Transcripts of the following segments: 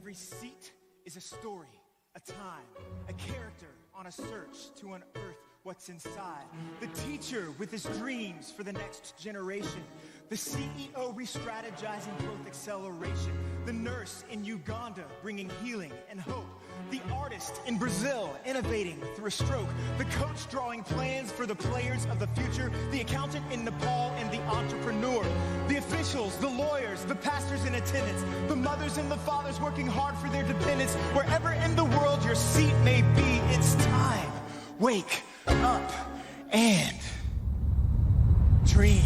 Every seat is a story, a time, a character on a search to unearth what's inside. The teacher with his dreams for the next generation. The CEO re-strategizing growth acceleration. The nurse in Uganda bringing healing and hope. The artist in Brazil innovating through a stroke. The coach drawing plans for the players of the future. The accountant in Nepal and the entrepreneur. The officials, the lawyers, the pastors in attendance. The mothers and the fathers working hard for their dependents. Wherever in the world your seat may be, it's time. Wake up and dream.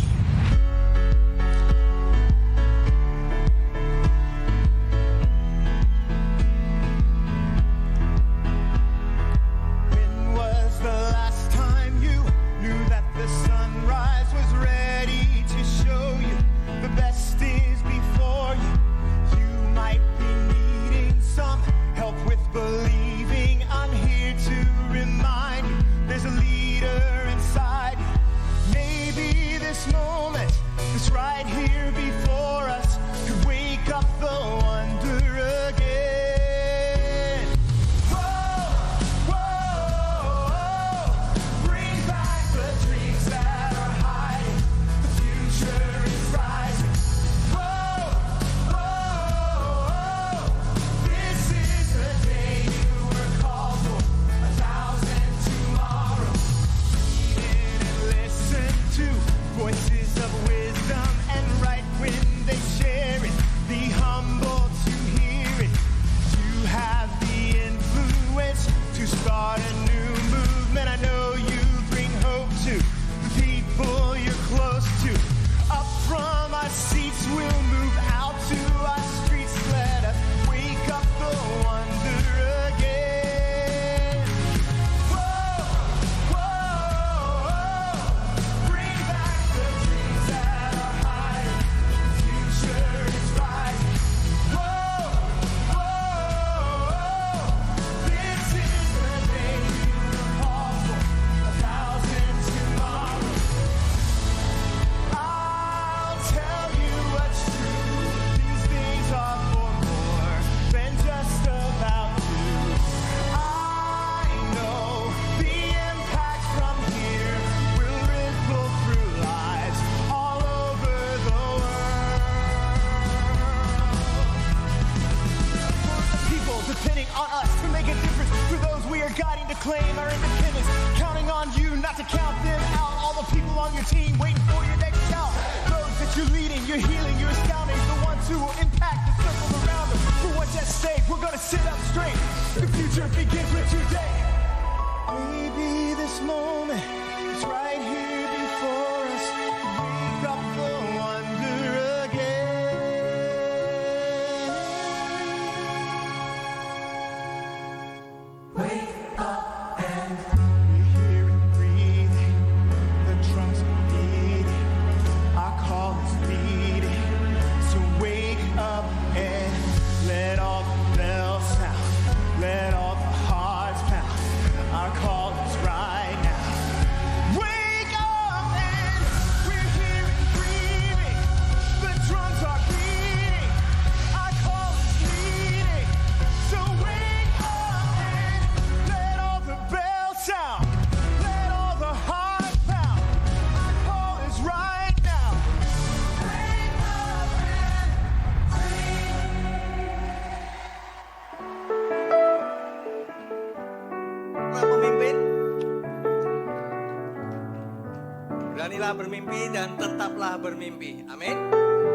Beranilah bermimpi dan tetaplah bermimpi. Amin.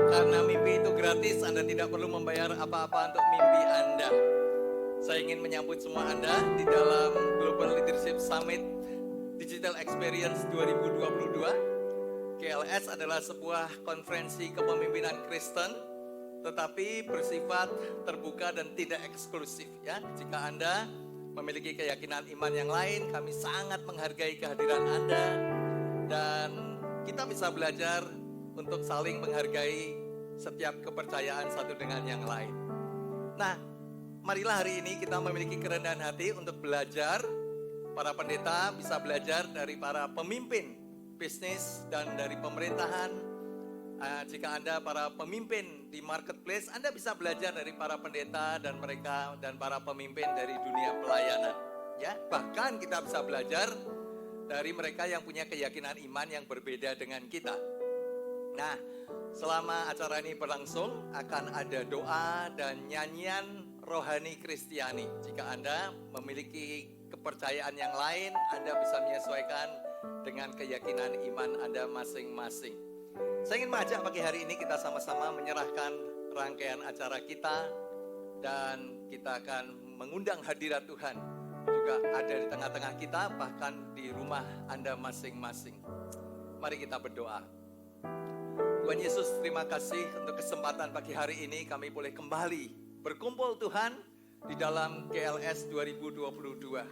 Karena mimpi itu gratis, Anda tidak perlu membayar apa-apa untuk mimpi Anda. Saya ingin menyambut semua Anda di dalam Global Leadership Summit Digital Experience 2022. GLS adalah sebuah konferensi kepemimpinan Kristen, tetapi bersifat terbuka dan tidak eksklusif. Ya, jika Anda memiliki keyakinan iman yang lain, kami sangat menghargai kehadiran Anda. Dan kita bisa belajar untuk saling menghargai setiap kepercayaan satu dengan yang lain. Nah, marilah hari ini kita memiliki kerendahan hati untuk belajar. Para pendeta bisa belajar dari para pemimpin bisnis dan dari pemerintahan. Jika Anda para pemimpin di marketplace, Anda bisa belajar dari para pendeta dan mereka dan para pemimpin dari dunia pelayanan. Ya, bahkan kita bisa belajar dari mereka yang punya keyakinan iman yang berbeda dengan kita. Nah, selama acara ini berlangsung akan ada doa dan nyanyian rohani Kristiani. Jika Anda memiliki kepercayaan yang lain, Anda bisa menyesuaikan dengan keyakinan iman Anda masing-masing. Saya ingin mengajak pagi hari ini kita sama-sama menyerahkan rangkaian acara kita, dan kita akan mengundang hadirat Tuhan juga ada di tengah-tengah kita, bahkan di rumah Anda masing-masing. Mari kita berdoa. Tuhan Yesus, terima kasih untuk kesempatan pagi hari ini kami boleh kembali berkumpul Tuhan di dalam GLS 2022.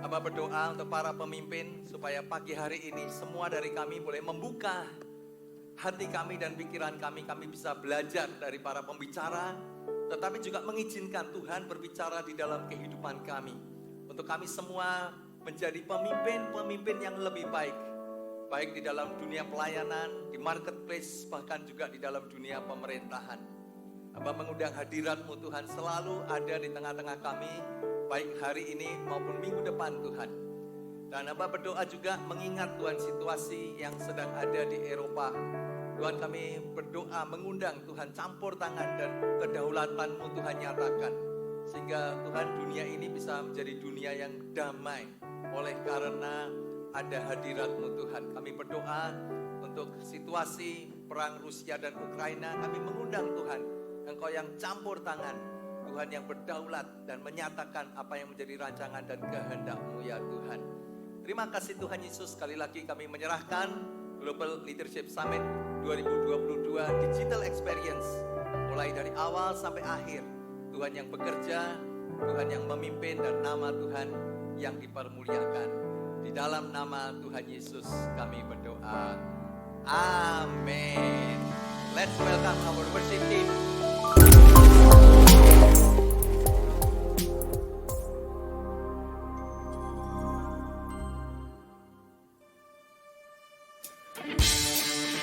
Hamba berdoa untuk para pemimpin supaya pagi hari ini semua dari kami boleh membuka hati kami dan pikiran kami bisa belajar dari para pembicara, tetapi juga mengizinkan Tuhan berbicara di dalam kehidupan kami. Untuk kami semua menjadi pemimpin-pemimpin yang lebih baik. Baik di dalam dunia pelayanan, di marketplace, bahkan juga di dalam dunia pemerintahan. Hamba mengundang hadirat-Mu Tuhan selalu ada di tengah-tengah kami, baik hari ini maupun minggu depan Tuhan. Dan hamba berdoa juga mengingat Tuhan situasi yang sedang ada di Eropa. Tuhan, kami berdoa mengundang Tuhan campur tangan dan kedaulatan-Mu Tuhan nyatakan. Sehingga Tuhan dunia ini bisa menjadi dunia yang damai oleh karena ada hadirat-Mu Tuhan. Kami berdoa untuk situasi perang Rusia dan Ukraina. Kami mengundang Tuhan, Engkau yang campur tangan, Tuhan yang berdaulat dan menyatakan apa yang menjadi rancangan dan kehendak-Mu ya Tuhan. Terima kasih Tuhan Yesus. Sekali lagi kami menyerahkan Global Leadership Summit 2022 Digital Experience, mulai dari awal sampai akhir. Tuhan yang bekerja, Tuhan yang memimpin, dan nama Tuhan yang dipermuliakan. Di dalam nama Tuhan Yesus kami berdoa. Amin. Let's welcome our worship team.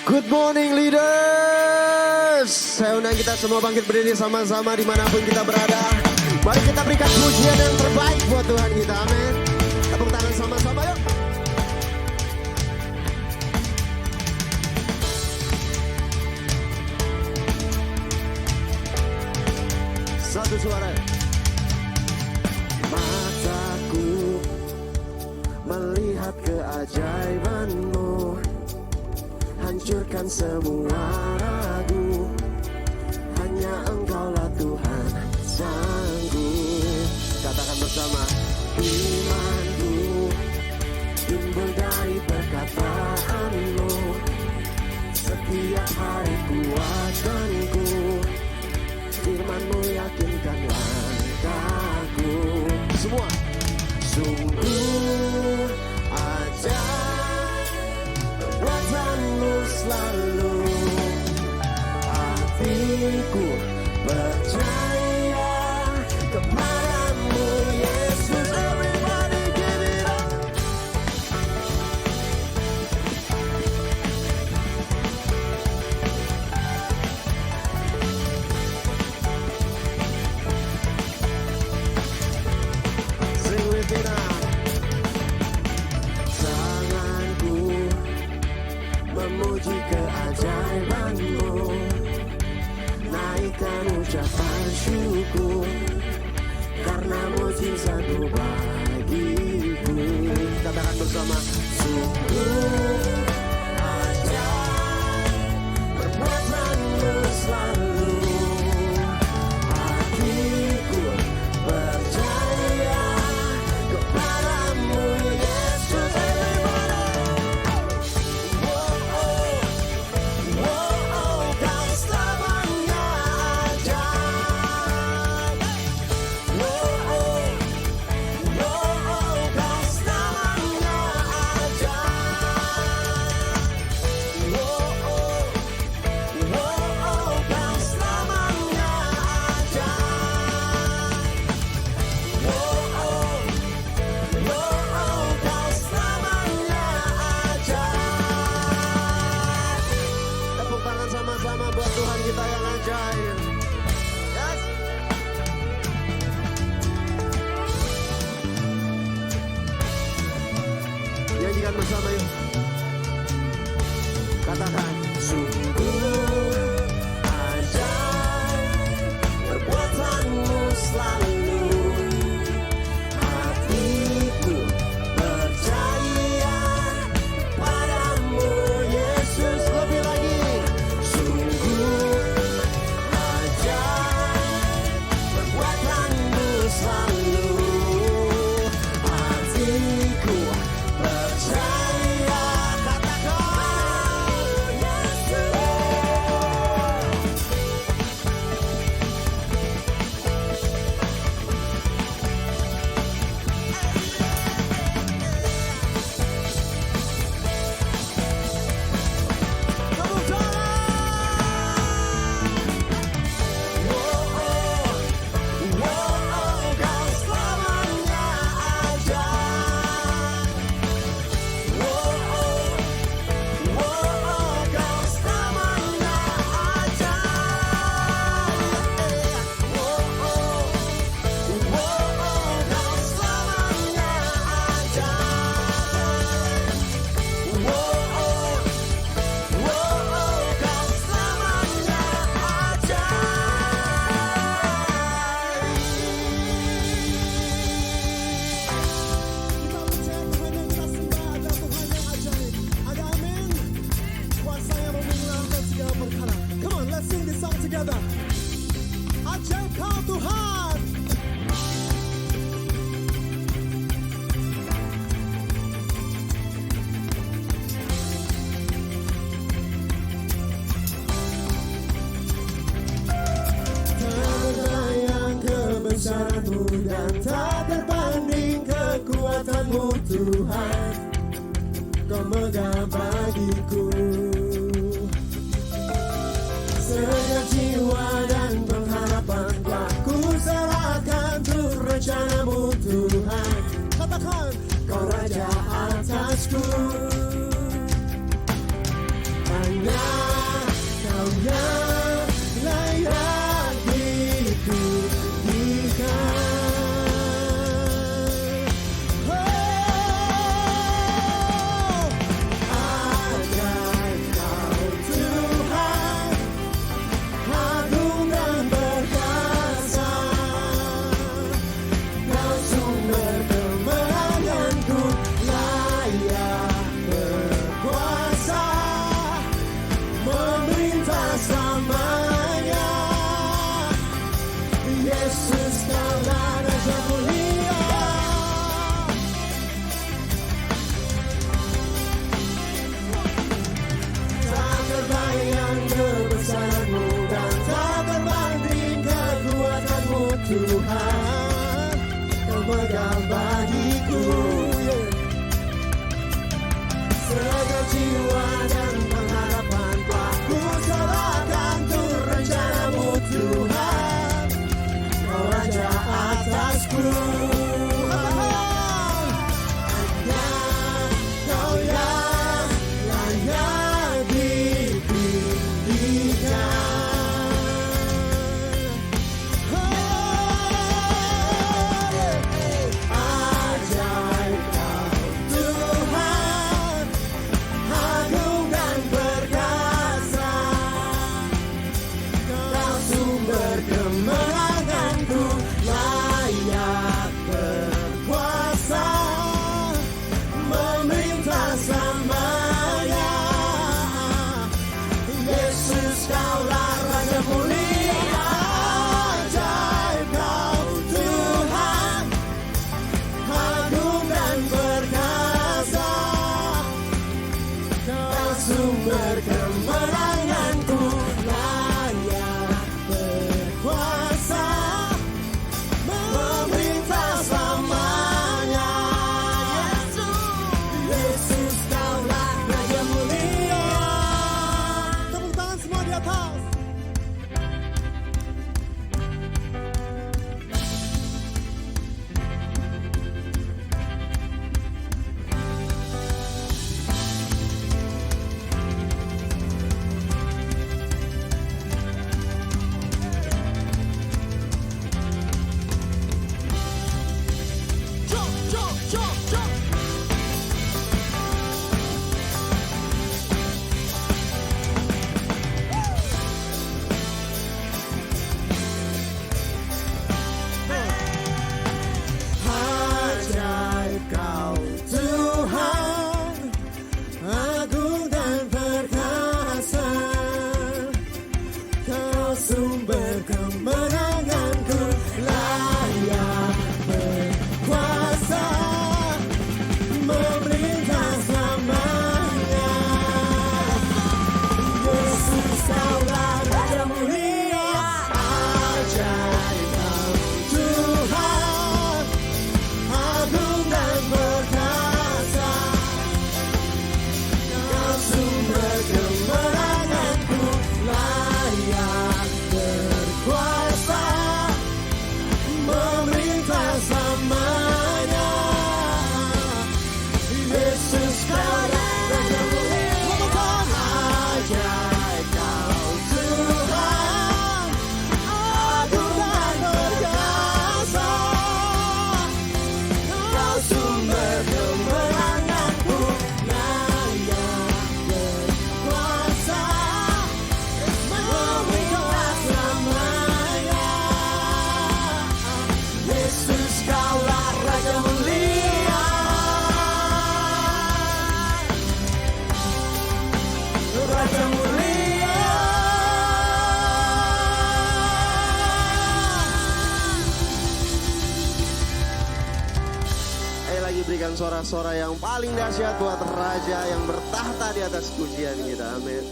Good morning leaders. Saya undang kita semua bangkit berdiri sama-sama dimanapun kita berada. Mari kita berikan pujian yang terbaik buat Tuhan kita. Amin. Tepuk tangan sama-sama yuk. Satu suara. Mataku melihat keajaiban-Mu, hancurkan semua ragu. Hanya Engkaulah Tuhan sanggup. Katakan bersama. Imanku timbul dari perkataan-Mu, setiap hari kuatkanku. Firman-Mu yakinkan langkahku. Semua. Sungguh ajaib perbuatan-Mu selalu. Hatiku percaya kepada-Mu Yesus. Everybody give it up. Sing with me now. Tanganku memuji keajaiban-Mu, naikkan ucapan syukur karena mujizat-Mu bagiku. Katakan bersama. Sungguh ajaib perbuatan-Mu selalu. Hatiku percaya kepada-Mu Yesus. Kau selamanya ajaib. Katakan, sungguh ajaib perbuatanmu selalu. Hatiku percaya padamu Yesus. Lebih lagi, sungguh ajaib perbuatanmu selalu. Hatiku percaya. Katakan Yesus. Tepuk tangan. Kau selamanya ajaib. Kau selamanya ajaib. Kau selamanya Kita percaya Tuhan yang kita sembah adalah Tuhan yang ajaib. Ada amin? Kuasa yang memulihkan segala perkara. Come on, let's sing this song together. Ajaib kau Tuhan. Terbayang kebesaran-Mu dan tak terbanding kekuatan-Mu Tuhan. Kau megah bagiku segenap jiwa dan pengharapan telah ku serahkan untuk rencana-Mu Tuhan. Katakan, Kau Raja atasku. Hanya Kau yang layak dipulihkan. Ajaib Kau Tuhan, agung dan perkasa. Kau sumber kemenanganku, layak berkuasa, memerintah selamanya. Yesus Kaulah Raja mulia. Tak terbayang kebesaran-Mu dan tak terbanding kekuatan-Mu Tuhan. Kau megah bagiku, segenap jiwa dan pengharapan telah ku serahkan untuk rencana-Mu Tuhan. Kau Raja atasku. Hanya Kau yang layak dipulihkan. Ajaib Kau Tuhan, agung dan perkasa. Kau sumber kemenanganku, layak berkuasa, memerintah selamanya. Yesus Kaulah Raja mulia. Ajaib Kau Tuhan, agung dan perkasa. Kau sumber kemenanganku, layak berkuasa, memerintah selamanya. Yesus Kaulah Raja mulia. Tepuk tangan semua di atas. sorak-sorak yang paling dahsyat buat Raja yang bertahta di atas pujian kita. Amin.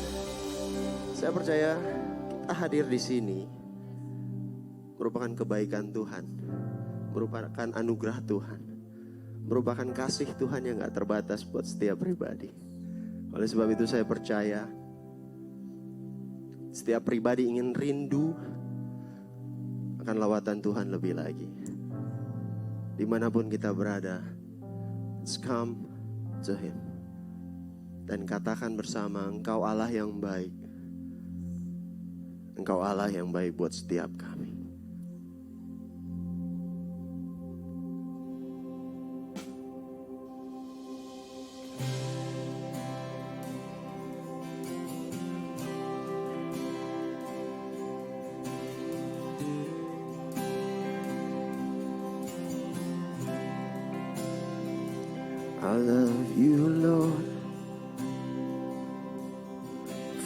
Saya percaya kita hadir di sini merupakan kebaikan Tuhan, merupakan anugerah Tuhan, merupakan kasih Tuhan yang gak terbatas buat setiap pribadi. Oleh sebab itu saya percaya setiap pribadi ingin rindu akan lawatan Tuhan lebih lagi. Dimanapun kita berada, let's come to Him. Dan katakan bersama, Engkau Allah yang baik. Engkau Allah yang baik buat setiap kami. I love you, Lord,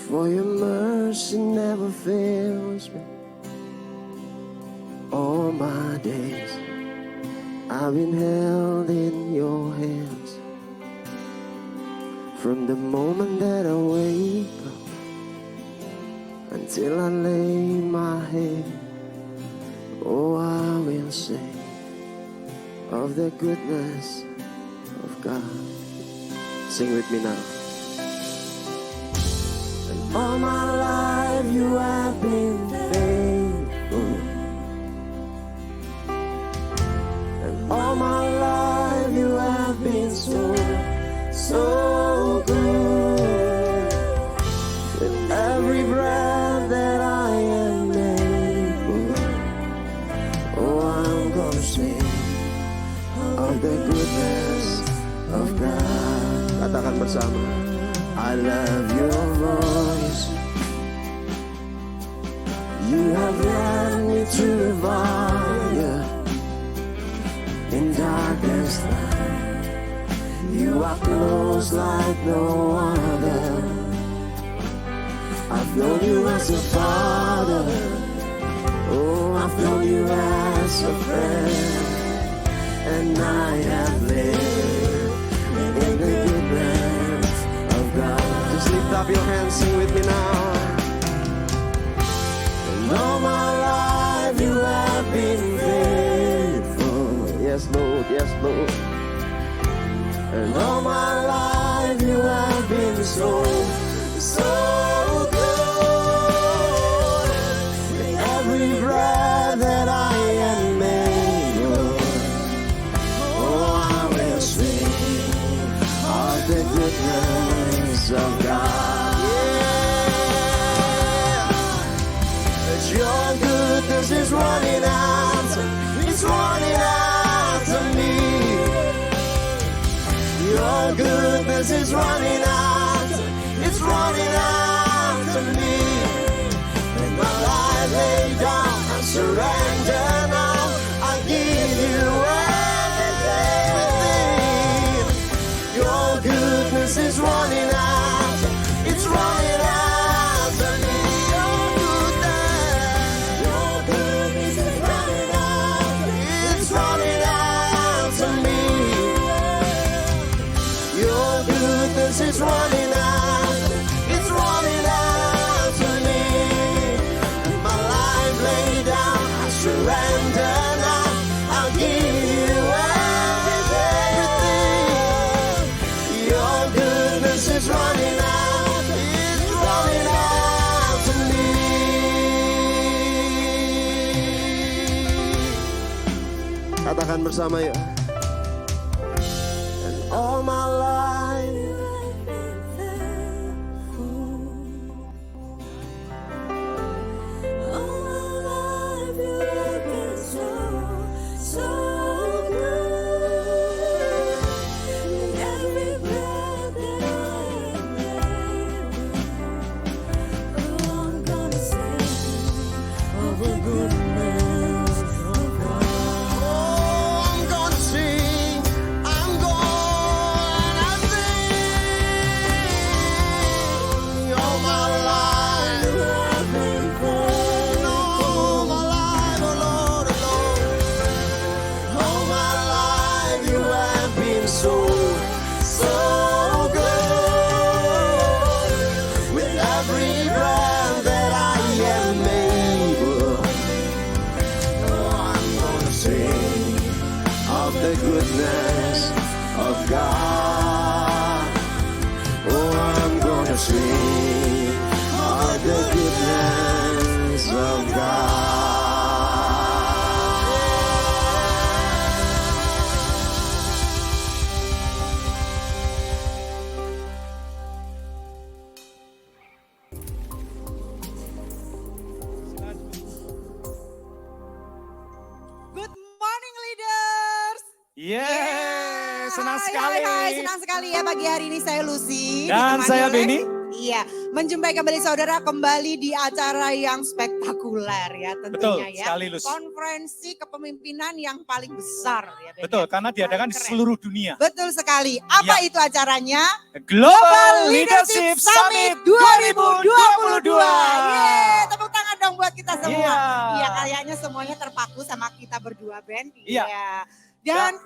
for your mercy never fails me. All my days I've been held in your hands. From the moment that I wake up until I lay my head, oh, I will sing of the goodness of God. Sing with me now. And all my life you have been faithful. And all my life you have been so, so good. With every breath that I am able, oh, I'm gonna sing of the goodness of God. Katakan bersama, I love your voice. You have led me through the fire in darkest night. You are close like no other. I've known you as a father. Oh, I've known you as a friend. And I have lived in the goodness of God. Just lift up your hands, sing with me now. And all my life you have been faithful. Yes, Lord, yes, Lord. And all my life you have been so, so good. With every breath that I am able, the goodness of God. Yeah. Your goodness is running out. It's running out to me. Your goodness is running out. It's running out to me. When my life lay down, I surrender now. I give you your goodness is running out. It's running out to me. Your goodness is running out. It's running out to me. Your goodness is running out. It's running out to me. My life laid down, I surrender now. I'll give you it's running out, it's running out to me. Katakan bersama yuk. And all my life you've been faithful. All my life you have been so, so good. In every breath that the goodness of God. Oh, I'm gonna sing God. Oh, I'm gonna sing of the goodness of God. Good morning leaders. Senang Hai, sekali. Hai, senang sekali ya pagi hari ini saya Lucy. Dan ditemani saya oleh- Benny. Iya, menjumpai kembali saudara kembali di acara yang spektakuler ya Betul tentunya ya. sekali, Lus. Konferensi kepemimpinan yang paling besar ya Ben. Betul, ya. karena diadakan di Keren. seluruh dunia. Betul sekali. Apa Ya. itu acaranya? Global Leadership Summit 2022. Yeay, tepuk tangan dong buat kita semua. Iya. Iya, kayaknya semuanya terpaku sama kita berdua Ben. Iya. Dan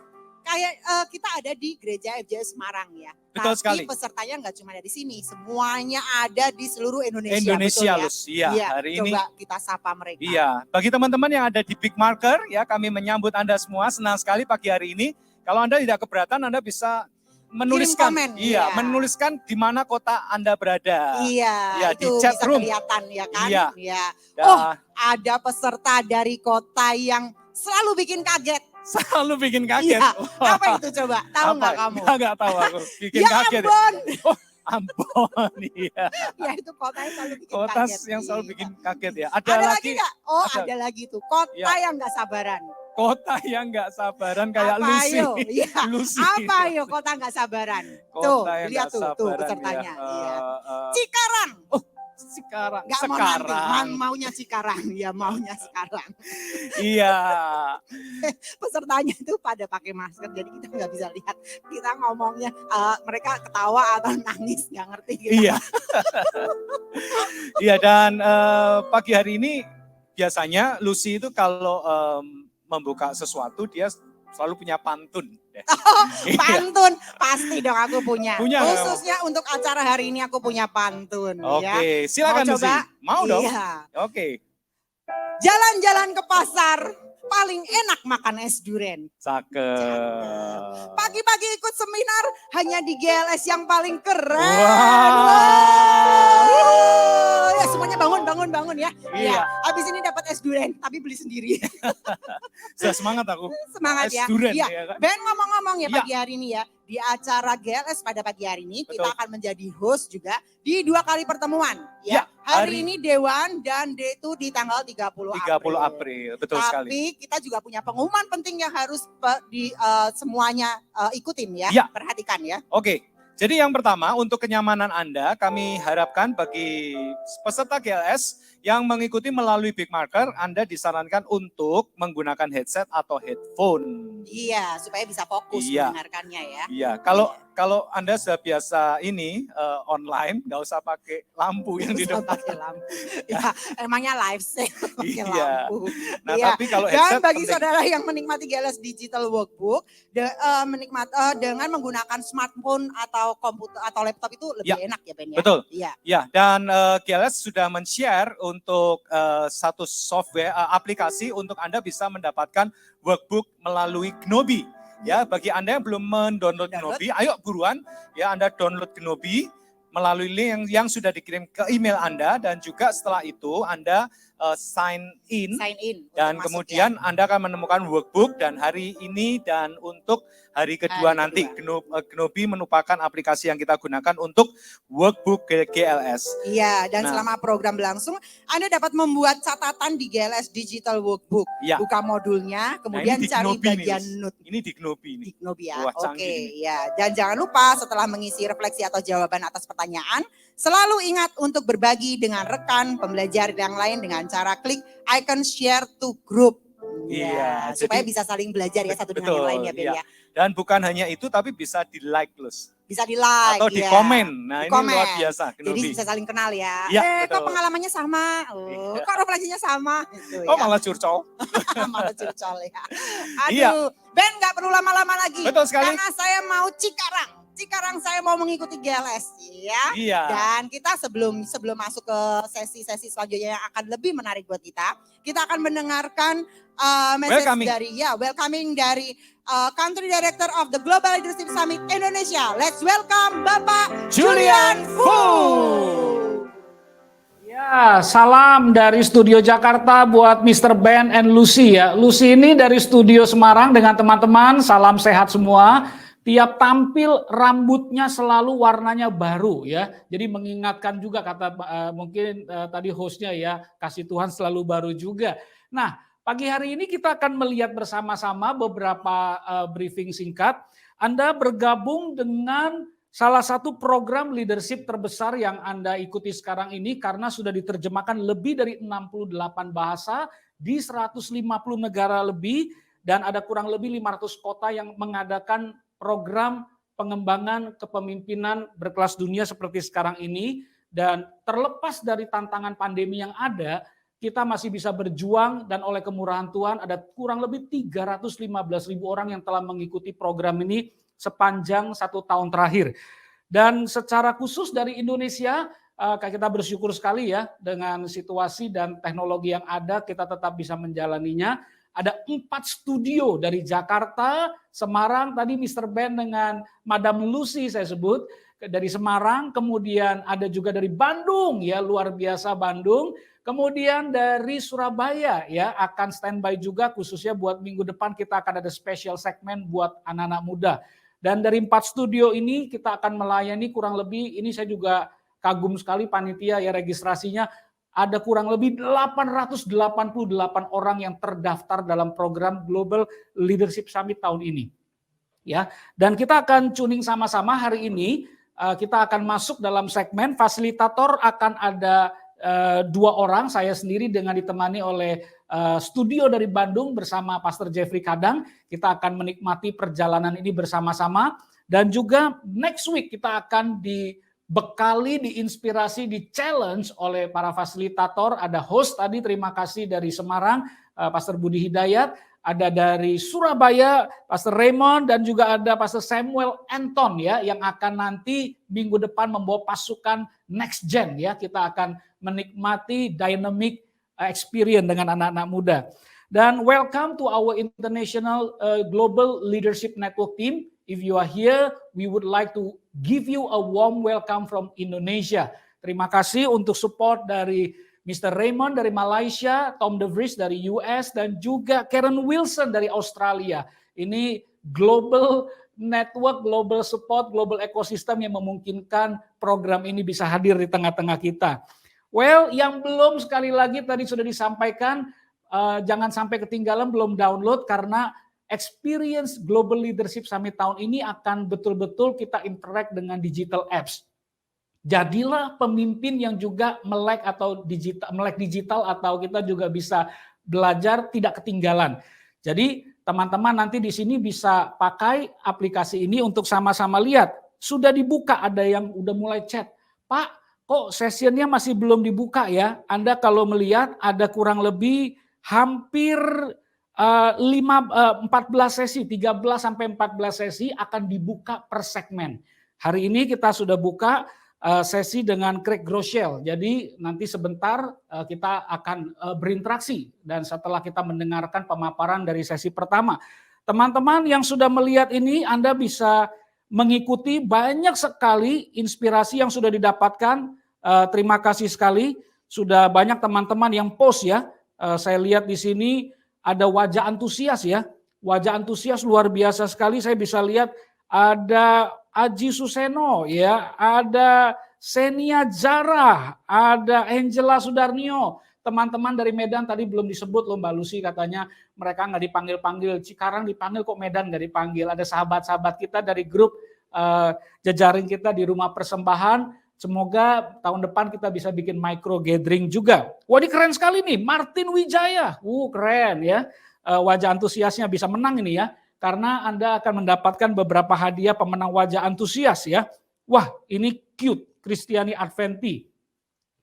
kayak kita ada di Gereja FJ Semarang ya. Betul Tapi sekali. pesertanya nggak cuma ada di sini, semuanya ada di seluruh Indonesia. Indonesia, betul ya? Lus. Iya, hari ini. Coba kita sapa mereka. Iya, bagi teman-teman yang ada di Bigmarker, ya kami menyambut Anda semua. Senang sekali pagi hari ini. Kalau Anda tidak keberatan, Anda bisa menuliskan, komen, iya, iya. menuliskan di mana kota Anda berada. Iya, Ya, di itu chat bisa room. kelihatan ya kan. Iya. Iya. Dan Oh, ada peserta dari kota yang selalu bikin kaget. selalu bikin kaget. Iya. Wah, Apa itu coba? Tahu nggak kamu? Nggak tahu aku. Bikin Ya kaget. Ambon. Ambon, iya. Ya itu kotanya selalu bikin Kota kaget. yang selalu Iya. bikin kaget ya. Ada lagi nggak? Oh, ada. ada lagi tuh. Kota Ya. yang nggak sabaran. Kota yang nggak sabaran kayak Apa Lucy. ayo? Iya. Lucy. Apa ayo kota nggak sabaran? Kota Tuh, yang lihat nggak tuh sabaran, pesertanya. ya. Iya. Cikarang. Sekarang. Nggak mau nanti, maunya Cikarang. Ya maunya sekarang. Iya. Pesertanya itu pada pakai masker, jadi kita nggak bisa lihat. Kita ngomongnya, mereka ketawa atau nangis, nggak ngerti. Gitu. Iya. Iya, dan pagi hari ini biasanya Lucy itu kalau membuka sesuatu dia selalu punya pantun. Iya. Pantun, pasti dong aku punya. Punya, Khususnya untuk acara hari ini aku punya pantun. Ya. Oke, silakan Mau Lucy. coba? Mau dong. Iya. Oke. Jalan-jalan ke pasar, paling enak makan es duren. Cakep. Pagi-pagi ikut seminar, hanya di GLS yang paling keren. Wow. Wow. Ya semuanya bangun ya. Iya. Ya, habis ini dapat es duren, tapi beli sendiri. Sudah semangat aku. Semangat Es ya. durian, Iya. ya kan? Ben ngomong-ngomong ya Iya. pagi hari ini ya. Di acara GLS pada pagi hari ini kita Betul. akan menjadi host juga di 2 kali pertemuan. Ya, Ya, hari hari- ini Dewan dan D itu di tanggal 30 30 April, betul sekali. Tapi kita juga punya pengumuman penting yang harus semuanya ikutin ya. Ya. Perhatikan ya. Oke, jadi yang pertama untuk kenyamanan Anda, kami harapkan bagi peserta GLS yang mengikuti melalui Bigmarker, Anda disarankan untuk menggunakan headset atau headphone. Iya, supaya bisa fokus Iya. mendengarkannya ya. Iya, kalau Anda sudah biasa ini online, nggak usah pakai lampu yang di Usah depan. pakai lampu. Ya, emangnya live sale pakai Iya. lampu. Nah, Iya. tapi kalau Dan headset bagi penting. saudara yang menikmati GLS Digital Workbook, dengan menggunakan smartphone atau komputer atau laptop itu lebih enak ya Ben ya. Betul. Iya. Ya, dan GLS sudah men-share untuk satu software aplikasi untuk Anda bisa mendapatkan workbook melalui Gnobi. Ya, bagi Anda yang belum mendownload Gnobi, ayo buruan ya Anda download Gnobi melalui link yang sudah dikirim ke email Anda, dan juga setelah itu Anda sign in Sign in. dan untuk masuk kemudian Anda akan menemukan workbook, dan hari ini dan untuk hari kedua Hari nanti Gnobi merupakan aplikasi yang kita gunakan untuk workbook GLS. Iya, dan Nah. selama program berlangsung, Anda dapat membuat catatan di GLS Digital Workbook. Ya. Buka modulnya, kemudian ini di cari Gnobi nih, bagian Lus. note. Ini di Gnobi nih. Di Gnobi ya. Wah, canggih Oke, ini. ya. Dan jangan lupa setelah mengisi refleksi atau jawaban atas pertanyaan, selalu ingat untuk berbagi dengan rekan pembelajar yang lain dengan cara klik icon share to group. Iya, supaya jadi- bisa saling belajar ya satu dengan yang Betul, lain ya Ben iya. ya. Dan bukan hanya itu, tapi bisa di like, Lus. Bisa di like Atau di ya. komen. Nah, Di ini luar komen. biasa Jadi Gnobi. bisa saling kenal ya. Iya, Kok betul. pengalamannya sama? Iya. Kok refleksinya sama? Gitu Oh, ya. malah curcol. Malah curcol ya. Aduh, Iya. Ben nggak perlu lama-lama lagi. Betul sekali. Karena saya mau Cikarang. sekarang saya mau mengikuti GLS ya. Iya. Dan kita sebelum masuk ke sesi-sesi selanjutnya yang akan lebih menarik buat kita akan mendengarkan message welcoming dari Country Director of the Global Leadership Summit Indonesia. Let's welcome Bapak Julian Fu. Ya, salam dari studio Jakarta buat Mr. Ben and Lucy ya. Lucy ini dari studio Semarang dengan teman-teman, salam sehat semua. Tiap tampil rambutnya selalu warnanya baru ya. Jadi mengingatkan juga kata mungkin tadi hostnya ya, kasih Tuhan selalu baru juga. Nah, pagi hari ini kita akan melihat bersama-sama beberapa briefing singkat. Anda bergabung dengan salah satu program leadership terbesar yang Anda ikuti sekarang ini karena sudah diterjemahkan lebih dari 68 bahasa di 150 negara lebih dan ada kurang lebih 500 kota yang mengadakan program pengembangan kepemimpinan berkelas dunia seperti sekarang ini. Dan terlepas dari tantangan pandemi yang ada, kita masih bisa berjuang dan oleh kemurahan Tuhan ada kurang lebih 315.000 orang yang telah mengikuti program ini sepanjang 1 tahun terakhir. Dan secara khusus dari Indonesia, kita bersyukur sekali ya dengan situasi dan teknologi yang ada, kita tetap bisa menjalaninya. Ada 4 studio dari Jakarta, Semarang, tadi Mr. Ben dengan Madam Lucy saya sebut, dari Semarang, kemudian ada juga dari Bandung ya, luar biasa Bandung. Kemudian dari Surabaya ya akan standby juga khususnya buat minggu depan kita akan ada special segmen buat anak-anak muda. Dan dari 4 studio ini kita akan melayani kurang lebih, ini saya juga kagum sekali panitia ya registrasinya, ada kurang lebih 888 orang yang terdaftar dalam program Global Leadership Summit tahun ini. Ya, dan kita akan tuning sama-sama hari ini, kita akan masuk dalam segmen fasilitator akan ada 2 orang, saya sendiri dengan ditemani oleh studio dari Bandung bersama Pastor Jeffrey Kadang. Kita akan menikmati perjalanan ini bersama-sama dan juga next week kita akan dibekali, diinspirasi, di-challenge oleh para fasilitator. Ada host tadi, terima kasih dari Semarang, Pastor Budi Hidayat, ada dari Surabaya, Pastor Raymond, dan juga ada Pastor Samuel Anton ya yang akan nanti minggu depan membawa pasukan next gen ya. Kita akan menikmati dynamic experience dengan anak-anak muda. Dan welcome to our international global leadership network team. If you are here, we would like to give you a warm welcome from Indonesia. Terima kasih untuk support dari Mr. Raymond dari Malaysia, Tom DeVries dari US, dan juga Karen Wilson dari Australia. Ini global network, global support, global ecosystem yang memungkinkan program ini bisa hadir di tengah-tengah kita. Well, yang belum sekali lagi tadi sudah disampaikan, jangan sampai ketinggalan belum download karena experience Global Leadership Summit tahun ini akan betul-betul kita interact dengan digital apps. Jadilah pemimpin yang juga melek digital atau kita juga bisa belajar tidak ketinggalan. Jadi teman-teman nanti di sini bisa pakai aplikasi ini untuk sama-sama lihat. Sudah dibuka, ada yang udah mulai chat. Pak, kok sessionnya masih belum dibuka ya? Anda kalau melihat ada kurang lebih hampir 14 sesi, 13 sampai 14 sesi akan dibuka per segmen. Hari ini kita sudah buka sesi dengan Craig Groeschel. Jadi nanti sebentar kita akan berinteraksi dan setelah kita mendengarkan pemaparan dari sesi pertama. Teman-teman yang sudah melihat ini, Anda bisa mengikuti banyak sekali inspirasi yang sudah didapatkan. Terima kasih sekali. Sudah banyak teman-teman yang post ya. Saya lihat di sini ada wajah antusias ya. Wajah antusias luar biasa sekali. Saya bisa lihat ada Aji Suseno, ya, ada Senia Jarah, ada Angela Sudarnio. Teman-teman dari Medan tadi belum disebut loh Mbak Lucy, katanya mereka nggak dipanggil-panggil. Cikarang dipanggil kok Medan nggak dipanggil. Ada sahabat-sahabat kita dari grup jejaring kita di Rumah Persembahan. Semoga tahun depan kita bisa bikin micro gathering juga. Wah, ini keren sekali nih, Martin Wijaya. Keren ya. Wajah antusiasnya bisa menang ini ya. Karena Anda akan mendapatkan beberapa hadiah pemenang wajah antusias ya. Wah, ini cute, Kristiani Adventi.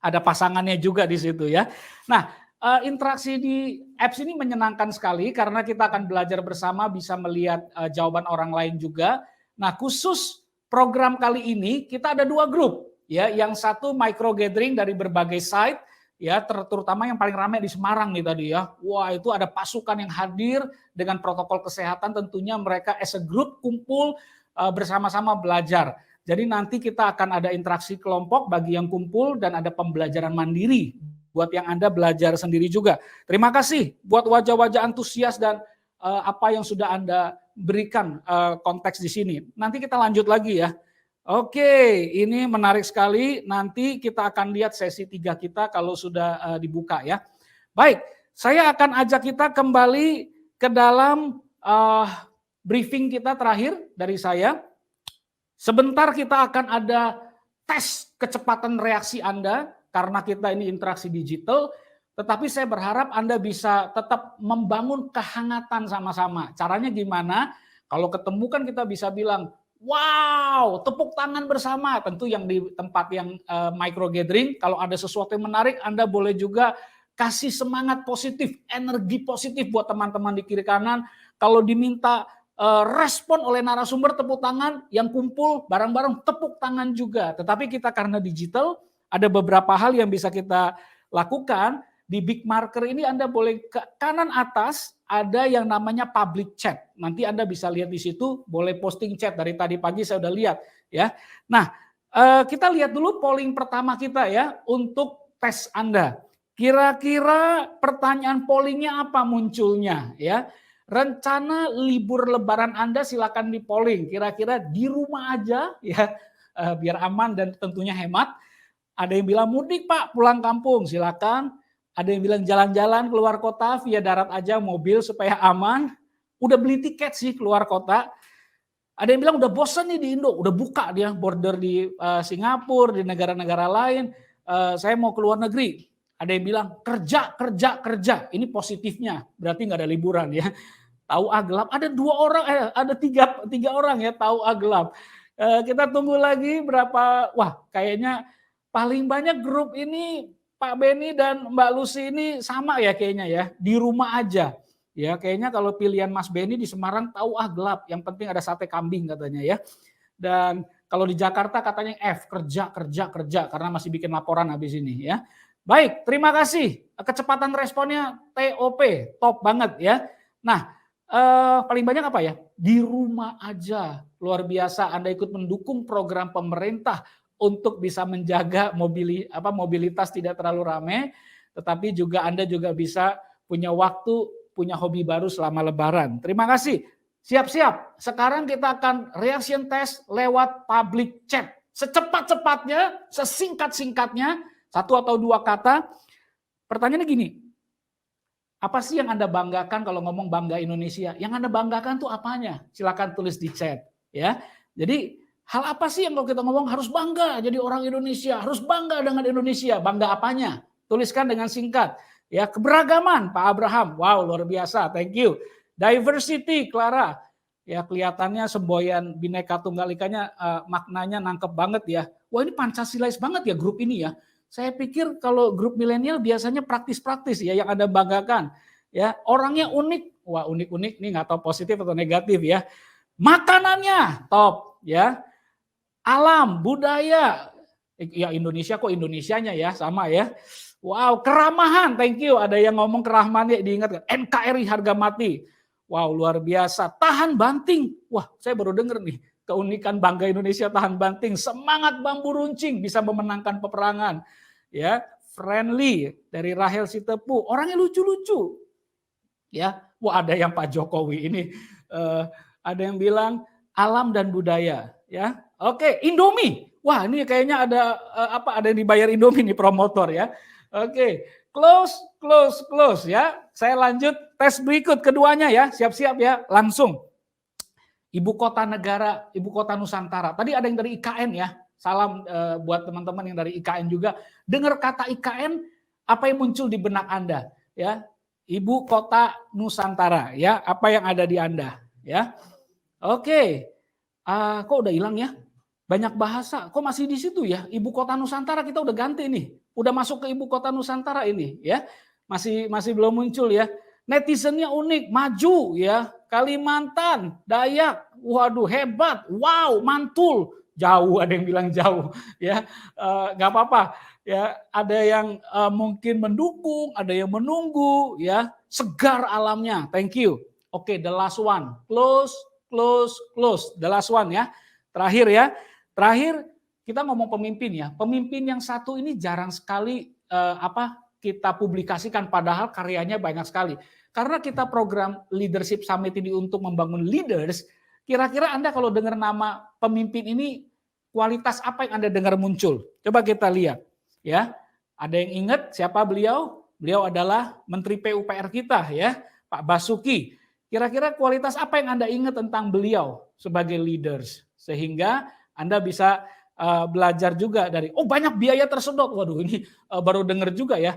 Ada pasangannya juga di situ ya. Nah, interaksi di apps ini menyenangkan sekali karena kita akan belajar bersama, bisa melihat jawaban orang lain juga. Nah, khusus program kali ini kita ada 2 grup ya, yang satu micro gathering dari berbagai site ya, terutama yang paling ramai di Semarang nih tadi ya. Wah, itu ada pasukan yang hadir dengan protokol kesehatan, tentunya mereka as a group kumpul bersama-sama belajar. Jadi nanti kita akan ada interaksi kelompok bagi yang kumpul dan ada pembelajaran mandiri buat yang Anda belajar sendiri juga. Terima kasih buat wajah-wajah antusias dan apa yang sudah Anda berikan konteks di sini. Nanti kita lanjut lagi ya. Oke, ini menarik sekali. Nanti kita akan lihat sesi 3 kita kalau sudah dibuka ya. Baik, saya akan ajak kita kembali ke dalam briefing kita terakhir dari saya. Sebentar kita akan ada tes kecepatan reaksi Anda karena kita ini interaksi digital. Tetapi saya berharap Anda bisa tetap membangun kehangatan sama-sama. Caranya gimana? Kalau ketemu kan kita bisa bilang, wow, tepuk tangan bersama. Tentu yang di tempat yang micro gathering, kalau ada sesuatu yang menarik, Anda boleh juga kasih semangat positif, energi positif buat teman-teman di kiri kanan. Kalau diminta respon oleh narasumber tepuk tangan, yang kumpul bareng-bareng tepuk tangan juga. Tetapi kita karena digital, ada beberapa hal yang bisa kita lakukan. Di Bigmarker ini Anda boleh ke kanan atas ada yang namanya public chat. Nanti Anda bisa lihat di situ, boleh posting chat. Dari tadi pagi saya udah lihat ya. Nah, kita lihat dulu polling pertama kita ya untuk tes Anda. Kira-kira pertanyaan pollingnya apa munculnya ya? Rencana libur lebaran Anda silakan di polling. Kira-kira di rumah aja ya, biar aman dan tentunya hemat. Ada yang bilang mudik Pak, pulang kampung, silakan. Ada yang bilang jalan-jalan keluar kota via darat aja, mobil supaya aman. Udah beli tiket sih keluar kota. Ada yang bilang udah bosan nih di Indo, udah buka dia border di Singapura, di negara-negara lain. Saya mau keluar negeri. Ada yang bilang kerja. Ini positifnya, berarti nggak ada liburan ya. Tahu gelap. Ada 2 orang, ada tiga orang ya tahu gelap. Kita tunggu lagi berapa. Wah, kayaknya paling banyak grup ini Pak Beni dan Mbak Lucy ini sama ya kayaknya ya, di rumah aja. Ya, kayaknya kalau pilihan Mas Beni di Semarang tahu gelap, yang penting ada sate kambing katanya ya. Dan kalau di Jakarta katanya F, kerja karena masih bikin laporan habis ini ya. Baik, terima kasih. Kecepatan responnya TOP, top banget ya. Nah, paling banyak apa ya? Di rumah aja. Luar biasa Anda ikut mendukung program pemerintah untuk bisa menjaga mobilitas tidak terlalu ramai, tetapi juga Anda juga bisa punya waktu, punya hobi baru selama Lebaran. Terima kasih. Siap-siap. Sekarang kita akan reaction test lewat public chat. Secepat-cepatnya, sesingkat-singkatnya, 1 atau 2 kata. Pertanyaannya gini, apa sih yang Anda banggakan kalau ngomong bangga Indonesia? Yang Anda banggakan tuh apanya? Silakan tulis di chat ya. Jadi hal apa sih yang kalau kita ngomong harus bangga jadi orang Indonesia, harus bangga dengan Indonesia, bangga apanya? Tuliskan dengan singkat. Ya, keberagaman Pak Abraham, wow luar biasa, thank you. Diversity Clara, ya kelihatannya semboyan Bhinneka Tunggal Ikanya maknanya nangkep banget ya. Wah ini Pancasilais banget ya grup ini ya. Saya pikir kalau grup milenial biasanya praktis-praktis ya yang Anda banggakan. Ya, orangnya unik. Wah, unik-unik nih nggak tahu positif atau negatif ya. Makanannya top ya. Alam, budaya. Ya Indonesia kok Indonesianya ya, sama ya. Wow, keramahan. Thank you. Ada yang ngomong keramahan ya diingatkan. NKRI harga mati. Wow, luar biasa. Tahan banting. Wah, saya baru dengar nih. Keunikan bangga Indonesia tahan banting. Semangat bambu runcing bisa memenangkan peperangan. Ya, friendly dari Rahel Sitepu, orangnya lucu-lucu. Ya, wah ada yang Pak Jokowi ini ada yang bilang alam dan budaya, ya. Oke, Indomie. Wah, ini kayaknya ada ada yang dibayar Indomie nih promotor ya. Oke, close ya. Saya lanjut tes berikut keduanya ya. Siap-siap ya, langsung. Ibu kota negara, ibu kota Nusantara. Tadi ada yang dari IKN ya. Salam buat teman-teman yang dari IKN juga. Dengar kata IKN, apa yang muncul di benak Anda? Ya, ibu kota Nusantara. Ya, apa yang ada di Anda? Ya, oke. Kok udah hilang ya? Banyak bahasa. Kok masih di situ ya? Ibu kota Nusantara kita udah ganti nih. Udah masuk ke ibu kota Nusantara ini. Ya, masih belum muncul ya. Netizennya unik, maju ya. Kalimantan, Dayak, waduh hebat, wow, mantul. jauh, ada yang bilang jauh, ya nggak apa-apa, ya ada yang mungkin mendukung, ada yang menunggu, ya segar alamnya. Thank you. Oke, the last one, close, the last one ya, terakhir ya, terakhir kita ngomong pemimpin ya. Pemimpin yang satu ini jarang sekali kita publikasikan, padahal karyanya banyak sekali. Karena kita program Leadership Summit ini untuk membangun leaders. Kira-kira Anda kalau dengar nama pemimpin ini, kualitas apa yang Anda dengar muncul? Coba kita lihat. Ya, ada yang ingat siapa beliau? Beliau adalah Menteri PUPR kita ya, Pak Basuki. Kira-kira kualitas apa yang Anda ingat tentang beliau sebagai leaders? Sehingga Anda bisa belajar juga dari, banyak biaya tersedot. Waduh, ini baru dengar juga ya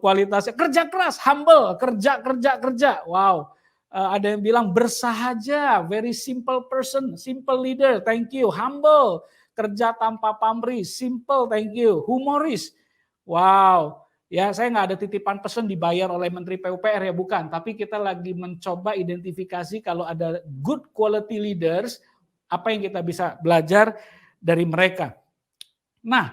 kualitasnya. Kerja keras, humble, kerja. Wow. Ada yang bilang bersahaja, very simple person, simple leader, thank you. Humble, kerja tanpa pamrih, simple, thank you. Humoris, wow. Ya, saya nggak ada titipan pesan dibayar oleh Menteri PUPR ya, bukan. Tapi kita lagi mencoba identifikasi kalau ada good quality leaders, apa yang kita bisa belajar dari mereka. Nah,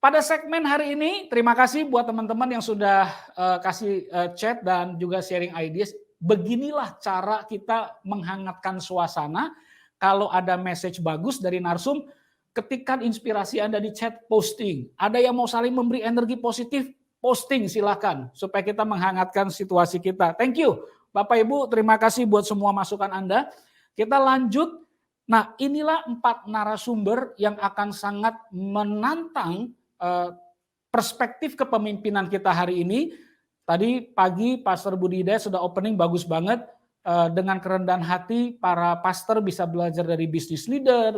pada segmen hari ini, terima kasih buat teman-teman yang sudah kasih chat dan juga sharing ideas. Beginilah cara kita menghangatkan suasana. Kalau ada message bagus dari narsum, ketikkan inspirasi Anda di chat, posting. Ada yang mau saling memberi energi positif, posting silakan. Supaya kita menghangatkan situasi kita. Thank you Bapak Ibu, terima kasih buat semua masukan Anda. Kita lanjut. Nah, inilah 4 narasumber yang akan sangat menantang perspektif kepemimpinan kita hari ini. Tadi pagi Pastor Budi Hidayat sudah opening bagus banget. Dengan kerendahan hati para pastor bisa belajar dari business leader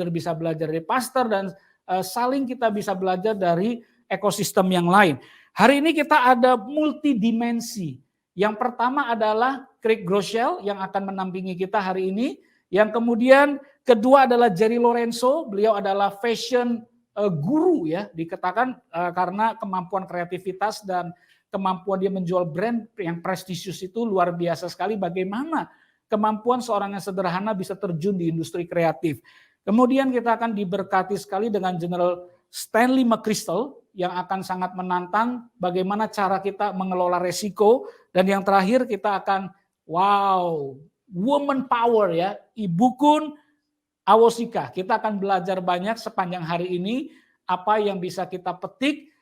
bisa belajar dari pastor, dan saling kita bisa belajar dari ekosistem yang lain. Hari ini kita ada multidimensi. Yang pertama adalah Craig Groeschel yang akan menampingi kita hari ini. Yang kemudian kedua adalah Jerry Lorenzo, beliau adalah fashion guru ya, dikatakan karena kemampuan kreativitas dan kemampuan dia menjual brand yang prestisius itu luar biasa sekali. Bagaimana kemampuan seorang yang sederhana bisa terjun di industri kreatif. Kemudian kita akan diberkati sekali dengan General Stanley McChrystal yang akan sangat menantang bagaimana cara kita mengelola resiko. Dan yang terakhir kita akan, woman power ya, Ibu Kun Awosika. Kita akan belajar banyak sepanjang hari ini, apa yang bisa kita petik.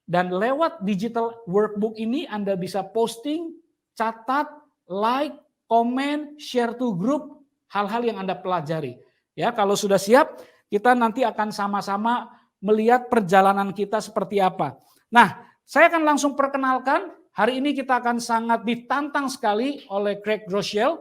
Dan lewat digital workbook ini Anda bisa posting, catat, like, komen, share to group, hal-hal yang Anda pelajari. Ya, kalau sudah siap, kita nanti akan sama-sama melihat perjalanan kita seperti apa. Nah, saya akan langsung perkenalkan, hari ini kita akan sangat ditantang sekali oleh Craig Groeschel.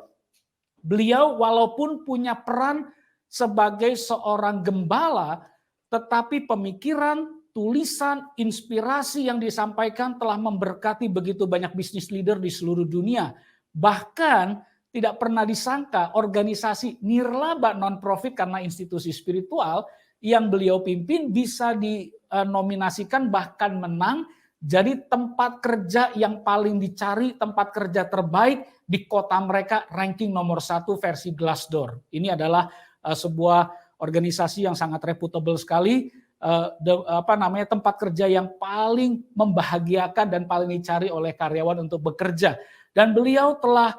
Beliau walaupun punya peran sebagai seorang gembala, tetapi pemikiran, tulisan, inspirasi yang disampaikan telah memberkati begitu banyak bisnis leader di seluruh dunia. Bahkan tidak pernah disangka organisasi nirlaba non-profit karena institusi spiritual yang beliau pimpin bisa dinominasikan bahkan menang jadi tempat kerja yang paling dicari, tempat kerja terbaik di kota mereka, ranking nomor 1 versi Glassdoor. Ini adalah sebuah organisasi yang sangat reputable sekali. Tempat kerja yang paling membahagiakan dan paling dicari oleh karyawan untuk bekerja. Dan beliau telah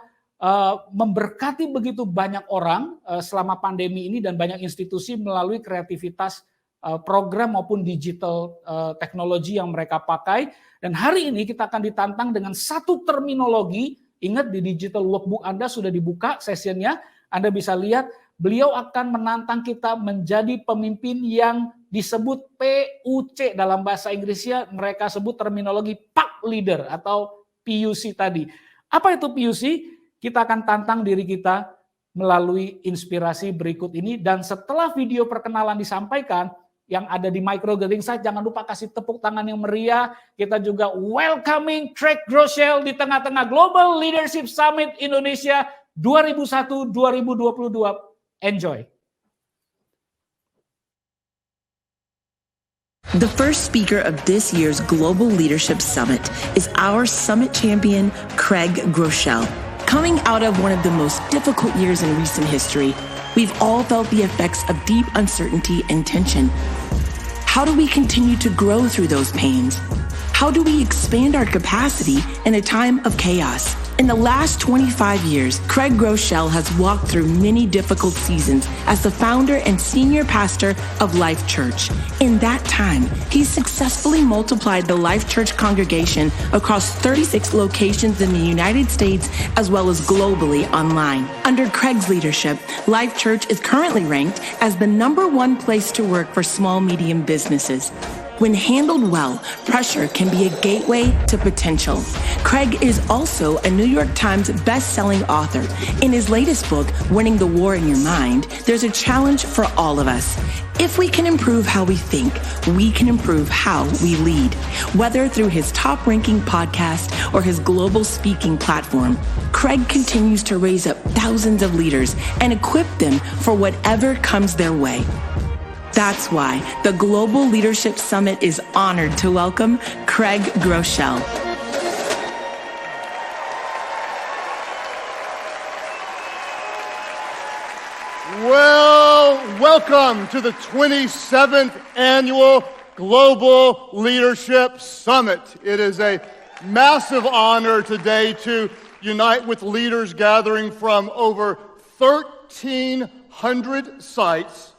memberkati begitu banyak orang selama pandemi ini dan banyak institusi melalui kreativitas program maupun digital teknologi yang mereka pakai. Dan hari ini kita akan ditantang dengan satu terminologi. Ingat, di digital workbook Anda sudah dibuka sessionnya. Anda bisa lihat beliau akan menantang kita menjadi pemimpin yang disebut PUC dalam bahasa Inggrisnya, mereka sebut terminologi PAC leader atau PUC tadi. Apa itu PUC? Kita akan tantang diri kita melalui inspirasi berikut ini, dan setelah video perkenalan disampaikan yang ada di Micro Gathering Site, jangan lupa kasih tepuk tangan yang meriah. Kita juga welcoming Craig Groeschel di tengah-tengah Global Leadership Summit Indonesia 2001-2022. Enjoy. The first speaker of this year's Global Leadership Summit is our summit champion, Craig Groeschel. Coming out of one of the most difficult years in recent history, We've all felt the effects of deep uncertainty and tension. How do we continue to grow through those pains? How do we expand our capacity in a time of chaos? In the last 25 years, Craig Groeschel has walked through many difficult seasons as the founder and senior pastor of Life Church. In that time, he successfully multiplied the Life Church congregation across 36 locations in the United States as well as globally online. Under Craig's leadership, Life Church is currently ranked as the #1 place to work for small, medium businesses. When handled well, pressure can be a gateway to potential. Craig is also a New York Times best-selling author. In his latest book, Winning the War in Your Mind, there's a challenge for all of us. If we can improve how we think, we can improve how we lead. Whether through his top-ranking podcast or his global speaking platform, Craig continues to raise up thousands of leaders and equip them for whatever comes their way. That's why the Global Leadership Summit is honored to welcome Craig Groeschel. Well, welcome to the 27th Annual Global Leadership Summit. It is a massive honor today to unite with leaders gathering from over 1,300 sites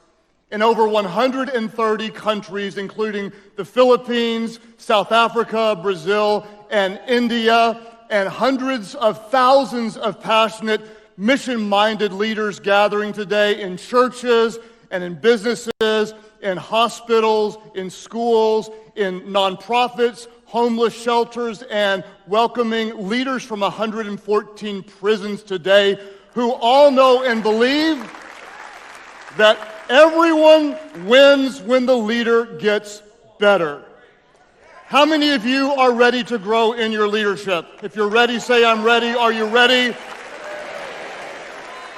in over 130 countries, including the Philippines, South Africa, Brazil, and India, and hundreds of thousands of passionate, mission-minded leaders gathering today in churches and in businesses, in hospitals, in schools, in nonprofits, homeless shelters, and welcoming leaders from 114 prisons today who all know and believe that everyone wins when the leader gets better. How many of you are ready to grow in your leadership? If you're ready, say, I'm ready. Are you ready?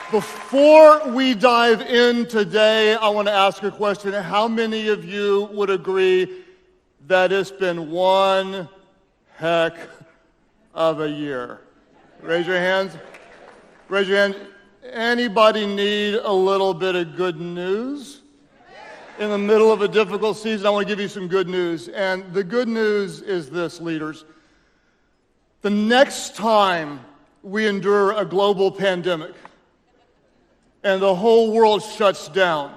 Before we dive in today, I want to ask a question. How many of you would agree that it's been one heck of a year? Raise your hands. Raise your hand. Anybody need a little bit of good news? In the middle of a difficult season, I want to give you some good news. And the good news is this, leaders. The next time we endure a global pandemic and the whole world shuts down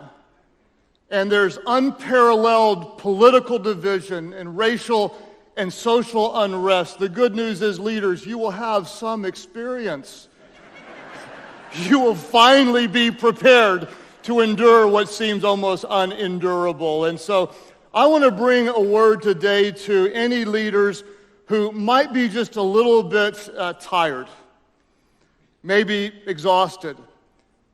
and there's unparalleled political division and racial and social unrest, the good news is, leaders, you will have some experience. You will finally be prepared to endure what seems almost unendurable. And so I want to bring a word today to any leaders who might be just a little bit tired, maybe exhausted,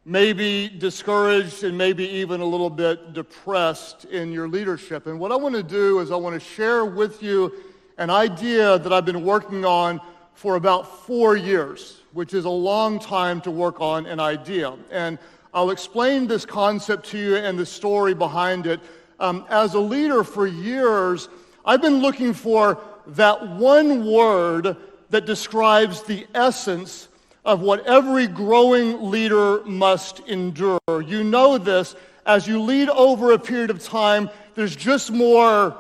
maybe discouraged, and maybe even a little bit depressed in your leadership. And what I want to do is I want to share with you an idea that I've been working on for about 4 years, which is a long time to work on an idea. And I'll explain this concept to you and the story behind it. As a leader for years, I've been looking for that one word that describes the essence of what every growing leader must endure. You know this, as you lead over a period of time, there's just more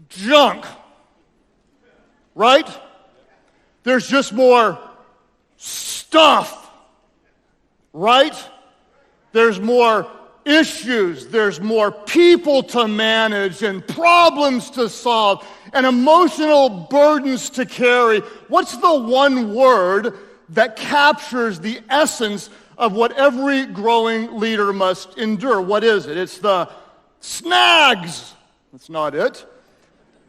junk, right? There's just more stuff, right? There's more issues, there's more people to manage and problems to solve and emotional burdens to carry. What's the one word that captures the essence of what every growing leader must endure? What is it? It's the snags. That's not it.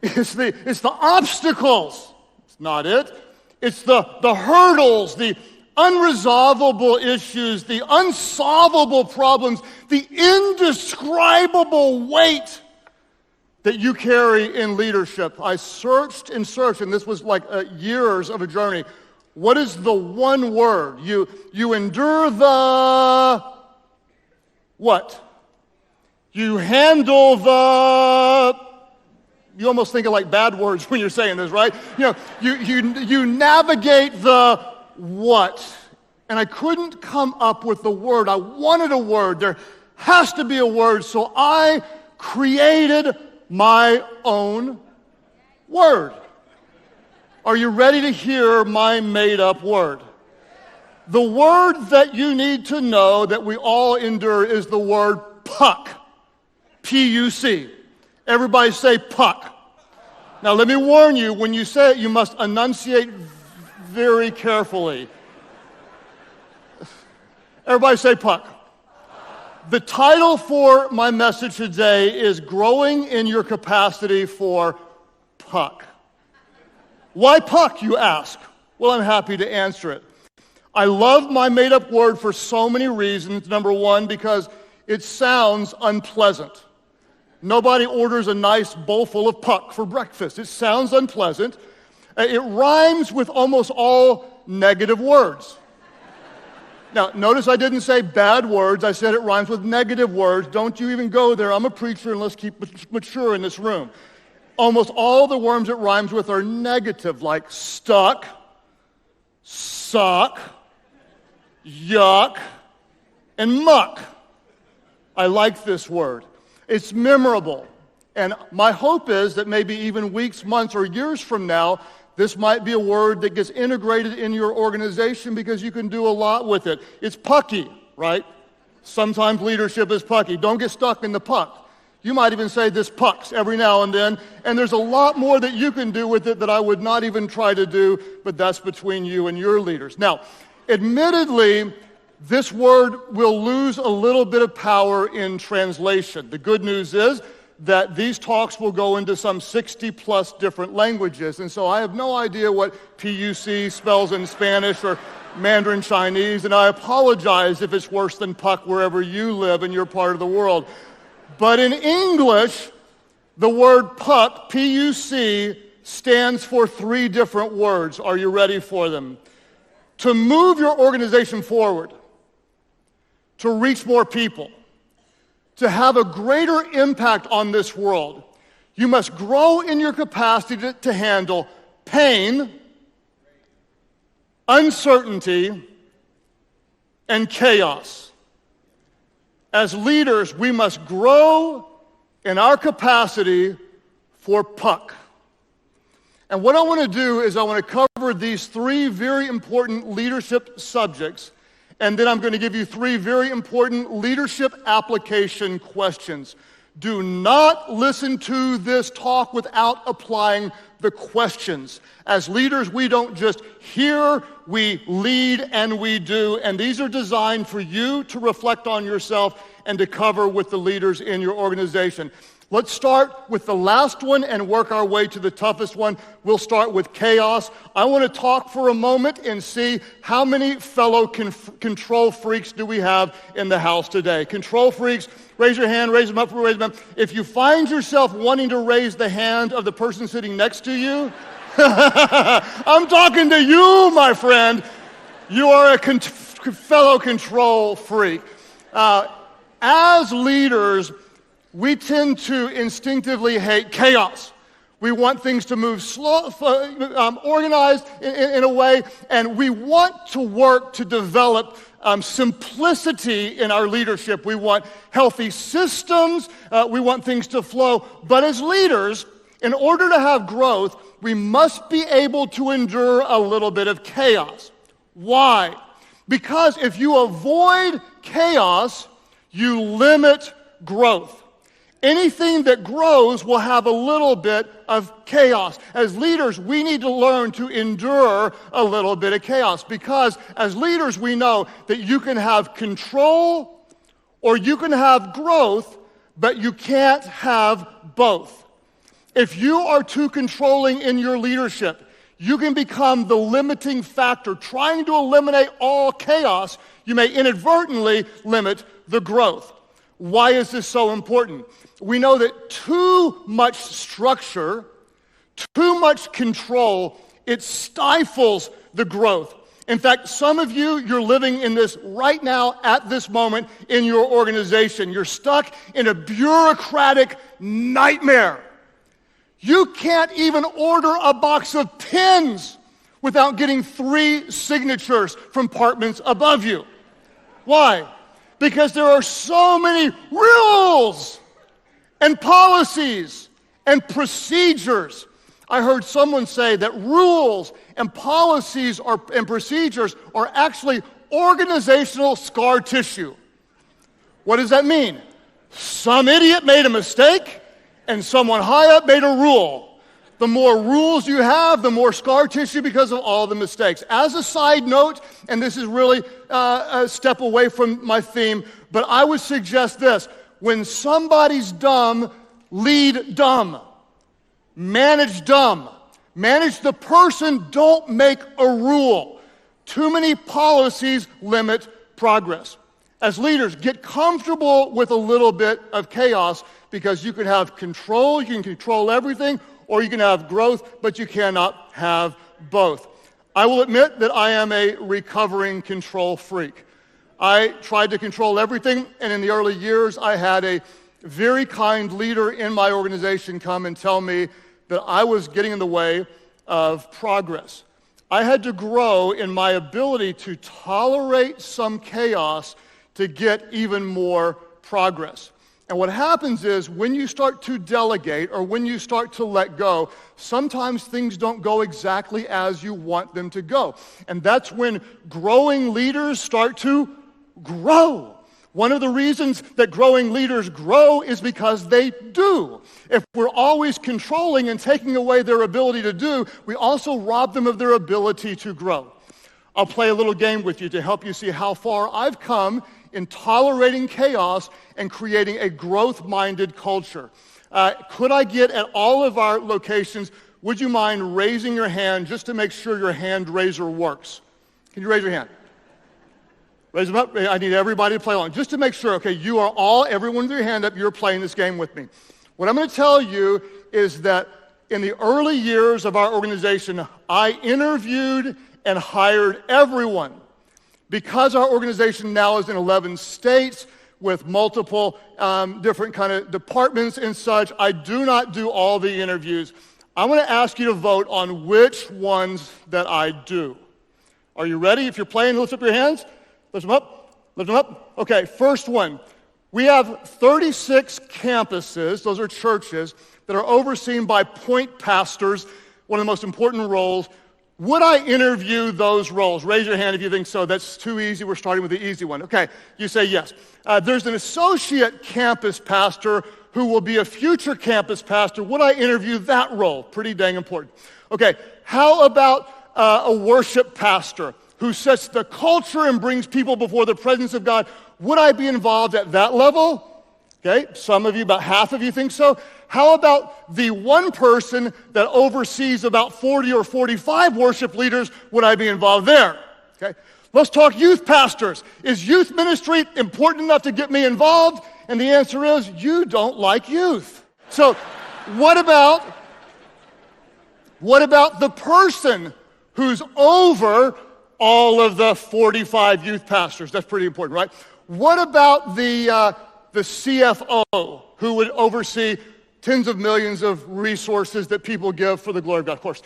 It's the obstacles. It's not it. It's the hurdles, the unresolvable issues, the unsolvable problems, the indescribable weight that you carry in leadership. I searched and searched, and this was like years of a journey. What is the one word? You endure the what? You handle the... You almost think of like bad words when you're saying this, right? You know, you navigate the what? and I couldn't come up with the word. I wanted a word. There has to be a word, so I created my own word. Are you ready to hear my made-up word? The word that you need to know that we all endure is the word puck. P-U-C. Everybody say puck. Now let me warn you, when you say it, you must enunciate very carefully. Everybody say puck. The title for my message today is Growing in Your Capacity for Puck. Why puck, you ask? Well, I'm happy to answer it. I love my made-up word for so many reasons. Number one, because it sounds unpleasant. Nobody orders a nice bowl full of puck for breakfast. It sounds unpleasant. It rhymes with almost all negative words. Now, notice I didn't say bad words. I said it rhymes with negative words. Don't you even go there. I'm a preacher, and let's keep mature in this room. Almost all the words it rhymes with are negative, like stuck, suck, yuck, and muck. I like this word. It's memorable. And my hope is that maybe even weeks, months, or years from now, this might be a word that gets integrated in your organization because you can do a lot with it. It's pucky, right? Sometimes leadership is pucky. Don't get stuck in the puck. You might even say this pucks every now and then, and there's a lot more that you can do with it that I would not even try to do, but that's between you and your leaders. Now, admittedly, this word will lose a little bit of power in translation. The good news is that these talks will go into some 60-plus different languages, and so I have no idea what PUC spells in Spanish or Mandarin Chinese, and I apologize if it's worse than puck wherever you live in your part of the world. But in English, the word puck, P-U-C, stands for 3 different words. Are you ready for them? To move your organization forward, to reach more people, to have a greater impact on this world, you must grow in your capacity to handle pain, uncertainty, and chaos. As leaders, we must grow in our capacity for puck. And what I want to do is I want to cover these 3 very important leadership subjects, and then I'm going to give you 3 very important leadership application questions. Do not listen to this talk without applying the questions. As leaders, we don't just hear, we lead, and we do. And these are designed for you to reflect on yourself and to cover with the leaders in your organization. Let's start with the last one and work our way to the toughest one. We'll start with chaos. I want to talk for a moment and see how many fellow control freaks do we have in the house today. Control freaks, raise your hand, raise them up, raise them up. If you find yourself wanting to raise the hand of the person sitting next to you, I'm talking to you, my friend. You are a fellow control freak. As leaders, we tend to instinctively hate chaos. We want things to move slow, organized in a way, and we want to work to develop simplicity in our leadership. We want healthy systems. We want things to flow. But as leaders, in order to have growth, we must be able to endure a little bit of chaos. Why? Because if you avoid chaos, you limit growth. Anything that grows will have a little bit of chaos. As leaders, we need to learn to endure a little bit of chaos, because as leaders, we know that you can have control or you can have growth, but you can't have both. If you are too controlling in your leadership, you can become the limiting factor. Trying to eliminate all chaos, you may inadvertently limit the growth. Why is this so important? We know that too much structure, too much control, it stifles the growth. In fact, some of you, you're living in this right now at this moment in your organization. You're stuck in a bureaucratic nightmare. You can't even order a box of pens without getting 3 signatures from departments above you. Why? Because there are so many rules and policies and procedures. I heard someone say that rules and policies and procedures are actually organizational scar tissue. What does that mean? Some idiot made a mistake and someone high up made a rule. The more rules you have, the more scar tissue because of all the mistakes. As a side note, and this is really a step away from my theme, but I would suggest this. When somebody's dumb, lead dumb. Manage dumb. Manage the person, don't make a rule. Too many policies limit progress. As leaders, get comfortable with a little bit of chaos because you can have control, you can control everything, or you can have growth, but you cannot have both. I will admit that I am a recovering control freak. I tried to control everything, and in the early years, I had a very kind leader in my organization come and tell me that I was getting in the way of progress. I had to grow in my ability to tolerate some chaos to get even more progress. And what happens is when you start to delegate or when you start to let go, sometimes things don't go exactly as you want them to go. And that's when growing leaders start to grow. One of the reasons that growing leaders grow is because they do. If we're always controlling and taking away their ability to do, we also rob them of their ability to grow. I'll play a little game with you to help you see how far I've come in tolerating chaos and creating a growth-minded culture. Could I get at all of our locations, would you mind raising your hand just to make sure your hand raiser works? Can you raise your hand? Raise them up. I need everybody to play along. Just to make sure, okay, you are all, everyone with your hand up, you're playing this game with me. What I'm going to tell you is that in the early years of our organization, I interviewed and hired everyone. Because our organization now is in 11 states with multiple different kind of departments and such, I do not do all the interviews. I want to ask you to vote on which ones that I do. Are you ready? If you're playing, lift up your hands. Lift them up. Lift them up. Okay, first one. We have 36 campuses, those are churches, that are overseen by point pastors, one of the most important roles. Would I interview those roles? Raise your hand if you think so. That's too easy. We're starting with the easy one. Okay, you say yes. There's an associate campus pastor who will be a future campus pastor. Would I interview that role? Pretty dang important. Okay, how about a worship pastor who sets the culture and brings people before the presence of God? Would I be involved at that level? Okay, some of you, about half of you think so. How about the one person that oversees about 40 or 45 worship leaders? Would I be involved there? Okay, let's talk youth pastors. Is youth ministry important enough to get me involved? And the answer is, you don't like youth. So what about the person who's over all of the 45 youth pastors? That's pretty important, right? What about the CFO who would oversee tens of millions of resources that people give for the glory of God, of course.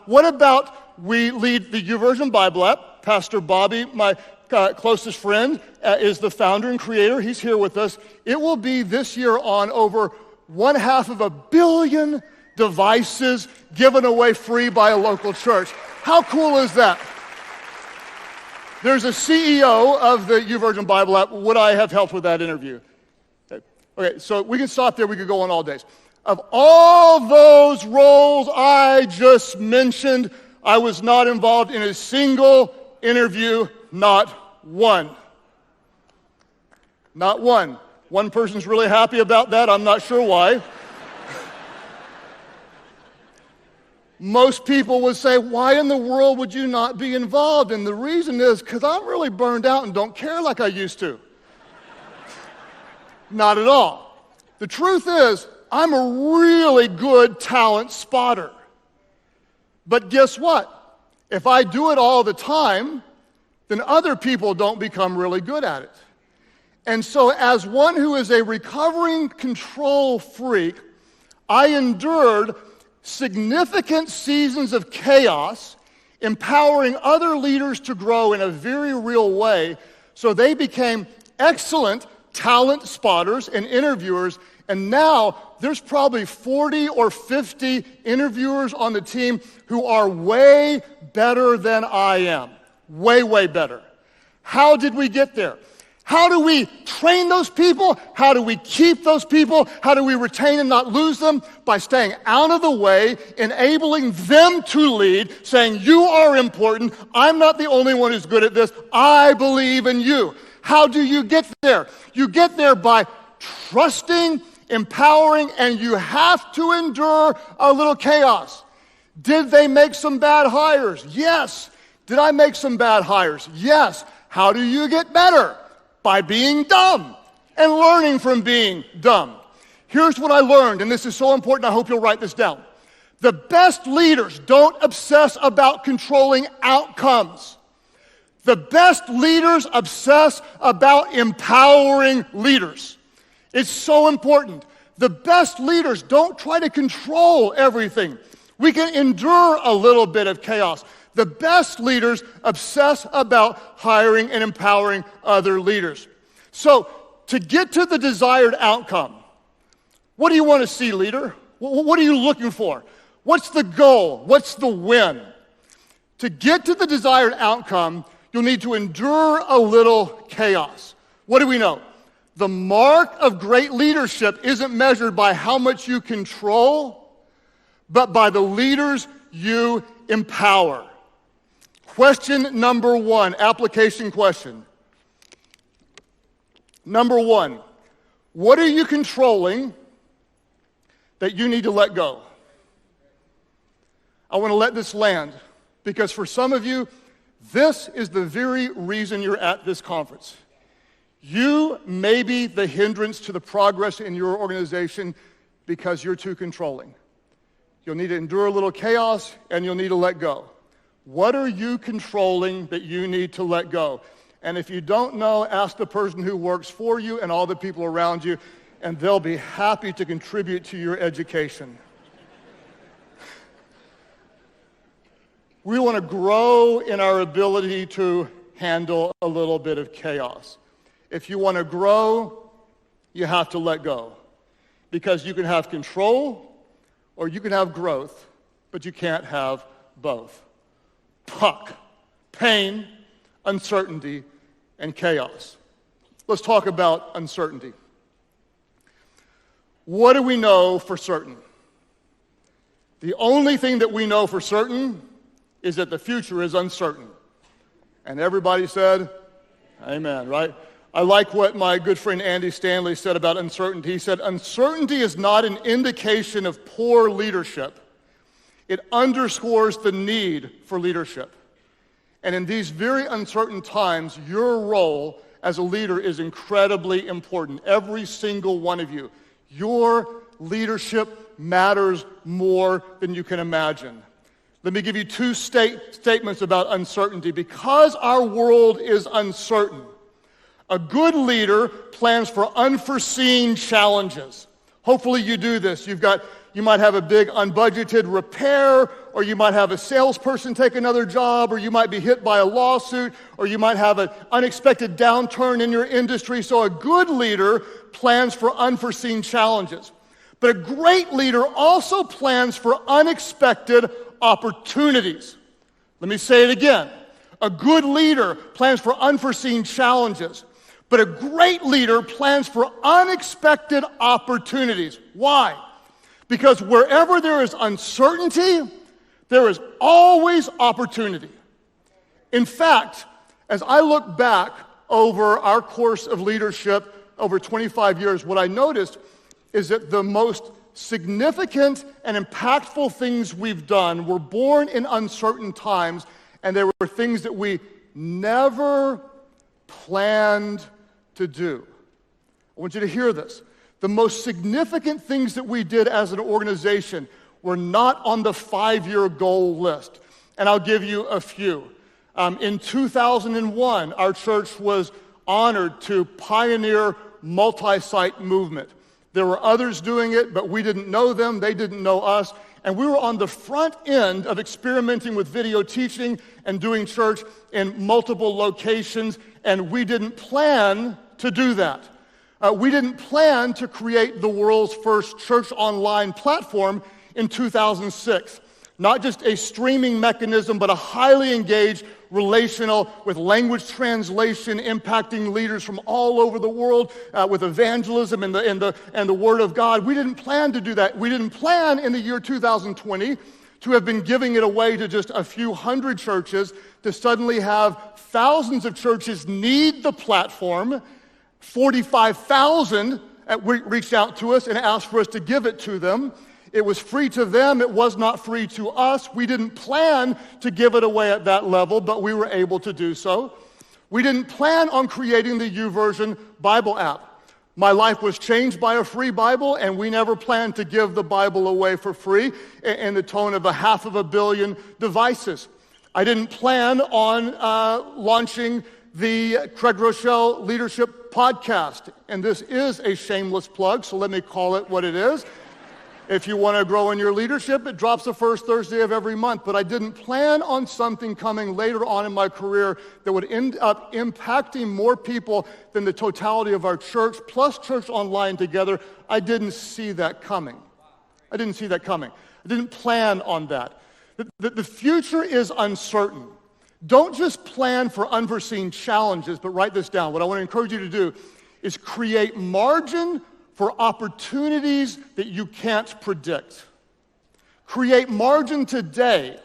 What about we lead the YouVersion Bible app? Pastor Bobby, my closest friend, is the founder and creator. He's here with us. It will be this year on over 1/2 billion devices given away free by a local church. How cool is that? There's a CEO of the YouVersion Bible app. Would I have helped with that interview? Okay, so we can stop there. We could go on all days. Of all those roles I just mentioned, I was not involved in a single interview, not one. Not one. One person's really happy about that. I'm not sure why. Most people would say, why in the world would you not be involved? And the reason is because I'm really burned out and don't care like I used to. Not at all. The truth is, I'm a really good talent spotter. But guess what? If I do it all the time, then other people don't become really good at it. And so as one who is a recovering control freak, I endured significant seasons of chaos empowering other leaders to grow in a very real way, so they became excellent talent spotters and interviewers, and now there's probably 40 or 50 interviewers on the team who are way better than I am. Way, way better. How did we get there? How do we train those people? How do we keep those people? How do we retain and not lose them? By staying out of the way, enabling them to lead, saying, you are important. I'm not the only one who's good at this. I believe in you. How do you get there? You get there by trusting, empowering, and you have to endure a little chaos. Did they make some bad hires? Yes. Did I make some bad hires? Yes. How do you get better? By being dumb and learning from being dumb. Here's what I learned, and this is so important, I hope you'll write this down. The best leaders don't obsess about controlling outcomes. The best leaders obsess about empowering leaders. It's so important. The best leaders don't try to control everything. We can endure a little bit of chaos. The best leaders obsess about hiring and empowering other leaders. So, to get to the desired outcome, what do you want to see, leader? What are you looking for? What's the goal? What's the win? To get to the desired outcome, you'll need to endure a little chaos. What do we know? The mark of great leadership isn't measured by how much you control, but by the leaders you empower. Question number one, application question. Number one, what are you controlling that you need to let go? I want to let this land because for some of you, this is the very reason you're at this conference. You may be the hindrance to the progress in your organization because you're too controlling. You'll need to endure a little chaos and you'll need to let go. What are you controlling that you need to let go? And if you don't know, ask the person who works for you and all the people around you, and they'll be happy to contribute to your education. We want to grow in our ability to handle a little bit of chaos. If you want to grow, you have to let go. Because you can have control or you can have growth, but you can't have both. Puck, pain, uncertainty, and chaos. Let's talk about uncertainty. What do we know for certain? The only thing that we know for certain is that the future is uncertain. And everybody said, amen, right? I like what my good friend Andy Stanley said about uncertainty. He said, uncertainty is not an indication of poor leadership. It underscores the need for leadership. And in these very uncertain times, your role as a leader is incredibly important. Every single one of you. Your leadership matters more than you can imagine. Let me give you two statements about uncertainty. Because our world is uncertain, a good leader plans for unforeseen challenges. Hopefully you do this. You might have a big unbudgeted repair, or you might have a salesperson take another job, or you might be hit by a lawsuit, or you might have an unexpected downturn in your industry. So a good leader plans for unforeseen challenges. But a great leader also plans for unexpected opportunities. Let me say it again. A good leader plans for unforeseen challenges, but a great leader plans for unexpected opportunities. Why? Because wherever there is uncertainty, there is always opportunity. In fact, as I look back over our course of leadership over 25 years, what I noticed is that the most significant and impactful things we've done were born in uncertain times, and they were things that we never planned to do. I want you to hear this. The most significant things that we did as an organization were not on the 5-year goal list. And I'll give you a few. In 2001, our church was honored to pioneer multi-site movement. There were others doing it, but we didn't know them, they didn't know us, And we were on the front end of experimenting with video teaching and doing church in multiple locations, and we didn't plan to do that. We didn't plan to create the world's first church online platform in 2006. Not just a streaming mechanism, but a highly engaged, relational, with language translation, impacting leaders from all over the world, with evangelism and the Word of God. We didn't plan to do that. We didn't plan in the year 2020 to have been giving it away to just a few hundred churches, to suddenly have thousands of churches need the platform. 45,000 reached out to us and asked for us to give it to them. It was free to them. It was not free to us. We didn't plan to give it away at that level, but we were able to do so. We didn't plan on creating the YouVersion Bible app. My life was changed by a free Bible, and we never planned to give the Bible away for free in the tone of 500 million devices. I didn't plan on launching the Craig Rochelle Leadership Podcast, and this is a shameless plug, so let me call it what it is. If you want to grow in your leadership, it drops the first Thursday of every month. But I didn't plan on something coming later on in my career that would end up impacting more people than the totality of our church, plus church online together. I didn't see that coming. I didn't plan on that. The future is uncertain. Don't just plan for unforeseen challenges, but write this down. What I want to encourage you to do is create margin for opportunities that you can't predict. Create margin today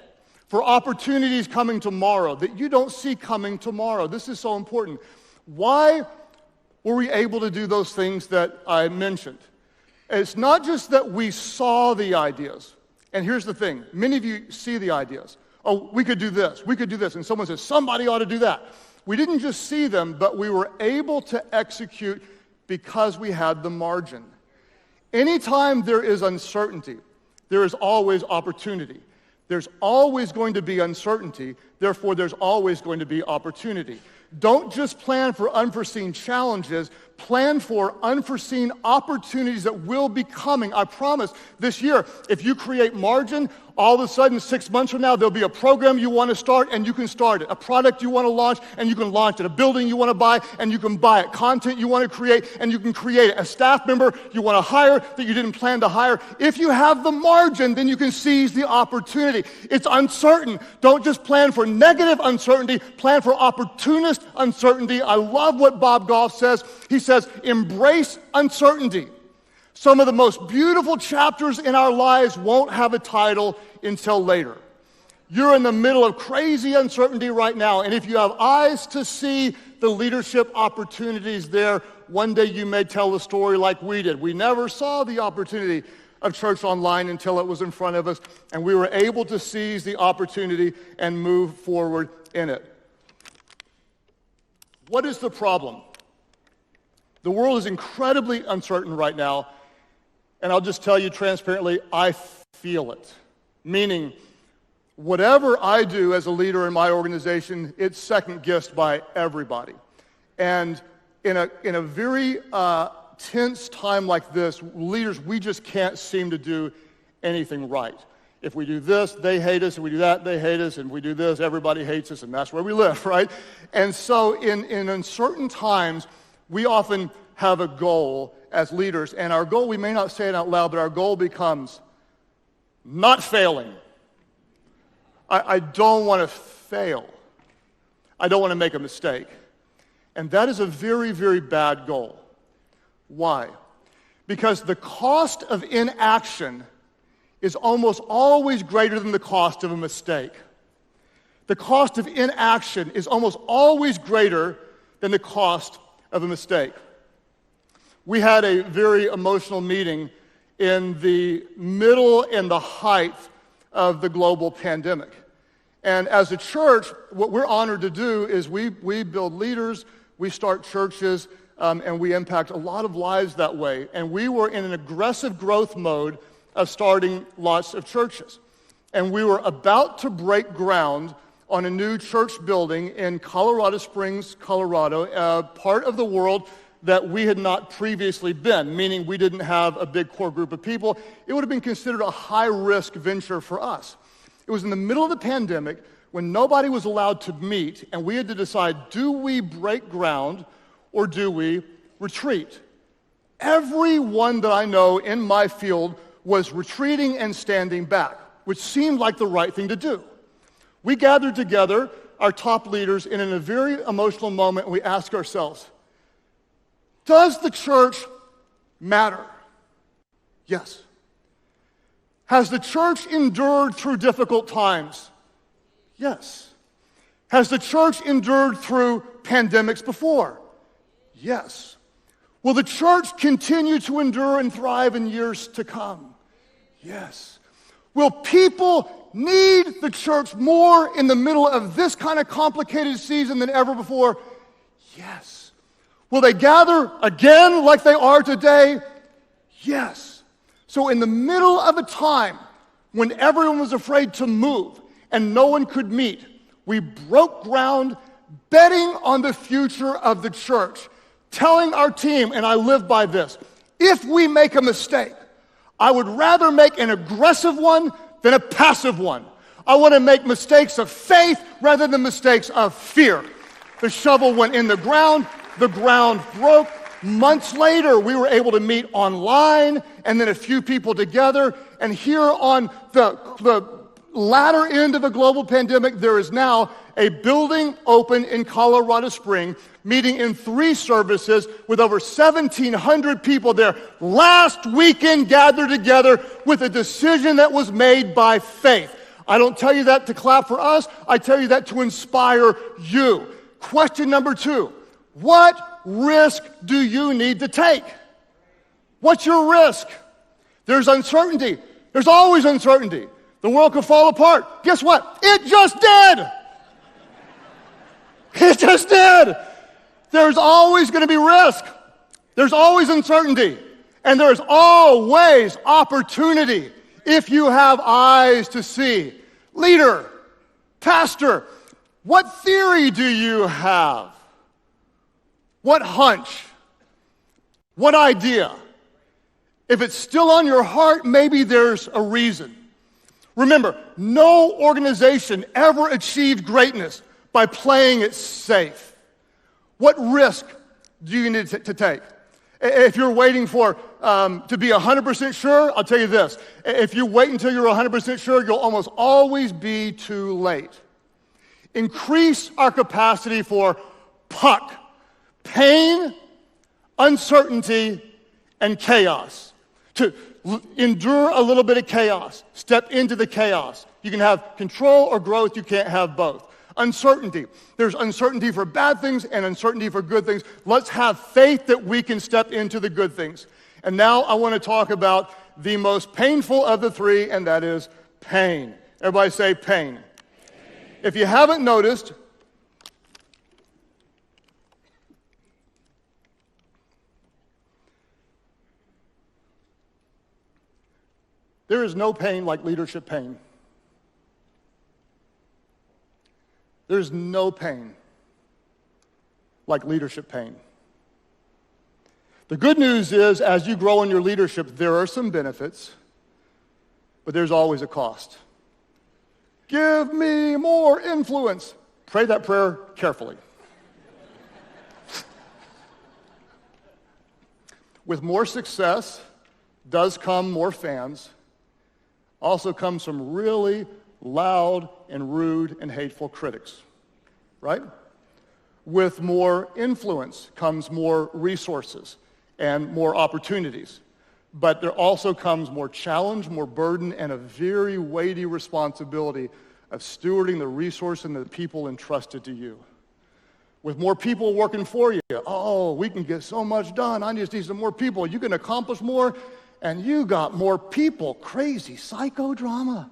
for opportunities coming tomorrow that you don't see coming tomorrow. This is so important. Why were we able to do those things that I mentioned? It's not just that we saw the ideas. And here's the thing. Many of you see the ideas. Oh, we could do this. We could do this. And someone says, somebody ought to do that. We didn't just see them, but we were able to execute because we had the margin. Anytime there is uncertainty, there is always opportunity. There's always going to be uncertainty, therefore there's always going to be opportunity. Don't just plan for unforeseen challenges, plan for unforeseen opportunities that will be coming. I promise this year, if you create margin, all of a sudden 6 months from now, there'll be a program you want to start and you can start it. A product you want to launch and you can launch it. A building you want to buy and you can buy it. Content you want to create and you can create it. A staff member you want to hire that you didn't plan to hire. If you have the margin, then you can seize the opportunity. It's uncertain. Don't just plan for negative uncertainty, plan for opportunist uncertainty. I love what Bob Goff says. He says, embrace uncertainty. Some of the most beautiful chapters in our lives won't have a title until later. You're in the middle of crazy uncertainty right now, and if you have eyes to see the leadership opportunities there, one day you may tell the story like we did. We never saw the opportunity of church online until it was in front of us, and we were able to seize the opportunity and move forward in it. What is the problem? The world is incredibly uncertain right now, and I'll just tell you transparently, I feel it. Meaning, whatever I do as a leader in my organization, it's second-guessed by everybody. And in a very tense time like this, leaders, we just can't seem to do anything right. If we do this, they hate us. If we do that, they hate us. And if we do this, everybody hates us, and that's where we live, right? And so in uncertain times, we often have a goal as leaders, and our goal, we may not say it out loud, but our goal becomes not failing. I don't want to fail. I don't want to make a mistake. And that is a very, very bad goal. Why? Because the cost of inaction is almost always greater than the cost of a mistake. The cost of inaction is almost always greater than the cost of a mistake. We had a very emotional meeting in the middle and the height of the global pandemic. And as a church, what we're honored to do is we build leaders, we start churches, and we impact a lot of lives that way. And we were in an aggressive growth mode of starting lots of churches. And we were about to break ground on a new church building in Colorado Springs, Colorado, part of the world that we had not previously been, meaning we didn't have a big core group of people. It would have been considered a high-risk venture for us. It was in the middle of the pandemic when nobody was allowed to meet, and we had to decide, do we break ground or do we retreat? Everyone that I know in my field was retreating and standing back, which seemed like the right thing to do. We gathered together, our top leaders, and in a very emotional moment, we asked ourselves, does the church matter? Yes. Has the church endured through difficult times? Yes. Has the church endured through pandemics before? Yes. Will the church continue to endure and thrive in years to come? Yes. Will people need the church more in the middle of this kind of complicated season than ever before? Yes. Will they gather again like they are today? Yes. So in the middle of a time when everyone was afraid to move and no one could meet, we broke ground betting on the future of the church, telling our team, and I live by this, if we make a mistake, I would rather make an aggressive one than a passive one. I want to make mistakes of faith rather than mistakes of fear. The shovel went in the ground broke. Months later, we were able to meet online, and then a few people together. And here on the latter end of a global pandemic, there is now a building open in Colorado Springs, meeting in 3 services with over 1,700 people there. Last weekend gathered together with a decision that was made by faith. I don't tell you that to clap for us. I tell you that to inspire you. Question number 2. What risk do you need to take? What's your risk? There's uncertainty. There's always uncertainty. The world could fall apart. Guess what? It just did. It just did. There's always going to be risk. There's always uncertainty. And there's always opportunity if you have eyes to see. Leader, pastor, what theory do you have? What hunch? What idea? If it's still on your heart, maybe there's a reason. Remember, no organization ever achieved greatness by playing it safe. What risk do you need to take? If you're waiting for to be 100% sure, I'll tell you this. If you wait until you're 100% sure, you'll almost always be too late. Increase our capacity for PUC. Pain, uncertainty, and chaos. To endure a little bit of chaos. Step into the chaos. You can have control or growth. You can't have both. Uncertainty. There's uncertainty for bad things and uncertainty for good things. Let's have faith that we can step into the good things. And now I want to talk about the most painful of the 3, and that is pain. Everybody say pain. If you haven't noticed, there is no pain like leadership pain. There's no pain like leadership pain. The good news is, as you grow in your leadership, there are some benefits, but there's always a cost. Give me more influence. Pray that prayer carefully. With more success does come more fans. Also comes some really loud and rude and hateful critics, right? With more influence comes more resources and more opportunities. But there also comes more challenge, more burden, and a very weighty responsibility of stewarding the resource and the people entrusted to you. With more people working for you, oh, we can get so much done. I just need some more people. You can accomplish more, and you got more people. Crazy psychodrama.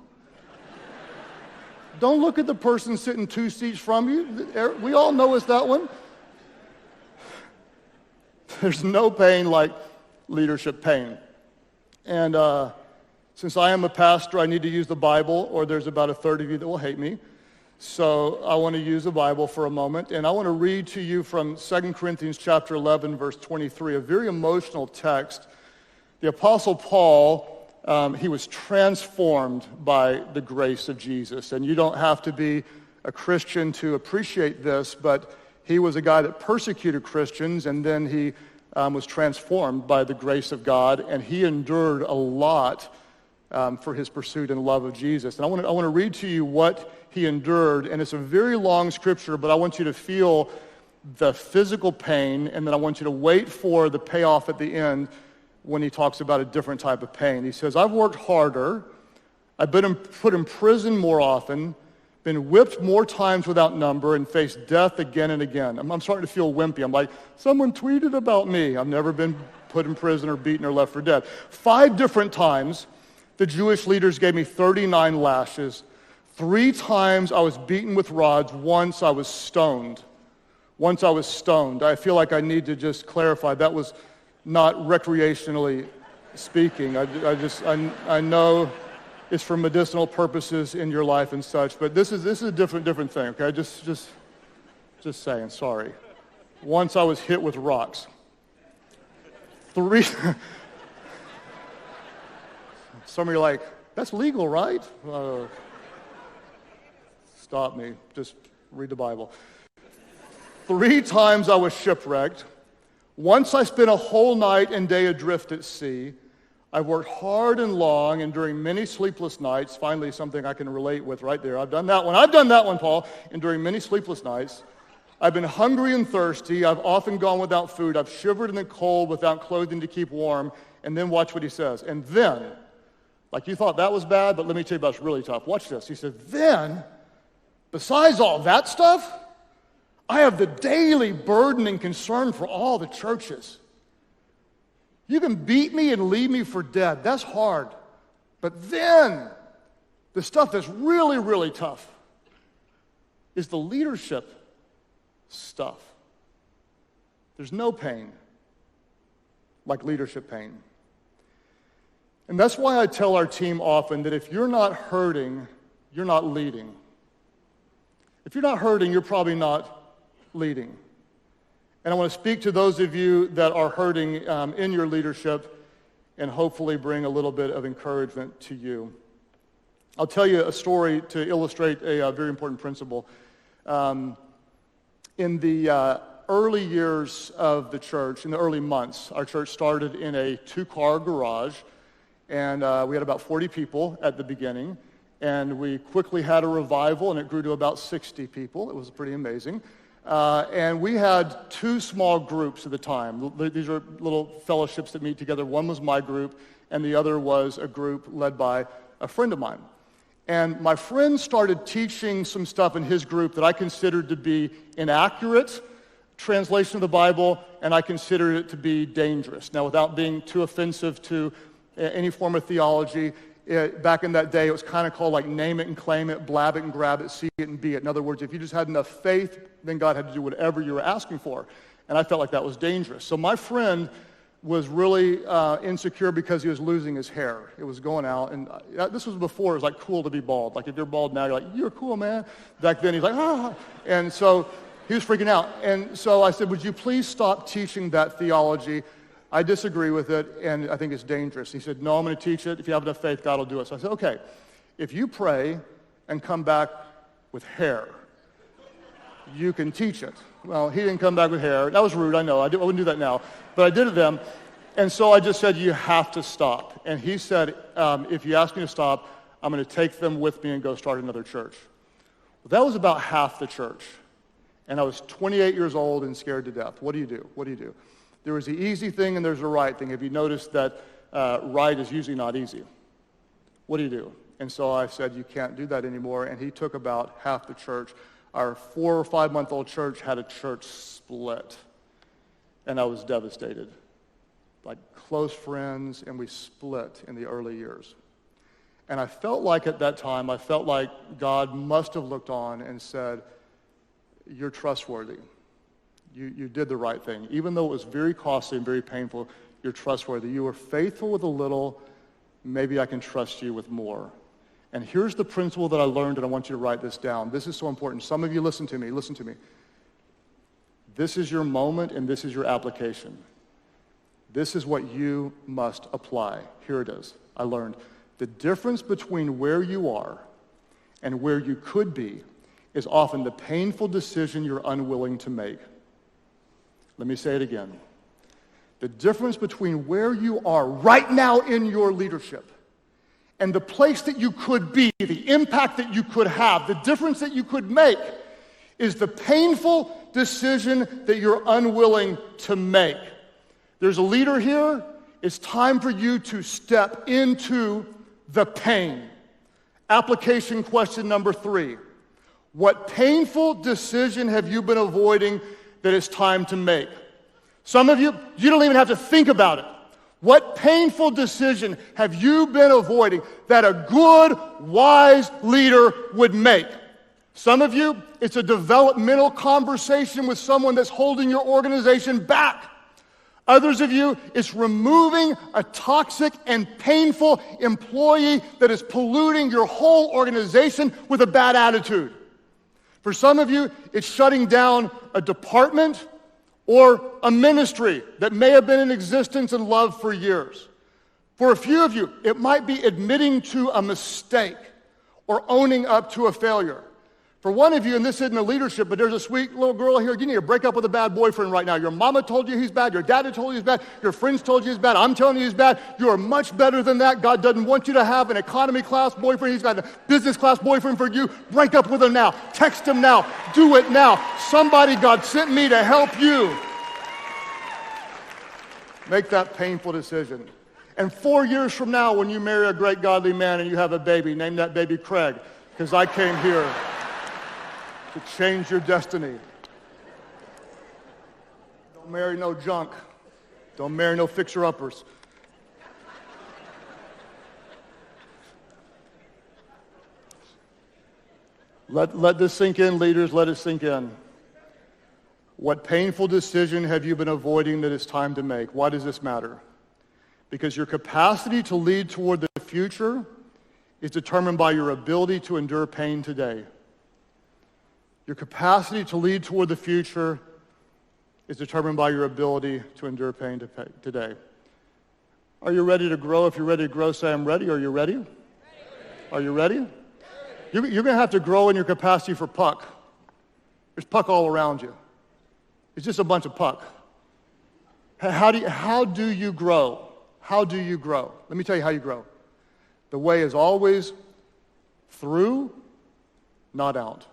Don't look at the person sitting 2 seats from you. We all know it's that one. There's no pain like leadership pain. And since I am a pastor, I need to use the Bible, or there's about a third of you that will hate me. So I want to use the Bible for a moment, and I want to read to you from 2 Corinthians chapter 11, verse 23, a very emotional text. The Apostle Paul, he was transformed by the grace of Jesus. And you don't have to be a Christian to appreciate this, but he was a guy that persecuted Christians, and then he was transformed by the grace of God, and he endured a lot for his pursuit and love of Jesus. And I want to read to you what he endured, and it's a very long scripture, but I want you to feel the physical pain, and then I want you to wait for the payoff at the end when he talks about a different type of pain. He says, I've worked harder, I've been put in prison more often, been whipped more times without number, and faced death again and again. I'm starting to feel wimpy. I'm like, someone tweeted about me. I've never been put in prison or beaten or left for dead. 5 different times, the Jewish leaders gave me 39 lashes. 3 times I was beaten with rods. Once I was stoned. I feel like I need to just clarify that was not recreationally speaking. I know it's for medicinal purposes in your life and such, but this is a different thing. Okay, just saying. Sorry. Once I was hit with rocks. 3. Some of you are like, that's legal, right? Stop me. Just read the Bible. 3 times I was shipwrecked. Once I spent a whole night and day adrift at sea. I worked hard and long, and during many sleepless nights, finally something I can relate with right there. I've done that one, Paul. And during many sleepless nights, I've been hungry and thirsty. I've often gone without food. I've shivered in the cold without clothing to keep warm. And then watch what he says. And then, like you thought that was bad, but let me tell you about it's really tough. Watch this. He said, then, besides all that stuff, I have the daily burden and concern for all the churches. You can beat me and leave me for dead. That's hard. But then, the stuff that's really, really tough is the leadership stuff. There's no pain like leadership pain. And that's why I tell our team often that if you're not hurting, you're not leading. If you're not hurting, you're probably not leading. And I want to speak to those of you that are hurting in your leadership and hopefully bring a little bit of encouragement to you. I'll tell you a story to illustrate a very important principle. In the early years of the church, in the early months, our church started in a 2-car garage, and we had about 40 people at the beginning, and we quickly had a revival, and it grew to about 60 people. It was pretty amazing. And we had 2 small groups at the time. These are little fellowships that meet together. One was my group, and the other was a group led by a friend of mine. And my friend started teaching some stuff in his group that I considered to be inaccurate translation of the Bible, and I considered it to be dangerous. Now, without being too offensive to any form of theology, back in that day, it was kind of called like name it and claim it, blab it and grab it, see it and be it. In other words, if you just had enough faith, then God had to do whatever you were asking for. And I felt like that was dangerous. So my friend was really insecure because he was losing his hair. It was going out. And this was before it was like cool to be bald. Like if you're bald now, you're like, you're cool, man. Back then, he's like, ah. And so he was freaking out. And so I said, would you please stop teaching that theology? I disagree with it, and I think it's dangerous. He said, no, I'm going to teach it. If you have enough faith, God will do it. So I said, okay, if you pray and come back with hair, you can teach it. Well, he didn't come back with hair. That was rude, I know. I wouldn't do that now. But I did it then. And so I just said, you have to stop. And he said, if you ask me to stop, I'm going to take them with me and go start another church. Well, that was about half the church. And I was 28 years old and scared to death. What do you do? What do you do? There was the easy thing and there's the right thing. Have you noticed that right is usually not easy? What do you do? And so I said, you can't do that anymore. And he took about half the church. Our 4 or 5 month old church had a church split. And I was devastated. Like close friends, and we split in the early years. And I felt like at that time, I felt like God must have looked on and said, you're trustworthy. You did the right thing. Even though it was very costly and very painful, you're trustworthy. You were faithful with a little, maybe I can trust you with more. And here's the principle that I learned, and I want you to write this down. This is so important. Some of you listen to me. This is your moment, and this is your application. This is what you must apply. Here it is. I learned the difference between where you are and where you could be is often the painful decision you're unwilling to make. Let me say it again. The difference between where you are right now in your leadership and the place that you could be, the impact that you could have, the difference that you could make is the painful decision that you're unwilling to make. There's a leader here. It's time for you to step into the pain. Application question number 3. What painful decision have you been avoiding that it's time to make? Some of you, you don't even have to think about it. What painful decision have you been avoiding that a good, wise leader would make? Some of you, it's a developmental conversation with someone that's holding your organization back. Others of you, it's removing a toxic and painful employee that is polluting your whole organization with a bad attitude. For some of you, it's shutting down a department or a ministry that may have been in existence and loved for years. For a few of you, it might be admitting to a mistake or owning up to a failure. For one of you, and this isn't a leadership, but there's a sweet little girl here, you need to break up with a bad boyfriend right now. Your mama told you he's bad, your dad told you he's bad, your friends told you he's bad, I'm telling you he's bad. You are much better than that. God doesn't want you to have an economy class boyfriend. He's got a business class boyfriend for you. Break up with him now. Text him now. Do it now. Somebody, God sent me to help you. Make that painful decision. And 4 years from now, when you marry a great godly man and you have a baby, name that baby Craig, because I came here to change your destiny. Don't marry no junk. Don't marry no fixer-uppers. Let this sink in, leaders. Let it sink in. What painful decision have you been avoiding that it's time to make? Why does this matter? Because your capacity to lead toward the future is determined by your ability to endure pain today. Your capacity to lead toward the future is determined by your ability to endure pain today. Are you ready to grow? If you're ready to grow, say, I'm ready. Are you ready? Are you ready? You're going to have to grow in your capacity for puck. There's puck all around you. It's just a bunch of puck. How do you grow? How do you grow? Let me tell you how you grow. The way is always through, not out.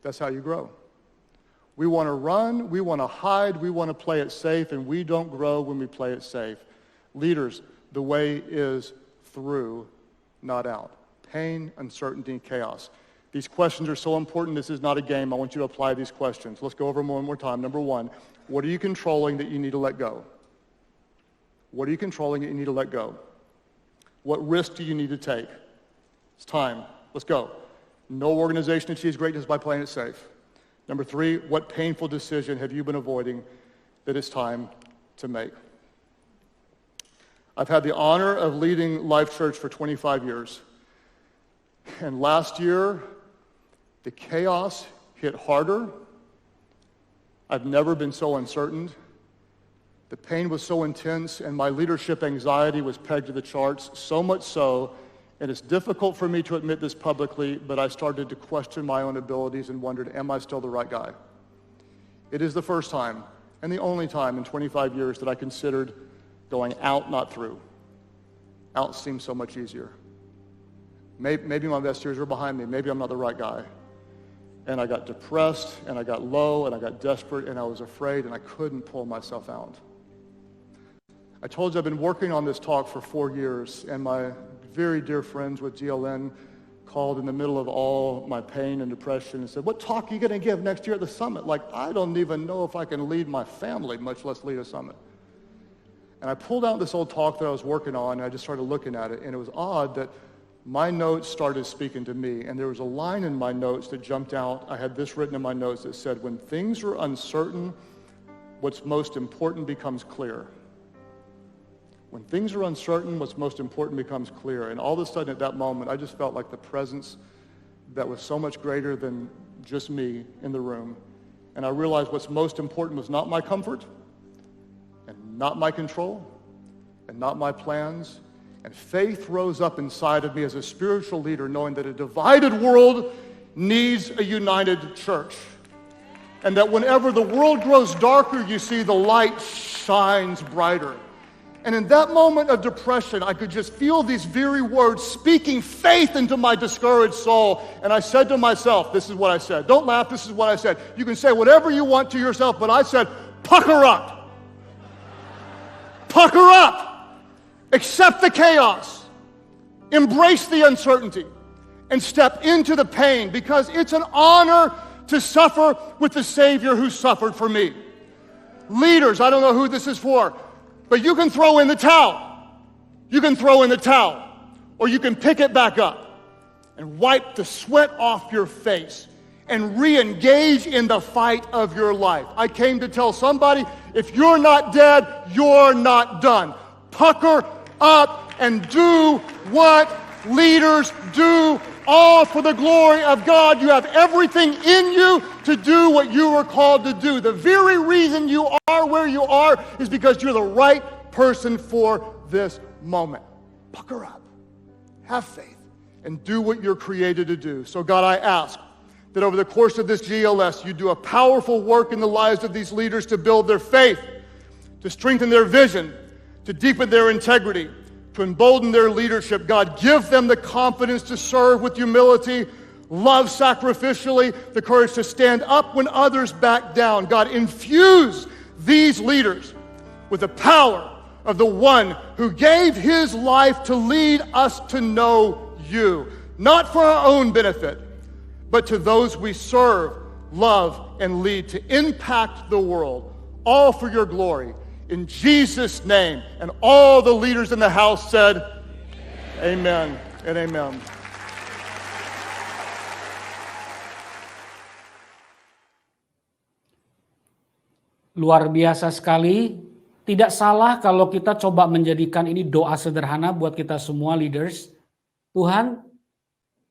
That's how you grow. We want to run, we want to hide, we want to play it safe, and we don't grow when we play it safe. Leaders, the way is through, not out. Pain, uncertainty, chaos. These questions are so important. This is not a game. I want you to apply these questions. Let's go over them one more time. Number 1, what are you controlling that you need to let go? What are you controlling that you need to let go? What risk do you need to take? It's time. Let's go. No organization achieves greatness by playing it safe. Number 3, what painful decision have you been avoiding that it's time to make? I've had the honor of leading Life Church for 25 years. And last year, the chaos hit harder. I've never been so uncertain. The pain was so intense, and my leadership anxiety was pegged to the charts, so much so, and it's difficult for me to admit this publicly, but I started to question my own abilities and wondered, am I still the right guy? It is the first time, and the only time in 25 years that I considered going out, not through. Out seems so much easier. Maybe my best years are behind me. Maybe I'm not the right guy. And I got depressed, and I got low, and I got desperate, and I was afraid, and I couldn't pull myself out. I told you I've been working on this talk for 4 years, and my very dear friends with GLN called in the middle of all my pain and depression and said, what talk are you going to give next year at the summit? Like, I don't even know if I can lead my family, much less lead a summit. And I pulled out this old talk that I was working on, and I just started looking at it, and it was odd that my notes started speaking to me, and there was a line in my notes that jumped out. I had this written in my notes that said, when things are uncertain, what's most important becomes clear. When things are uncertain, what's most important becomes clear. And all of a sudden at that moment, I just felt like the presence that was so much greater than just me in the room. And I realized what's most important was not my comfort, and not my control, and not my plans. And faith rose up inside of me as a spiritual leader, knowing that a divided world needs a united church. And that whenever the world grows darker, you see the light shines brighter. And in that moment of depression, I could just feel these very words speaking faith into my discouraged soul. And I said to myself, this is what I said. Don't laugh, this is what I said. You can say whatever you want to yourself, but I said, pucker up. Pucker up. Accept the chaos. Embrace the uncertainty. And step into the pain, because it's an honor to suffer with the Savior who suffered for me. Leaders, I don't know who this is for, but you can throw in the towel. You can throw in the towel. Or you can pick it back up and wipe the sweat off your face and re-engage in the fight of your life. I came to tell somebody, if you're not dead, you're not done. Pucker up and do what leaders do, all for the glory of God. You have everything in you to do what you were called to do. The very reason you are where you are is because you're the right person for this moment. Pucker up, have faith, and do what you're created to do. So God, I ask that over the course of this GLS, you do a powerful work in the lives of these leaders to build their faith, to strengthen their vision, to deepen their integrity, to embolden their leadership. God, give them the confidence to serve with humility, love sacrificially, the courage to stand up when others back down. God, infuse these leaders with the power of the one who gave his life to lead us to know you, not for our own benefit, but to those we serve, love, and lead, to impact the world, all for your glory. In Jesus' name. And all the leaders in the house said, amen and amen. Luar biasa sekali. Tidak salah kalau kita coba menjadikan ini doa sederhana buat kita semua leaders. Tuhan,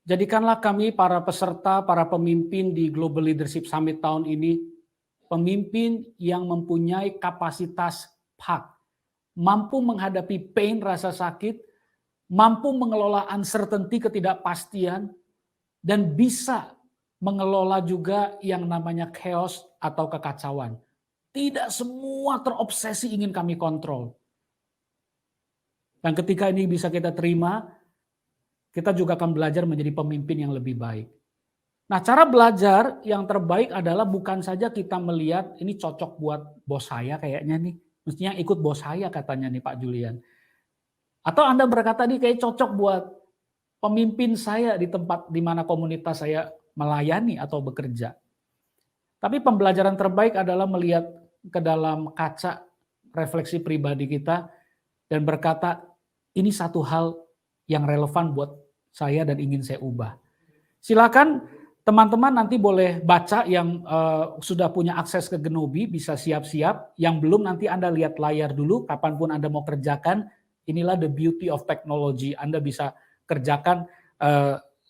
jadikanlah kami para peserta, para pemimpin di Global Leadership Summit tahun ini pemimpin yang mempunyai kapasitas PAK, mampu menghadapi pain, rasa sakit, mampu mengelola uncertainty, ketidakpastian, dan bisa mengelola juga yang namanya chaos atau kekacauan. Tidak semua terobsesi ingin kami kontrol. Dan ketika ini bisa kita terima, kita juga akan belajar menjadi pemimpin yang lebih baik. Nah, cara belajar yang terbaik adalah bukan saja kita melihat ini cocok buat bos saya kayaknya nih. Mestinya ikut bos saya katanya nih Pak Julian. Atau Anda berkata nih kayak cocok buat pemimpin saya di tempat di mana komunitas saya melayani atau bekerja. Tapi pembelajaran terbaik adalah melihat ke dalam kaca refleksi pribadi kita dan berkata ini satu hal yang relevan buat saya dan ingin saya ubah. Silakan teman-teman nanti boleh baca yang sudah punya akses ke Genobi, bisa siap-siap. Yang belum nanti Anda lihat layar dulu, kapanpun Anda mau kerjakan. Inilah the beauty of technology. Anda bisa kerjakan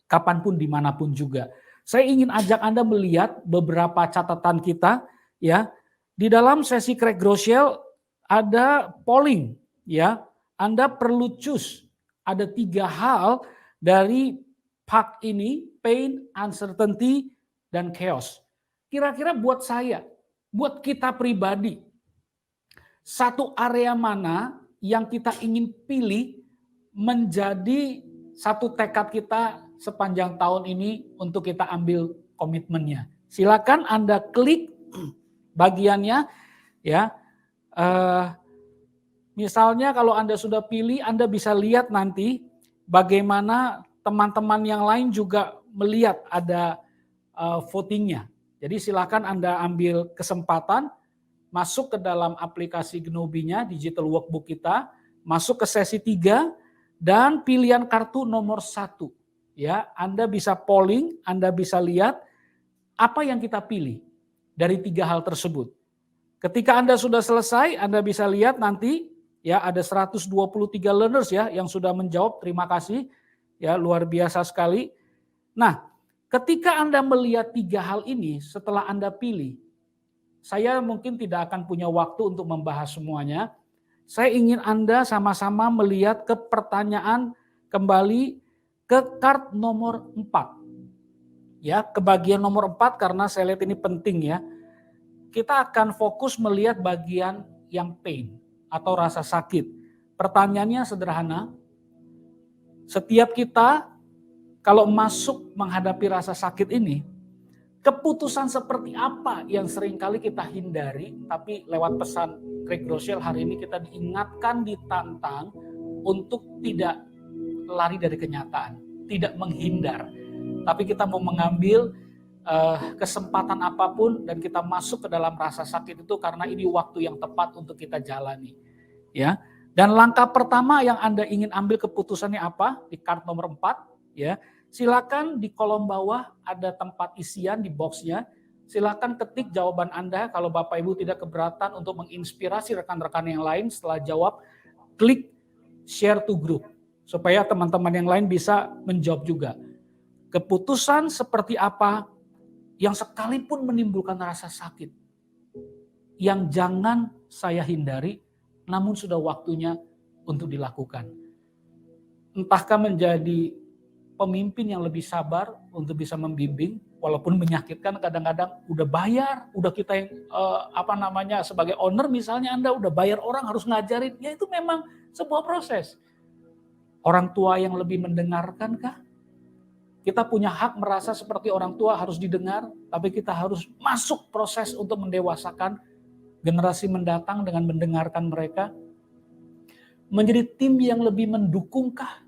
kapanpun, dimanapun juga. Saya ingin ajak Anda melihat beberapa catatan kita. Ya, di dalam sesi Craig Groeschel ada polling. Ya, Anda perlu choose. Ada 3 hal dari PAK ini, pain, uncertainty, dan chaos. Kira-kira buat saya, buat kita pribadi, satu area mana yang kita ingin pilih menjadi satu tekad kita sepanjang tahun ini untuk kita ambil komitmennya. Silakan Anda klik bagiannya, ya. Misalnya kalau Anda sudah pilih, Anda bisa lihat nanti bagaimana teman-teman yang lain juga melihat ada votingnya. Jadi silakan Anda ambil kesempatan, masuk ke dalam aplikasi Genobi-nya, digital workbook kita, masuk ke sesi 3, dan pilihan kartu nomor 1. Ya, Anda bisa polling, Anda bisa lihat apa yang kita pilih dari 3 hal tersebut. Ketika Anda sudah selesai, Anda bisa lihat nanti, Ya, ada 123 learners ya yang sudah menjawab. Terima kasih. Ya, luar biasa sekali. Nah, ketika Anda melihat 3 hal ini setelah Anda pilih, saya mungkin tidak akan punya waktu untuk membahas semuanya. Saya ingin Anda sama-sama melihat ke pertanyaan kembali ke card nomor 4. Ya, ke bagian nomor 4 karena saya lihat ini penting ya. Kita akan fokus melihat bagian yang pain atau rasa sakit. Pertanyaannya sederhana. Setiap kita kalau masuk menghadapi rasa sakit ini, keputusan seperti apa yang seringkali kita hindari, tapi lewat pesan Craig Groeschel hari ini kita diingatkan, ditantang untuk tidak lari dari kenyataan, tidak menghindar. Tapi kita mau mengambil kesempatan apapun dan kita masuk ke dalam rasa sakit itu karena ini waktu yang tepat untuk kita jalani. Ya. Dan langkah pertama yang Anda ingin ambil keputusannya apa? Di card nomor 4, ya. Silakan di kolom bawah ada tempat isian di boxnya. Silakan ketik jawaban Anda. Kalau Bapak Ibu tidak keberatan untuk menginspirasi rekan-rekan yang lain setelah jawab, klik share to group supaya teman-teman yang lain bisa menjawab juga. Keputusan seperti apa yang sekalipun menimbulkan rasa sakit, yang jangan saya hindari, namun sudah waktunya untuk dilakukan. Entahkah menjadi pemimpin yang lebih sabar untuk bisa membimbing, walaupun menyakitkan kadang-kadang udah bayar, udah kita yang sebagai owner misalnya Anda udah bayar orang harus ngajarin, ya itu memang sebuah proses. Orang tua yang lebih mendengarkankah? Kita punya hak merasa seperti orang tua harus didengar, tapi kita harus masuk proses untuk mendewasakan generasi mendatang dengan mendengarkan mereka. Menjadi tim yang lebih mendukungkah?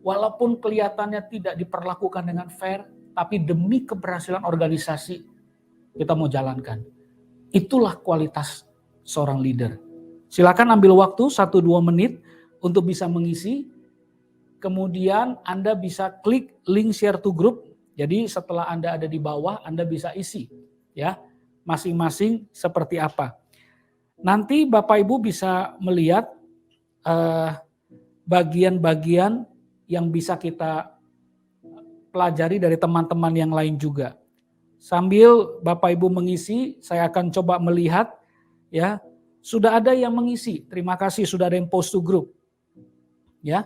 Walaupun kelihatannya tidak diperlakukan dengan fair, tapi demi keberhasilan organisasi kita mau jalankan. Itulah kualitas seorang leader. Silakan ambil waktu 1-2 menit untuk bisa mengisi. Kemudian Anda bisa klik link share to group. Jadi setelah Anda ada di bawah, Anda bisa isi ya, masing-masing seperti apa. Nanti Bapak Ibu bisa melihat bagian-bagian yang bisa kita pelajari dari teman-teman yang lain juga. Sambil Bapak Ibu mengisi, saya akan coba melihat ya, sudah ada yang mengisi. Terima kasih sudah ada yang post to group. Ya.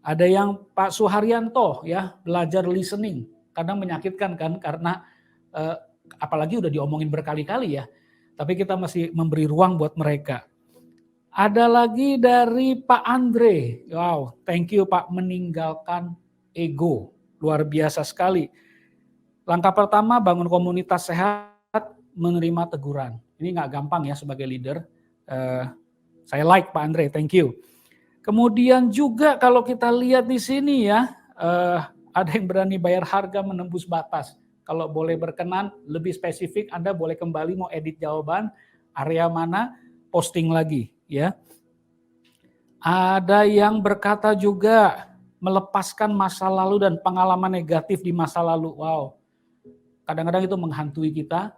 Ada yang Pak Suharyanto ya, belajar listening. Kadang menyakitkan kan karena apalagi udah diomongin berkali-kali ya. Tapi kita masih memberi ruang buat mereka. Ada lagi dari Pak Andre. Wow, thank you Pak, meninggalkan ego. Luar biasa sekali. Langkah pertama bangun komunitas sehat, menerima teguran. Ini nggak gampang ya sebagai leader. Saya like Pak Andre, thank you. Kemudian juga kalau kita lihat di sini ya, ada yang berani bayar harga menembus batas. Kalau boleh berkenan, lebih spesifik Anda boleh kembali mau edit jawaban, area mana, posting lagi ya. Ada yang berkata juga melepaskan masa lalu dan pengalaman negatif di masa lalu. Wow, kadang-kadang itu menghantui kita,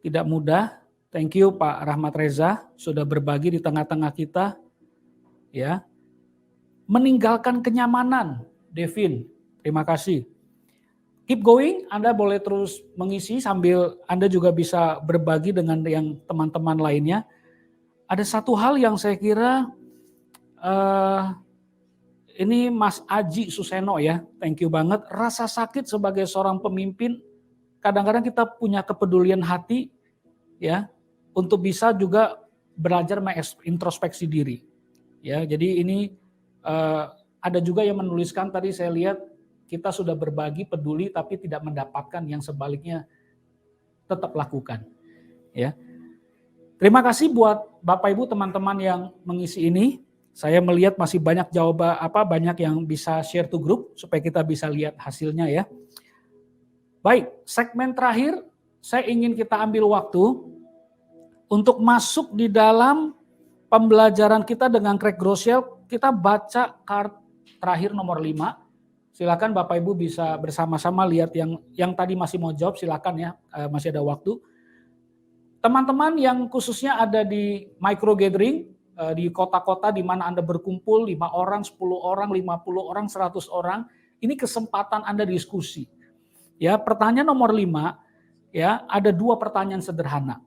tidak mudah. Thank you Pak Rahmat Reza sudah berbagi di tengah-tengah kita. Ya. Meninggalkan kenyamanan, Devin, terima kasih. Keep going, Anda boleh terus mengisi sambil Anda juga bisa berbagi dengan yang teman-teman lainnya. Ada satu hal yang saya kira, ini Mas Aji Suseno ya, thank you banget. Rasa sakit sebagai seorang pemimpin, kadang-kadang kita punya kepedulian hati ya, untuk bisa juga belajar mengintrospeksi diri. Ya, jadi ini ada juga yang menuliskan tadi saya lihat kita sudah berbagi peduli tapi tidak mendapatkan yang sebaliknya tetap lakukan. Ya, terima kasih buat Bapak Ibu teman-teman yang mengisi ini. Saya melihat masih banyak jawaban banyak yang bisa share to group supaya kita bisa lihat hasilnya ya. Baik, segmen terakhir saya ingin kita ambil waktu untuk masuk di dalam pembelajaran kita dengan Craig Groeschel. Kita baca card terakhir nomor 5. Silakan Bapak Ibu bisa bersama-sama lihat yang tadi masih mau jawab, silakan ya, masih ada waktu. Teman-teman yang khususnya ada di micro gathering, di kota-kota di mana Anda berkumpul 5 orang, 10 orang, 50 orang, 100 orang, ini kesempatan Anda diskusi. Ya, pertanyaan nomor 5, ya, ada 2 pertanyaan sederhana.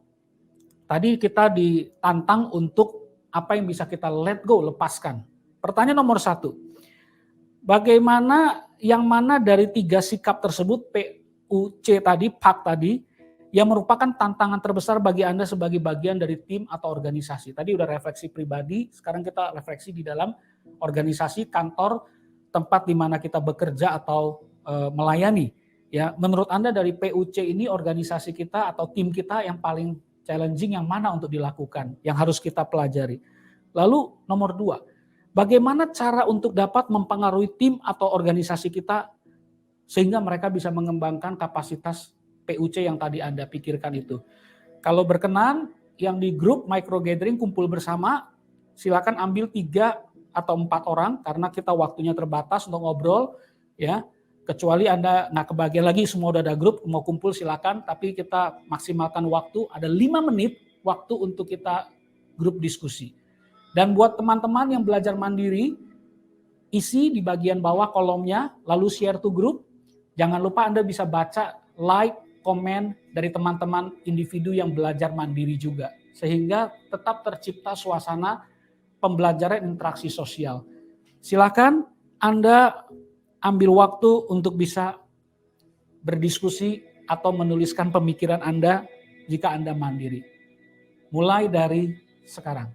Tadi kita ditantang untuk apa yang bisa kita let go, lepaskan. Pertanyaan nomor 1, bagaimana yang mana dari 3 sikap tersebut, PUC tadi, PAK tadi, yang merupakan tantangan terbesar bagi Anda sebagai bagian dari tim atau organisasi. Tadi udah refleksi pribadi, sekarang kita refleksi di dalam organisasi, kantor, tempat di mana kita bekerja atau melayani. Ya, menurut Anda dari PUC ini organisasi kita atau tim kita yang paling challenging yang mana untuk dilakukan, yang harus kita pelajari. Lalu nomor 2, bagaimana cara untuk dapat mempengaruhi tim atau organisasi kita sehingga mereka bisa mengembangkan kapasitas PUC yang tadi Anda pikirkan itu. Kalau berkenan, yang di grup micro gathering kumpul bersama, silakan ambil 3 atau 4 orang karena kita waktunya terbatas untuk ngobrol, ya. Kecuali Anda, nah kebagian lagi semua udah ada grup, mau kumpul silakan, tapi kita maksimalkan waktu, ada 5 menit waktu untuk kita grup diskusi. Dan buat teman-teman yang belajar mandiri, isi di bagian bawah kolomnya, lalu share to group. Jangan lupa Anda bisa baca, like, komen dari teman-teman individu yang belajar mandiri juga. Sehingga tetap tercipta suasana pembelajaran interaksi sosial. Silakan Anda ambil waktu untuk bisa berdiskusi atau menuliskan pemikiran Anda jika Anda mandiri. Mulai dari sekarang.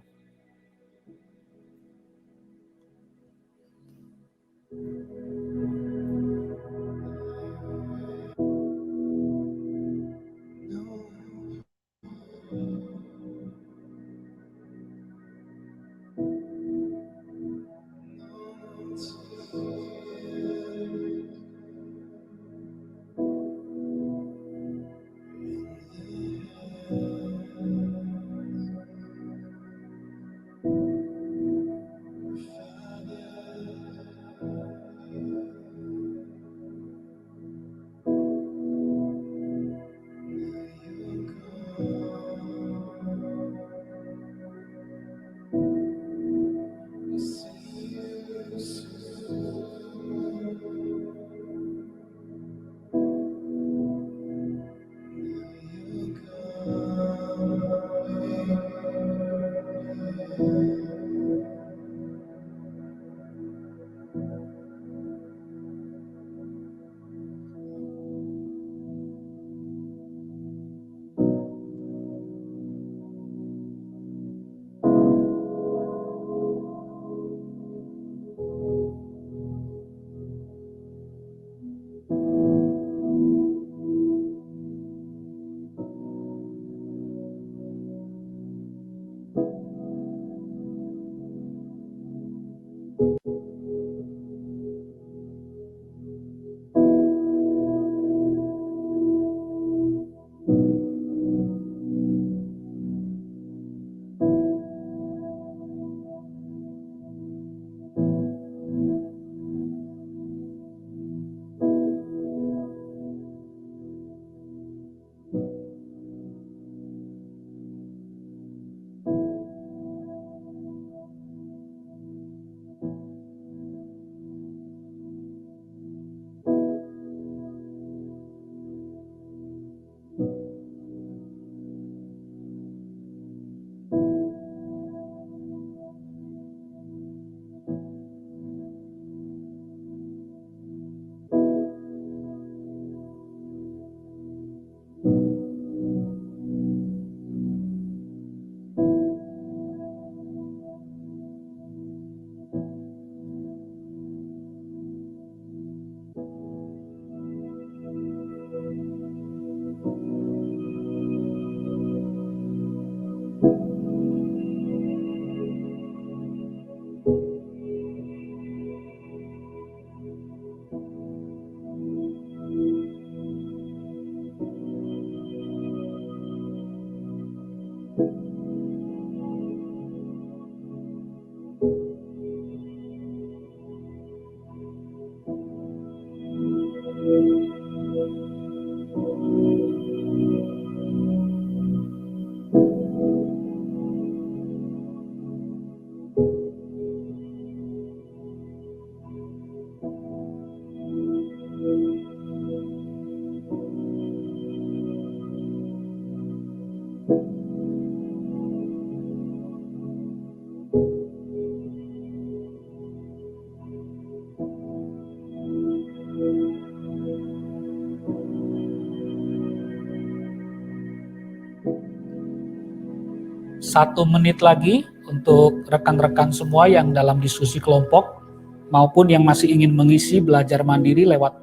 1 menit lagi untuk rekan-rekan semua yang dalam diskusi kelompok maupun yang masih ingin mengisi belajar mandiri lewat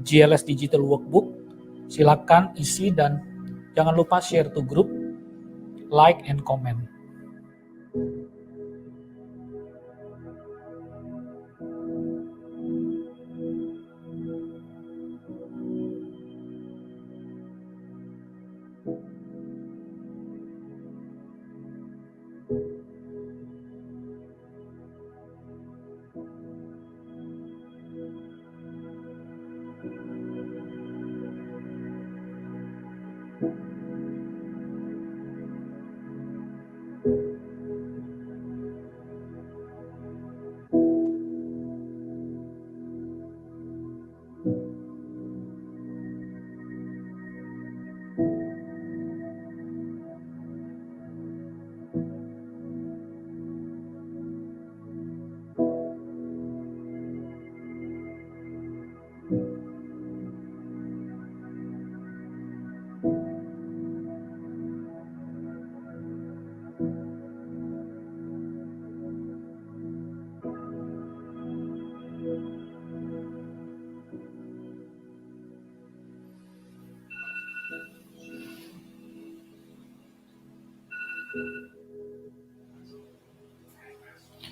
GLS Digital Workbook. Silakan isi dan jangan lupa share to group, like and comment.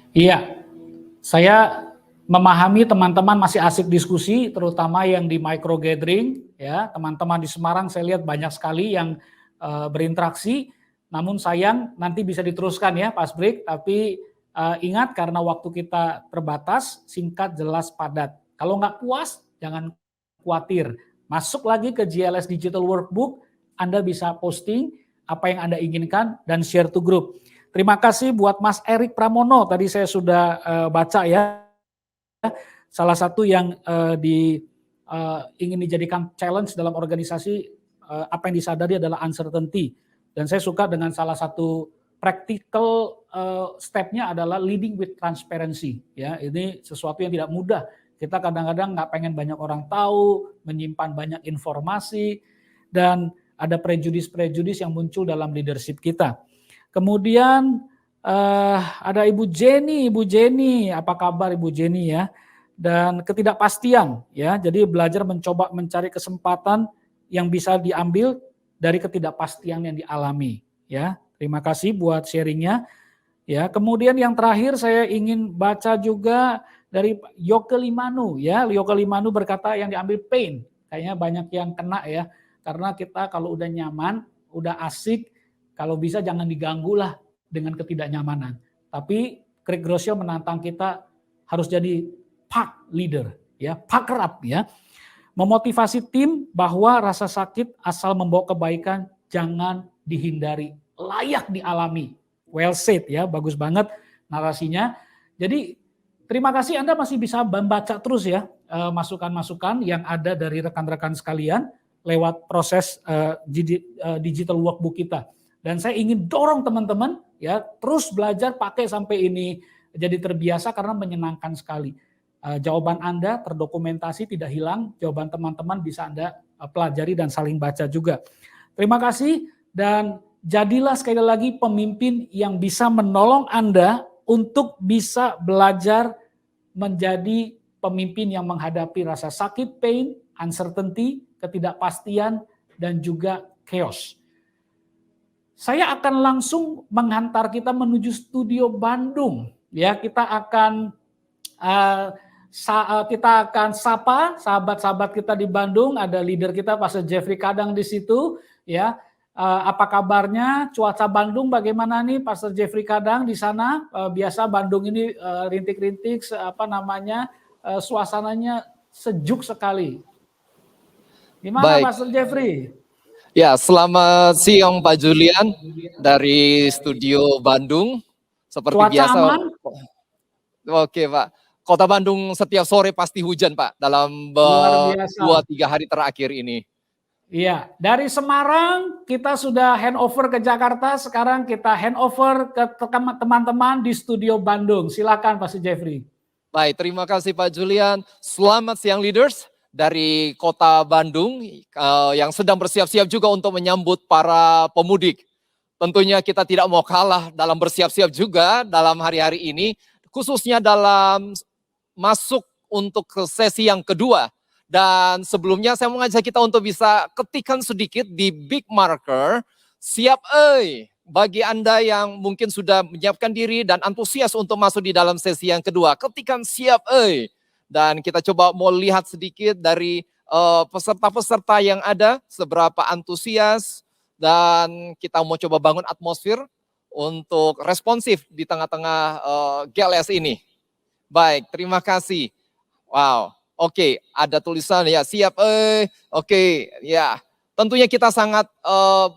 Iya, saya memahami teman-teman masih asik diskusi, terutama yang di micro gathering, ya. Teman-teman di Semarang saya lihat banyak sekali yang berinteraksi. Namun sayang nanti bisa diteruskan ya pas break, tapi ingat karena waktu kita terbatas, singkat, jelas, padat. Kalau nggak puas, jangan khawatir. Masuk lagi ke GLS Digital Workbook, Anda bisa posting apa yang Anda inginkan dan share to group. Terima kasih buat Mas Erik Pramono, tadi saya sudah baca ya, salah satu yang ingin dijadikan challenge dalam organisasi, apa yang disadari adalah uncertainty. Dan saya suka dengan salah satu practical step-nya adalah leading with transparency. Ya, ini sesuatu yang tidak mudah. Kita kadang-kadang nggak pengen banyak orang tahu, menyimpan banyak informasi, dan ada prejudis-prejudis yang muncul dalam leadership kita. Kemudian ada Ibu Jenny, apa kabar Ibu Jenny ya? Dan ketidakpastian ya, jadi belajar mencoba mencari kesempatan yang bisa diambil dari ketidakpastian yang dialami ya. Terima kasih buat sharingnya ya. Kemudian yang terakhir saya ingin baca juga dari Yoke Limanu ya. Yoke Limanu berkata yang diambil pain, kayaknya banyak yang kena ya, karena kita kalau udah nyaman, udah asik, kalau bisa jangan diganggu lah dengan ketidaknyamanan. Tapi Craig Groeschel menantang kita harus jadi pack leader, ya, packer up ya. Memotivasi tim bahwa rasa sakit asal membawa kebaikan jangan dihindari, layak dialami. Well said ya, bagus banget narasinya. Jadi terima kasih Anda masih bisa membaca terus ya masukan-masukan yang ada dari rekan-rekan sekalian lewat proses digital workbook kita. Dan saya ingin dorong teman-teman ya terus belajar pakai sampai ini jadi terbiasa karena menyenangkan sekali. Jawaban Anda terdokumentasi tidak hilang, jawaban teman-teman bisa Anda pelajari dan saling baca juga. Terima kasih dan jadilah sekali lagi pemimpin yang bisa menolong Anda untuk bisa belajar menjadi pemimpin yang menghadapi rasa sakit, pain, uncertainty, ketidakpastian, dan juga chaos. Saya akan langsung menghantar kita menuju studio Bandung. Ya, kita akan sapa sahabat-sahabat kita di Bandung. Ada leader kita, Pastor Jeffrey Kadang di situ. Ya, apa kabarnya? Cuaca Bandung bagaimana nih, Pastor Jeffrey Kadang di sana? Biasa Bandung ini rintik-rintik, suasananya sejuk sekali. Gimana, Pastor Jeffrey? Ya, selamat siang Pak Julian dari studio Bandung. Seperti cuaca biasa. Aman? Oke Pak. Kota Bandung setiap sore pasti hujan Pak dalam 2-3 hari terakhir ini. Iya, dari Semarang kita sudah handover ke Jakarta, sekarang kita handover ke teman-teman di studio Bandung. Silakan Pak Jeffrey. Baik, terima kasih Pak Julian. Selamat siang leaders dari kota Bandung yang sedang bersiap-siap juga untuk menyambut para pemudik. tentunya kita tidak mau kalah dalam bersiap-siap juga dalam hari-hari ini, khususnya dalam masuk untuk ke sesi yang kedua. Dan sebelumnya saya mengajak kita untuk bisa ketikkan sedikit di Bigmarker, siap bagi Anda yang mungkin sudah menyiapkan diri dan antusias untuk masuk di dalam sesi yang kedua, ketikkan siap Dan kita coba mau lihat sedikit dari peserta-peserta yang ada, seberapa antusias, dan kita mau coba bangun atmosfer untuk responsif di tengah-tengah GLS ini. Baik, terima kasih. Wow, oke, ada tulisan ya, siap oke, ya. Tentunya kita sangat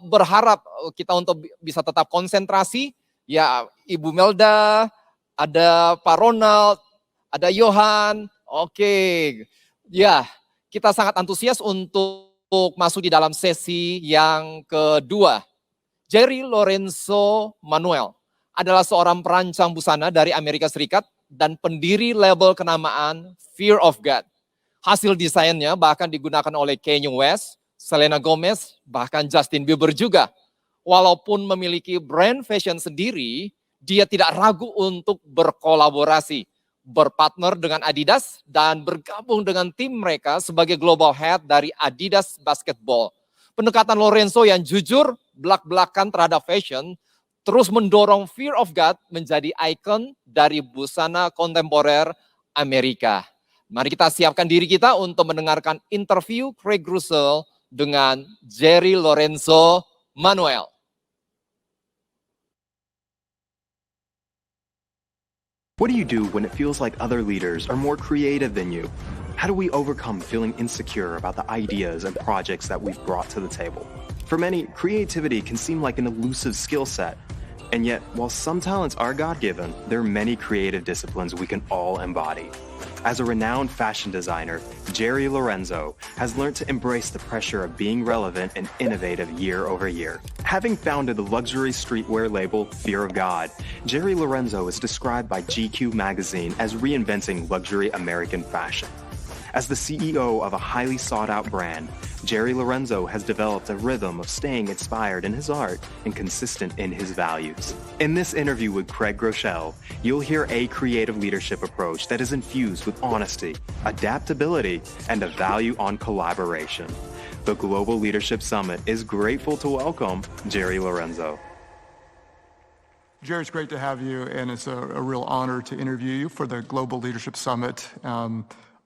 berharap kita untuk bisa tetap konsentrasi. Ya, Ibu Melda, ada Pak Ronald, ada Johan, oke. Ya, kita sangat antusias untuk masuk di dalam sesi yang kedua. Jerry Lorenzo Manuel adalah seorang perancang busana dari Amerika Serikat dan pendiri label kenamaan Fear of God. Hasil desainnya bahkan digunakan oleh Kanye West, Selena Gomez, bahkan Justin Bieber juga. Walaupun memiliki brand fashion sendiri, dia tidak ragu untuk berkolaborasi, berpartner dengan Adidas, dan bergabung dengan tim mereka sebagai global head dari Adidas Basketball. Pendekatan Lorenzo yang jujur, belak-belakan terhadap fashion, terus mendorong Fear of God menjadi ikon dari busana kontemporer Amerika. Mari kita siapkan diri kita untuk mendengarkan interview Craig Russell dengan Jerry Lorenzo Manuel. What do you do when it feels like other leaders are more creative than you? How do we overcome feeling insecure about the ideas and projects that we've brought to the table? For many, creativity can seem like an elusive skill set. And yet, while some talents are God-given, there are many creative disciplines we can all embody. As a renowned fashion designer, Jerry Lorenzo has learned to embrace the pressure of being relevant and innovative year over year. Having founded the luxury streetwear label Fear of God, Jerry Lorenzo is described by GQ magazine as reinventing luxury American fashion. As the CEO of a highly sought-out brand, Jerry Lorenzo has developed a rhythm of staying inspired in his art and consistent in his values. In this interview with Craig Groeschel, you'll hear a creative leadership approach that is infused with honesty, adaptability, and a value on collaboration. The Global Leadership Summit is grateful to welcome Jerry Lorenzo. Jerry, it's great to have you, and it's a real honor to interview you for the Global Leadership Summit.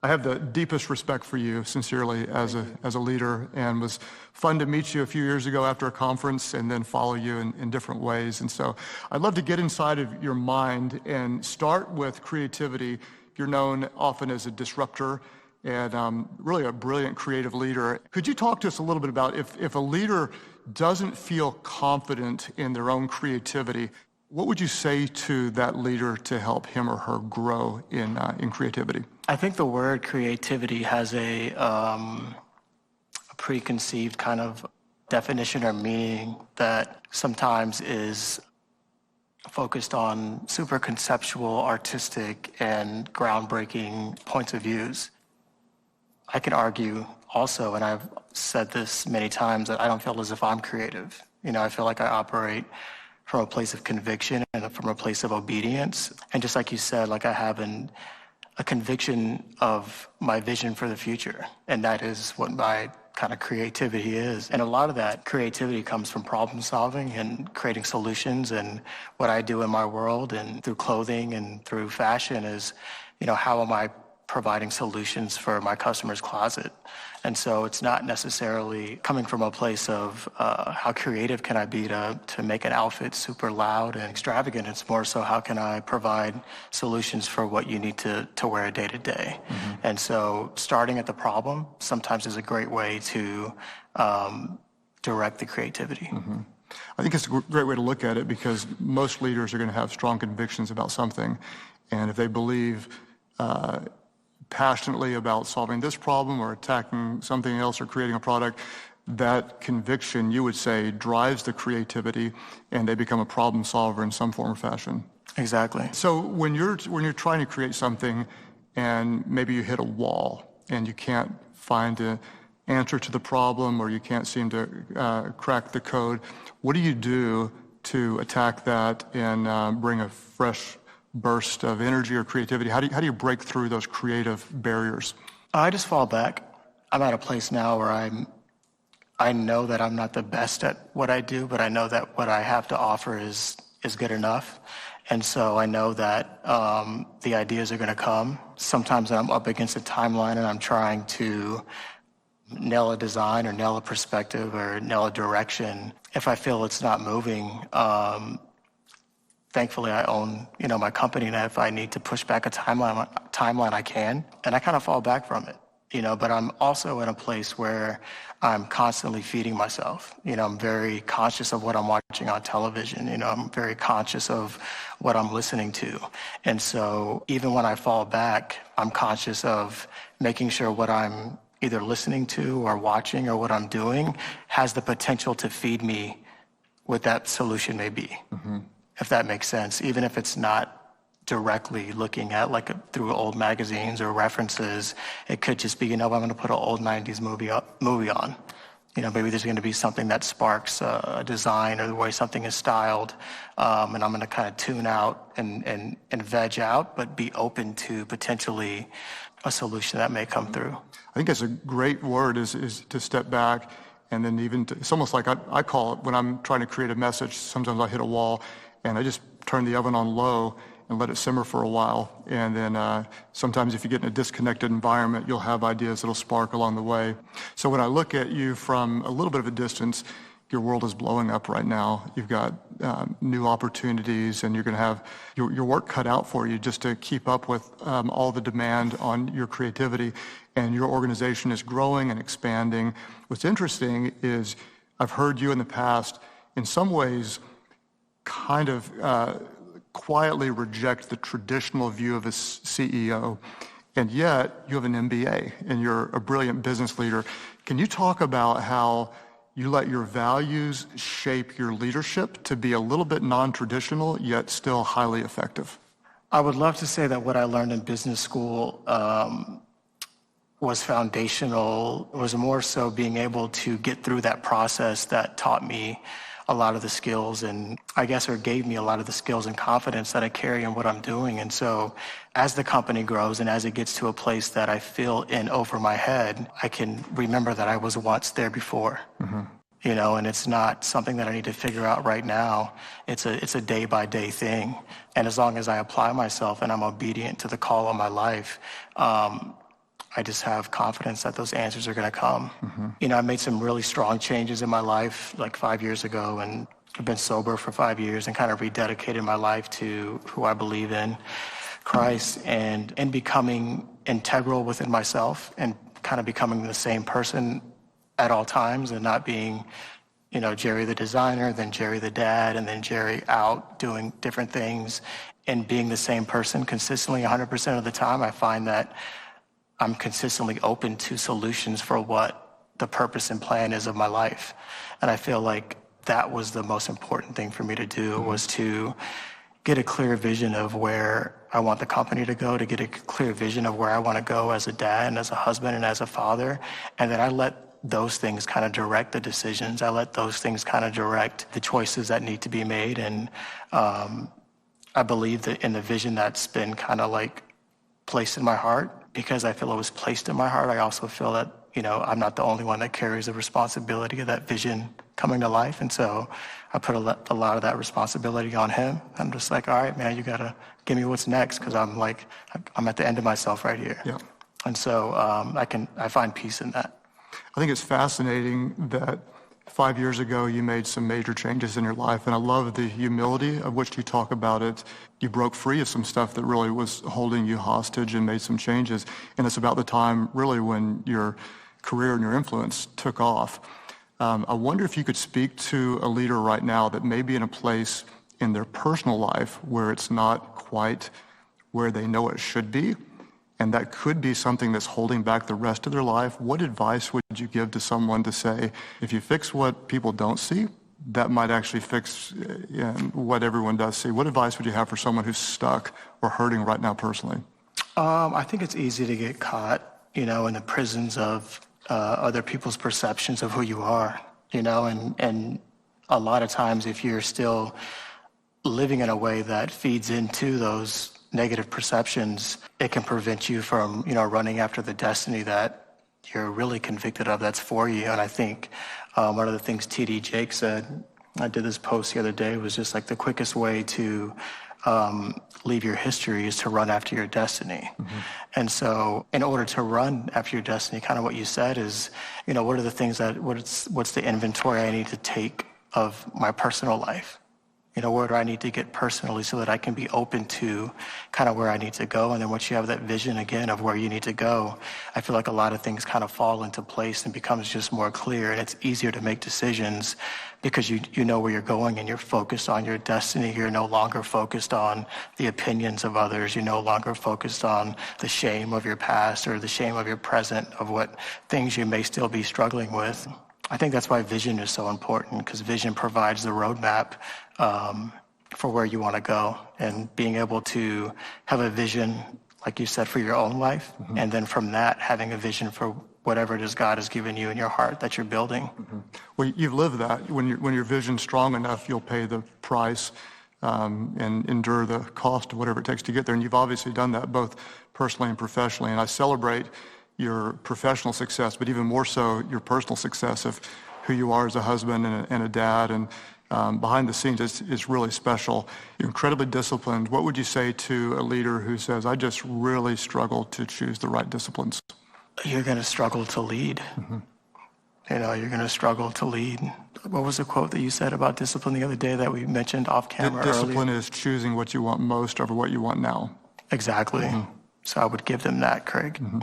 I have the deepest respect for you, sincerely, as a leader, and was fun to meet you a few years ago after a conference and then follow you in different ways. And so I'd love to get inside of your mind and start with creativity. You're known often as a disruptor and really a brilliant creative leader. Could you talk to us a little bit about if a leader doesn't feel confident in their own creativity, what would you say to that leader to help him or her grow in creativity? I think the word creativity has a preconceived kind of definition or meaning that sometimes is focused on super conceptual, artistic, and groundbreaking points of views. I can argue also, and I've said this many times, that I don't feel as if I'm creative. You know, I feel like I operate from a place of conviction and from a place of obedience. And just like you said, like I have a conviction of my vision for the future. And that is what my kind of creativity is. And a lot of that creativity comes from problem solving and creating solutions. And what I do in my world and through clothing and through fashion is, you know, how am I providing solutions for my customer's closet? And so it's not necessarily coming from a place of how creative can I be to make an outfit super loud and extravagant. It's more so how can I provide solutions for what you need to wear day to day. Mm-hmm. And so starting at the problem sometimes is a great way to direct the creativity. Mm-hmm. I think it's a great way to look at it because most leaders are going to have strong convictions about something. And if they believe passionately about solving this problem or attacking something else or creating a product, that conviction, you would say, drives the creativity and they become a problem solver in some form or fashion. Exactly. So when you're trying to create something and maybe you hit a wall and you can't find an answer to the problem or you can't seem to crack the code, what do you do to attack that and bring a fresh burst of energy or creativity? How do you break through those creative barriers? I just fall back. I'm at a place now where I know that I'm not the best at what I do, but I know that what I have to offer is good enough. And so I know that the ideas are going to come. Sometimes I'm up against a timeline and I'm trying to nail a design or nail a perspective or nail a direction. If I feel it's not moving, thankfully I own, my company, and if I need to push back a timeline I can, and I kind of fall back from it. But I'm also in a place where I'm constantly feeding myself. I'm very conscious of what I'm watching on television. I'm very conscious of what I'm listening to. And so even when I fall back, I'm conscious of making sure what I'm either listening to or watching or what I'm doing has the potential to feed me what that solution may be, if that makes sense, even if it's not directly looking at through old magazines or references. It could just be, I'm going to put an old 90s movie on. Maybe there's going to be something that sparks a design or the way something is styled, and I'm going to kind of tune out and veg out, but be open to potentially a solution that may come through. I think that's a great word, is to step back, and then it's almost like I call it when I'm trying to create a message. Sometimes I hit a wall and I just turn the oven on low and let it simmer for a while. And then sometimes if you get in a disconnected environment, you'll have ideas that'll spark along the way. So when I look at you from a little bit of a distance, your world is blowing up right now. You've got new opportunities, and you're going to have your work cut out for you just to keep up with all the demand on your creativity. And your organization is growing and expanding. What's interesting is I've heard you in the past, in some ways, kind of quietly reject the traditional view of a CEO, and yet you have an MBA and you're a brilliant business leader. Can you talk about how you let your values shape your leadership to be a little bit non-traditional, yet still highly effective? I would love to say that what I learned in business school was foundational. It was more so being able to get through that process that taught me a lot of the skills, and I guess, or gave me a lot of the skills and confidence that I carry in what I'm doing. And so as the company grows and as it gets to a place that I feel in over my head, I can remember that I was once there before. And it's not something that I need to figure out right now. It's a day by day thing. And as long as I apply myself and I'm obedient to the call of my life, I just have confidence that those answers are going to come. I made some really strong changes in my life like 5 years ago, and I've been sober for 5 years and kind of rededicated my life to who I believe in, Christ, and becoming integral within myself and kind of becoming the same person at all times, and not being, Jerry the designer, then Jerry the dad, and then Jerry out doing different things, and being the same person consistently 100% of the time. I find that I'm consistently open to solutions for what the purpose and plan is of my life. And I feel like that was the most important thing for me to do, was to get a clear vision of where I want the company to go, to get a clear vision of where I want to go as a dad and as a husband and as a father. And then I let those things kind of direct the decisions. I let those things kind of direct the choices that need to be made. And I believe that in the vision that's been kind of like placed in my heart, because I feel it was placed in my heart, I also feel that, I'm not the only one that carries the responsibility of that vision coming to life. And so I put a lot of that responsibility on him. I'm just like, all right, man, you got to give me what's next, because I'm at the end of myself right here. Yeah. And so I find peace in that. I think it's fascinating that 5 years ago you made some major changes in your life, and I love the humility of which you talk about it. You broke free of some stuff that really was holding you hostage and made some changes, and it's about the time really when your career and your influence took off. I wonder if you could speak to a leader right now that may be in a place in their personal life where it's not quite where they know it should be, and that could be something that's holding back the rest of their life. What advice would you give to someone to say, if you fix what people don't see, that might actually fix what everyone does see? What advice would you have for someone who's stuck or hurting right now personally? I think it's easy to get caught, in the prisons of other people's perceptions of who you are, and a lot of times if you're still living in a way that feeds into those negative perceptions, it can prevent you from, running after the destiny that you're really convicted of that's for you. And I think one of the things T.D. Jakes said, I did this post the other day, was just like the quickest way to leave your history is to run after your destiny. Mm-hmm. And so in order to run after your destiny, kind of what you said is, what are the things what's the inventory I need to take of my personal life? Where do I need to get personally so that I can be open to kind of where I need to go? And then once you have that vision again of where you need to go, I feel like a lot of things kind of fall into place and becomes just more clear, and it's easier to make decisions because you know where you're going and you're focused on your destiny. You're no longer focused on the opinions of others. You're no longer focused on the shame of your past or the shame of your present, of what things you may still be struggling with. I think that's why vision is so important, because vision provides the roadmap for where you want to go, and being able to have a vision, like you said, for your own life, mm-hmm. and then from that, having a vision for whatever it is God has given you in your heart that you're building. Mm-hmm. Well, you've lived that. When your vision's strong enough, you'll pay the price and endure the cost of whatever it takes to get there. And you've obviously done that both personally and professionally. And I celebrate your professional success, but even more so your personal success of who you are as a husband and a dad. And behind the scenes, it's really special. You're incredibly disciplined. What would you say to a leader who says, I just really struggle to choose the right disciplines? You're going to struggle to lead. Mm-hmm. You're going to struggle to lead. What was the quote that you said about discipline the other day that we mentioned off camera earlier? Discipline is choosing what you want most over what you want now. Exactly. Mm-hmm. So I would give them that, Craig. Mm-hmm.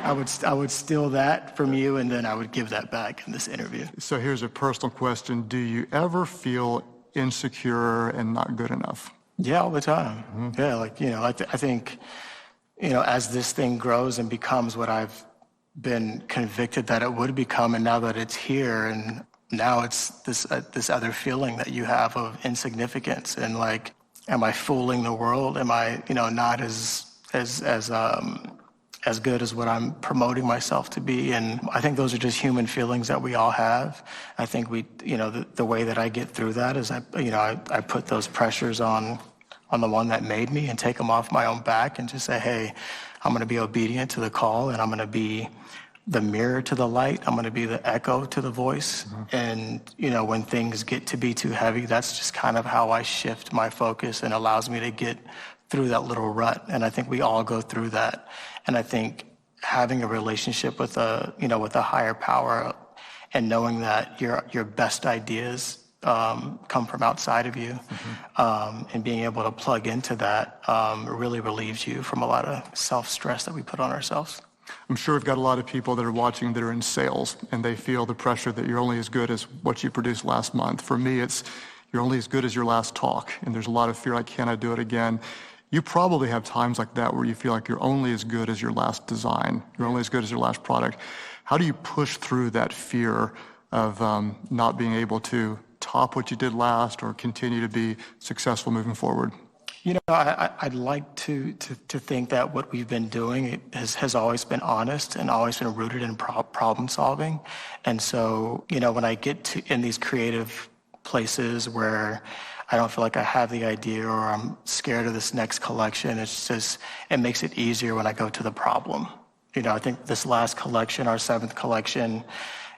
I would steal that from you, and then I would give that back in this interview. So here's a personal question. Do you ever feel insecure and not good enough? Yeah, all the time. Mm-hmm. Yeah, I think, as this thing grows and becomes what I've been convicted that it would become, and now that it's here, and now it's this other feeling that you have of insignificance, and like, am I fooling the world? Am I, not as good as what I'm promoting myself to be? And I think those are just human feelings that we all have. I think the way that I get through that is I put those pressures on the one that made me and take them off my own back and just say, hey, I'm going to be obedient to the call, and I'm going to be the mirror to the light. I'm going to be the echo to the voice. Mm-hmm. And, when things get to be too heavy, that's just kind of how I shift my focus and allows me to get through that little rut. And I think we all go through that. And I think having a relationship with with a higher power and knowing that your best ideas come from outside of you, mm-hmm. And being able to plug into that really relieves you from a lot of self-stress that we put on ourselves. I'm sure we've got a lot of people that are watching that are in sales, and they feel the pressure that you're only as good as what you produced last month. For me, it's you're only as good as your last talk, and there's a lot of fear, like, can I do it again? You probably have times like that where you feel like you're only as good as your last design. You're only as good as your last product. How do you push through that fear of not being able to top what you did last or continue to be successful moving forward? I'd like to think that what we've been doing has always been honest and always been rooted in problem solving. And so, when I get in these creative places where I don't feel like I have the idea or I'm scared of this next collection, it makes it easier when I go to the problem. I think this last collection, our 7th collection,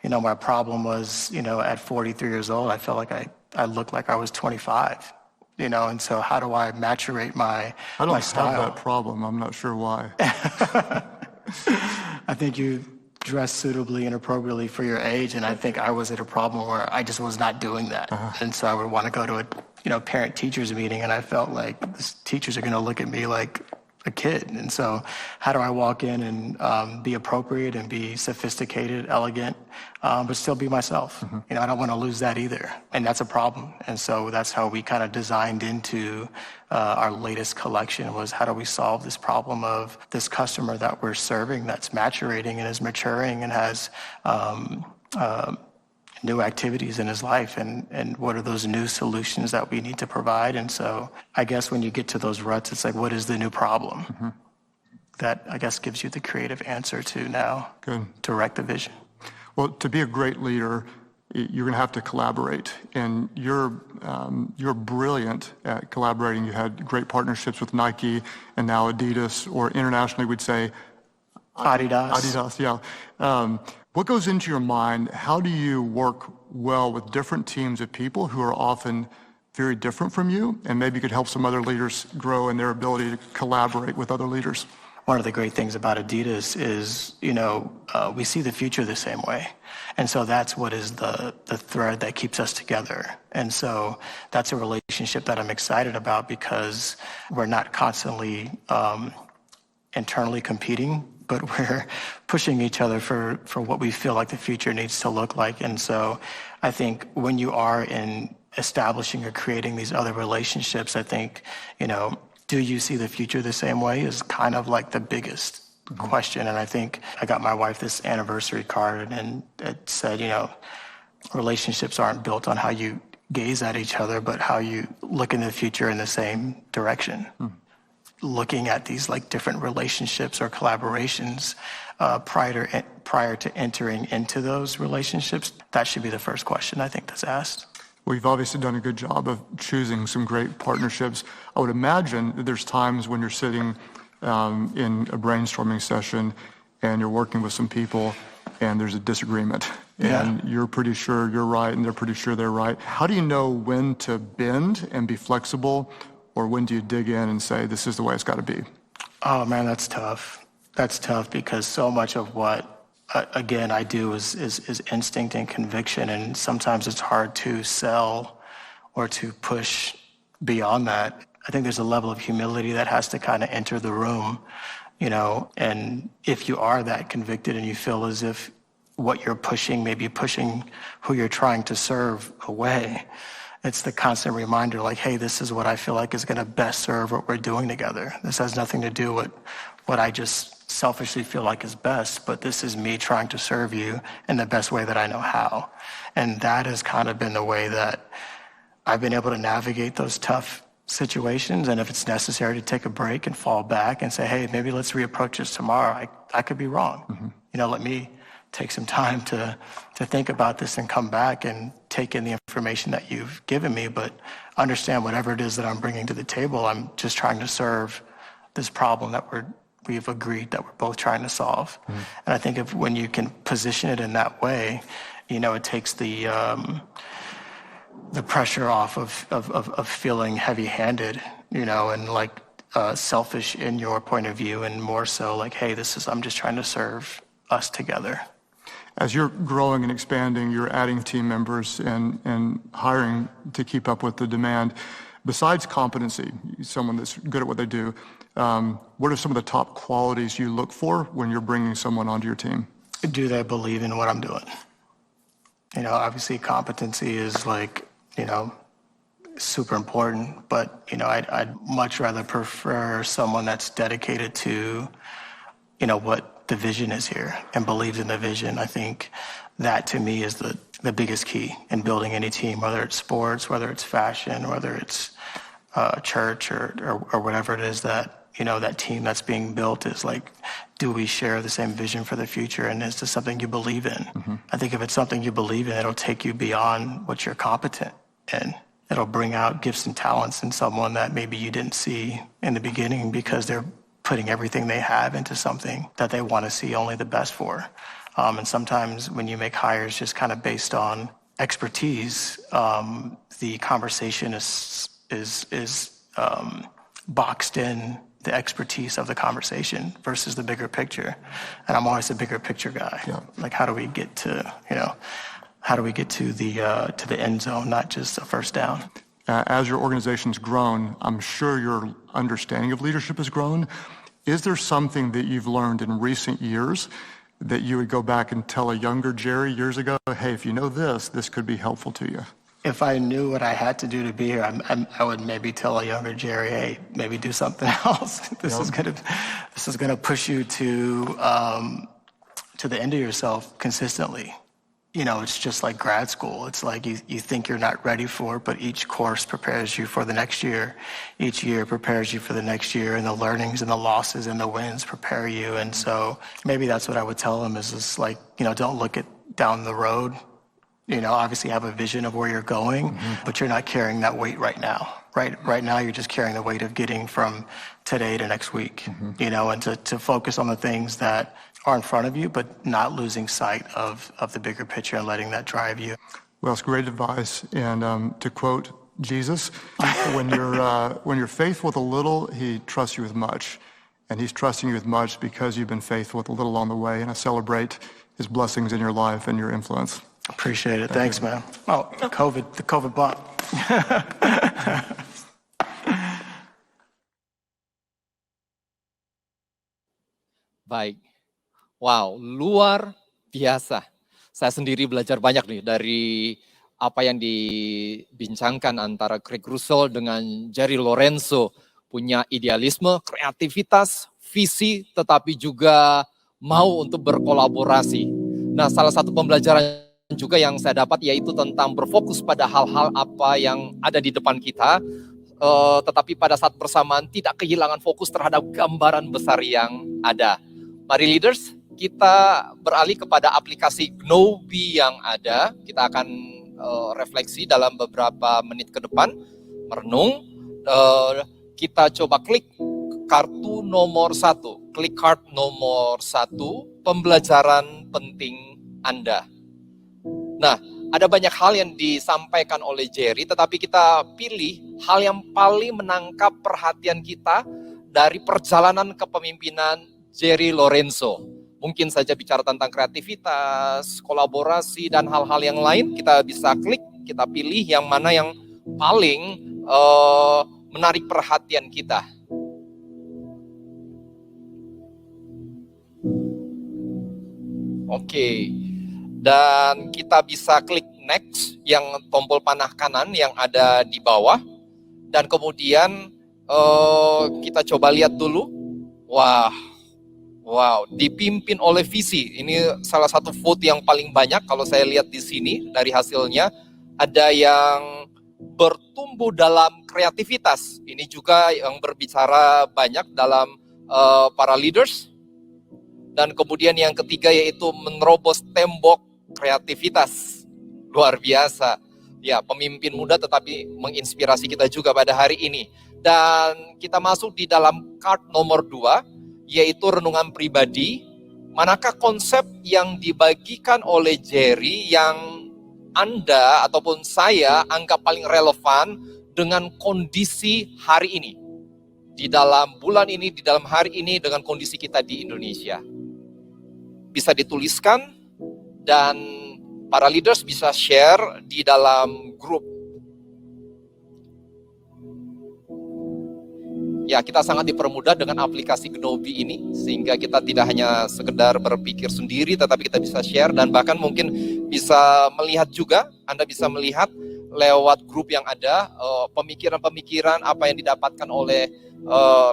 my problem was, at 43 years old, I felt like I looked like I was 25. And so how do I maturate my style? I don't have that problem. I'm not sure why. I think you dress suitably and appropriately for your age, and I think I was at a problem where I just was not doing that. Uh-huh. And so I would want to go to a parent-teachers meeting, and I felt like the teachers are going to look at me like a kid. And so how do I walk in and be appropriate and be sophisticated, elegant, but still be myself? Mm-hmm. I don't want to lose that either. And that's a problem. And so that's how we kind of designed into our latest collection, was how do we solve this problem of this customer that we're serving that's maturating and is maturing and has new activities in his life, and what are those new solutions that we need to provide? And so I guess when you get to those ruts, it's like, what is the new problem? Mm-hmm. That, I guess, gives you the creative answer to now. Good. Direct the vision. Well, to be a great leader, you're going to have to collaborate, and you're brilliant at collaborating. You had great partnerships with Nike and now Adidas, or internationally we'd say Adidas. Adidas, yeah. What goes into your mind? How do you work well with different teams of people who are often very different from you, and maybe could help some other leaders grow in their ability to collaborate with other leaders? One of the great things about Adidas is, we see the future the same way. And so that's what is the thread that keeps us together. And so that's a relationship that I'm excited about, because we're not constantly internally competing, but we're pushing each other for what we feel like the future needs to look like. And so I think when you are in establishing or creating these other relationships, I think, do you see the future the same way is kind of like the biggest question. And I think I got my wife this anniversary card, and it said, relationships aren't built on how you gaze at each other, but how you look in the future in the same direction. Looking at these like different relationships or collaborations prior to entering into those relationships, that should be the first question I think that's asked. Well, you've obviously done a good job of choosing some great partnerships. I would imagine that there's times when you're sitting in a brainstorming session and you're working with some people and there's a disagreement, and you're pretty sure you're right and they're pretty sure they're right. How do you know when to bend and be flexible, or when do you dig in and say, this is the way it's got to be? Oh man, that's tough. That's tough, because so much of what again, I do is instinct and conviction, and sometimes it's hard to sell or to push beyond that. I think there's a level of humility that has to kind of enter the room, and if you are that convicted and you feel as if what you're pushing may be pushing who you're trying to serve away, it's the constant reminder, like, hey, this is what I feel like is going to best serve what we're doing together. This has nothing to do with what I just selfishly feel like is best, but this is me trying to serve you in the best way that I know how. And that has kind of been the way that I've been able to navigate those tough situations. And if it's necessary to take a break and fall back and say, hey, maybe let's reapproach this tomorrow, I could be wrong. Let me take some time to think about this and come back and take in the information that you've given me, but understand whatever it is that I'm bringing to the table, I'm just trying to serve this problem that we've agreed that we're both trying to solve. And I think when you can position it in that way, it takes the pressure off of feeling heavy-handed, and like selfish in your point of view, and more so like, hey, I'm just trying to serve us together. As you're growing and expanding, you're adding team members and hiring to keep up with the demand. Besides competency, someone that's good at what they do, what are some of the top qualities you look for when you're bringing someone onto your team? Do they believe in what I'm doing? Obviously competency is like, super important, but, I'd much rather prefer someone that's dedicated to, what the vision is here and believes in the vision. I think that to me is the biggest key in building any team, whether it's sports, whether it's fashion, whether it's church or whatever it is that, that team that's being built is like, do we share the same vision for the future? And is this something you believe in? I think if it's something you believe in, it'll take you beyond what you're competent in. It'll bring out gifts and talents in someone that maybe you didn't see in the beginning, because they're putting everything they have into something that they want to see only the best for. And sometimes when you make hires just kind of based on expertise, the conversation is boxed in the expertise of the conversation versus the bigger picture. And I'm always a bigger picture guy. Yeah. Like, how do we get to, the end zone, not just a first down? As your organization's grown, I'm sure your understanding of leadership has grown. Is there something that you've learned in recent years that you would go back and tell a younger Jerry years ago, hey, if you know this could be helpful to you? If I knew what I had to do to be here, I would maybe tell a younger Jerry, hey, maybe do something else. This is gonna push you to the end of yourself consistently. It's just like grad school. It's like you think you're not ready for it, but each course prepares you for the next year. Each year prepares you for the next year, and the learnings and the losses and the wins prepare you. And so maybe that's what I would tell them is just like, don't look at down the road. You know, obviously have a vision of where you're going, but you're not carrying that weight right now. Right now, you're just carrying the weight of getting from today to next week, you know, and to focus on the things that are in front of you, but not losing sight of the bigger picture and letting that drive you. Well, it's great advice. And to quote Jesus, when you're faithful with a little, he trusts you with much. And he's trusting you with much because you've been faithful with a little on the way. And I celebrate his blessings in your life and your influence. Appreciate it. Thanks, man. Oh, the COVID bump. Baik. Wow, luar biasa. Saya sendiri belajar banyak nih dari apa yang dibincangkan antara Craig Russell dengan Jerry Lorenzo. Punya idealisme, kreativitas, visi, tetapi juga mau untuk berkolaborasi. Nah, salah satu pembelajaran juga yang saya dapat yaitu tentang berfokus pada hal-hal apa yang ada di depan kita, tetapi pada saat bersamaan tidak kehilangan fokus terhadap gambaran besar yang ada. Mari leaders, kita beralih kepada aplikasi Gnobi yang ada. Kita akan refleksi dalam beberapa menit ke depan, merenung. Kita coba klik kartu nomor 1, klik card nomor 1, pembelajaran penting Anda. Nah, ada banyak hal yang disampaikan oleh Jerry, tetapi kita pilih hal yang paling menangkap perhatian kita dari perjalanan kepemimpinan Jerry Lorenzo. Mungkin saja bicara tentang kreativitas, kolaborasi, dan hal-hal yang lain. Kita bisa klik, kita pilih yang mana yang paling menarik perhatian kita. Oke. Dan kita bisa klik next yang tombol panah kanan yang ada di bawah. Dan kemudian kita coba lihat dulu. Wow, dipimpin oleh visi. Ini salah satu vote yang paling banyak kalau saya lihat di sini dari hasilnya. Ada yang bertumbuh dalam kreativitas. Ini juga yang berbicara banyak dalam para leaders. Dan kemudian yang ketiga yaitu menerobos tembok kreativitas. Luar biasa. Ya, pemimpin muda tetapi menginspirasi kita juga pada hari ini. Dan kita masuk di dalam card nomor 2, yaitu renungan pribadi. Manakah konsep yang dibagikan oleh Jerry yang Anda ataupun saya anggap paling relevan dengan kondisi hari ini? Di dalam bulan ini, di dalam hari ini, dengan kondisi kita di Indonesia. Bisa dituliskan dan para leaders bisa share di dalam grup. Ya, kita sangat dipermudah dengan aplikasi Gnobi ini, sehingga kita tidak hanya sekedar berpikir sendiri, tetapi kita bisa share, dan bahkan mungkin bisa melihat juga, Anda bisa melihat lewat grup yang ada, pemikiran-pemikiran apa yang didapatkan oleh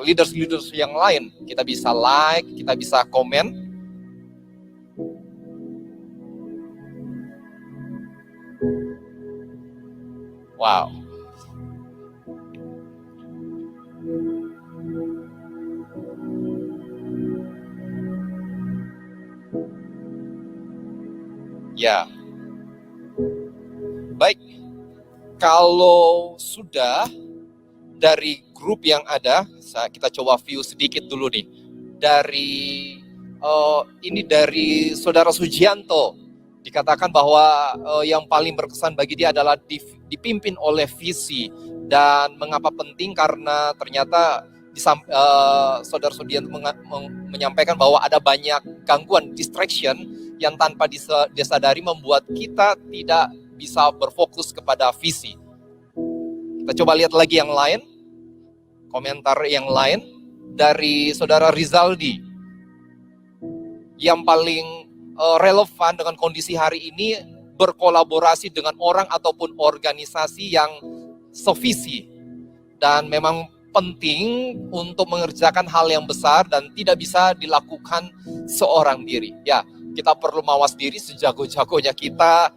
leaders-leaders yang lain. Kita bisa like, kita bisa komen. Wow. Ya. Baik. Kalau sudah dari grup yang ada, kita coba view sedikit dulu nih. Ini dari Saudara Sujianto. Dikatakan bahwa yang paling berkesan bagi dia adalah dipimpin oleh visi. Dan mengapa penting? Karena ternyata Saudara Sujianto menyampaikan bahwa ada banyak gangguan, distraction, yang tanpa disadari membuat kita tidak bisa berfokus kepada visi. Kita coba lihat lagi yang lain, komentar yang lain dari Saudara Rizaldi. Yang paling relevan dengan kondisi hari ini, berkolaborasi dengan orang ataupun organisasi yang sevisi. Dan memang penting untuk mengerjakan hal yang besar dan tidak bisa dilakukan seorang diri. Ya, kita perlu mawas diri sejago-jagonya kita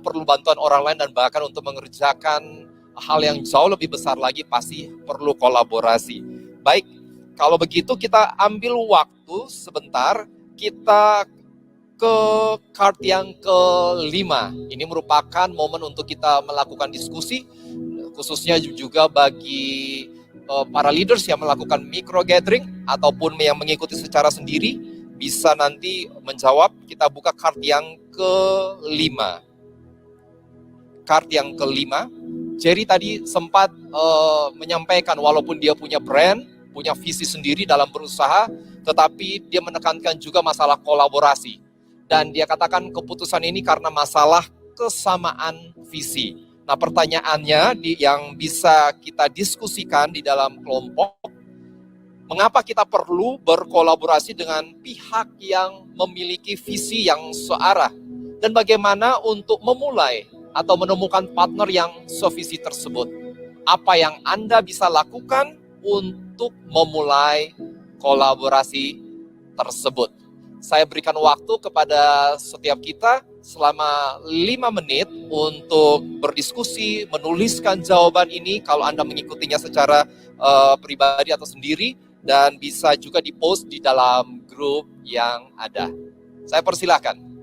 perlu bantuan orang lain, dan bahkan untuk mengerjakan hal yang jauh lebih besar lagi pasti perlu kolaborasi. Baik, kalau begitu kita ambil waktu sebentar, kita ke card yang kelima. Ini merupakan momen untuk kita melakukan diskusi, khususnya juga bagi para leaders yang melakukan micro gathering ataupun yang mengikuti secara sendiri bisa nanti menjawab. Kita buka card yang kelima. Card yang kelima, Jerry tadi sempat menyampaikan walaupun dia punya brand, punya visi sendiri dalam berusaha, tetapi dia menekankan juga masalah kolaborasi. Dan dia katakan keputusan ini karena masalah kesamaan visi. Nah, pertanyaannya yang bisa kita diskusikan di dalam kelompok, mengapa kita perlu berkolaborasi dengan pihak yang memiliki visi yang searah? Dan bagaimana untuk memulai atau menemukan partner yang sevisi tersebut? Apa yang Anda bisa lakukan untuk memulai kolaborasi tersebut? Saya berikan waktu kepada setiap kita selama 5 menit untuk berdiskusi, menuliskan jawaban ini kalau Anda mengikutinya secara pribadi atau sendiri, dan bisa juga dipost di dalam grup yang ada. Saya persilahkan.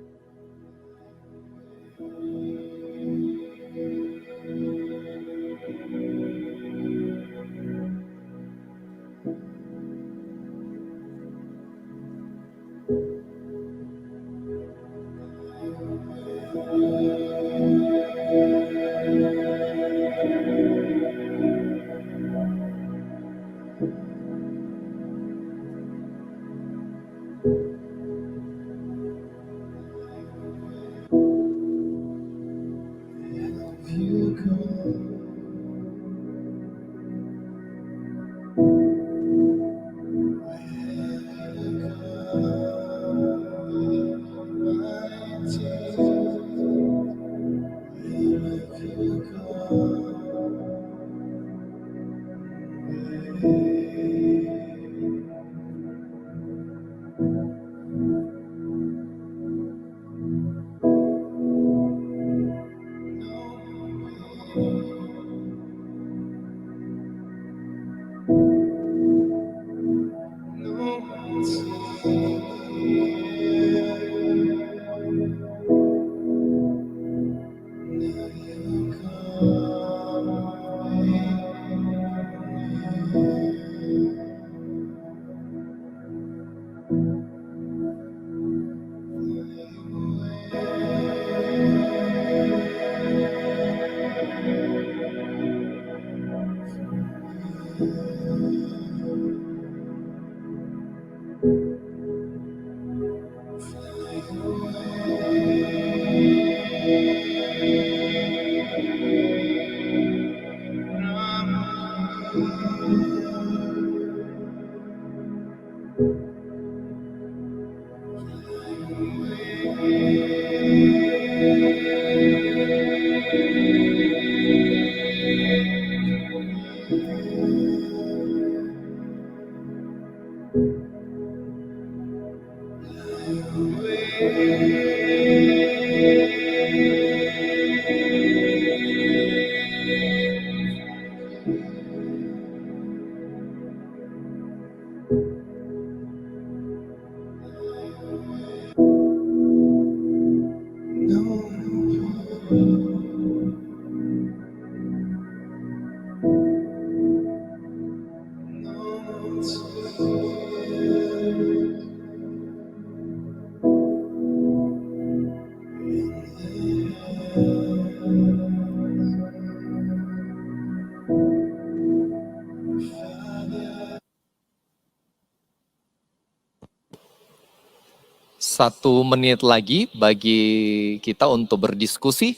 Satu menit lagi bagi kita untuk berdiskusi.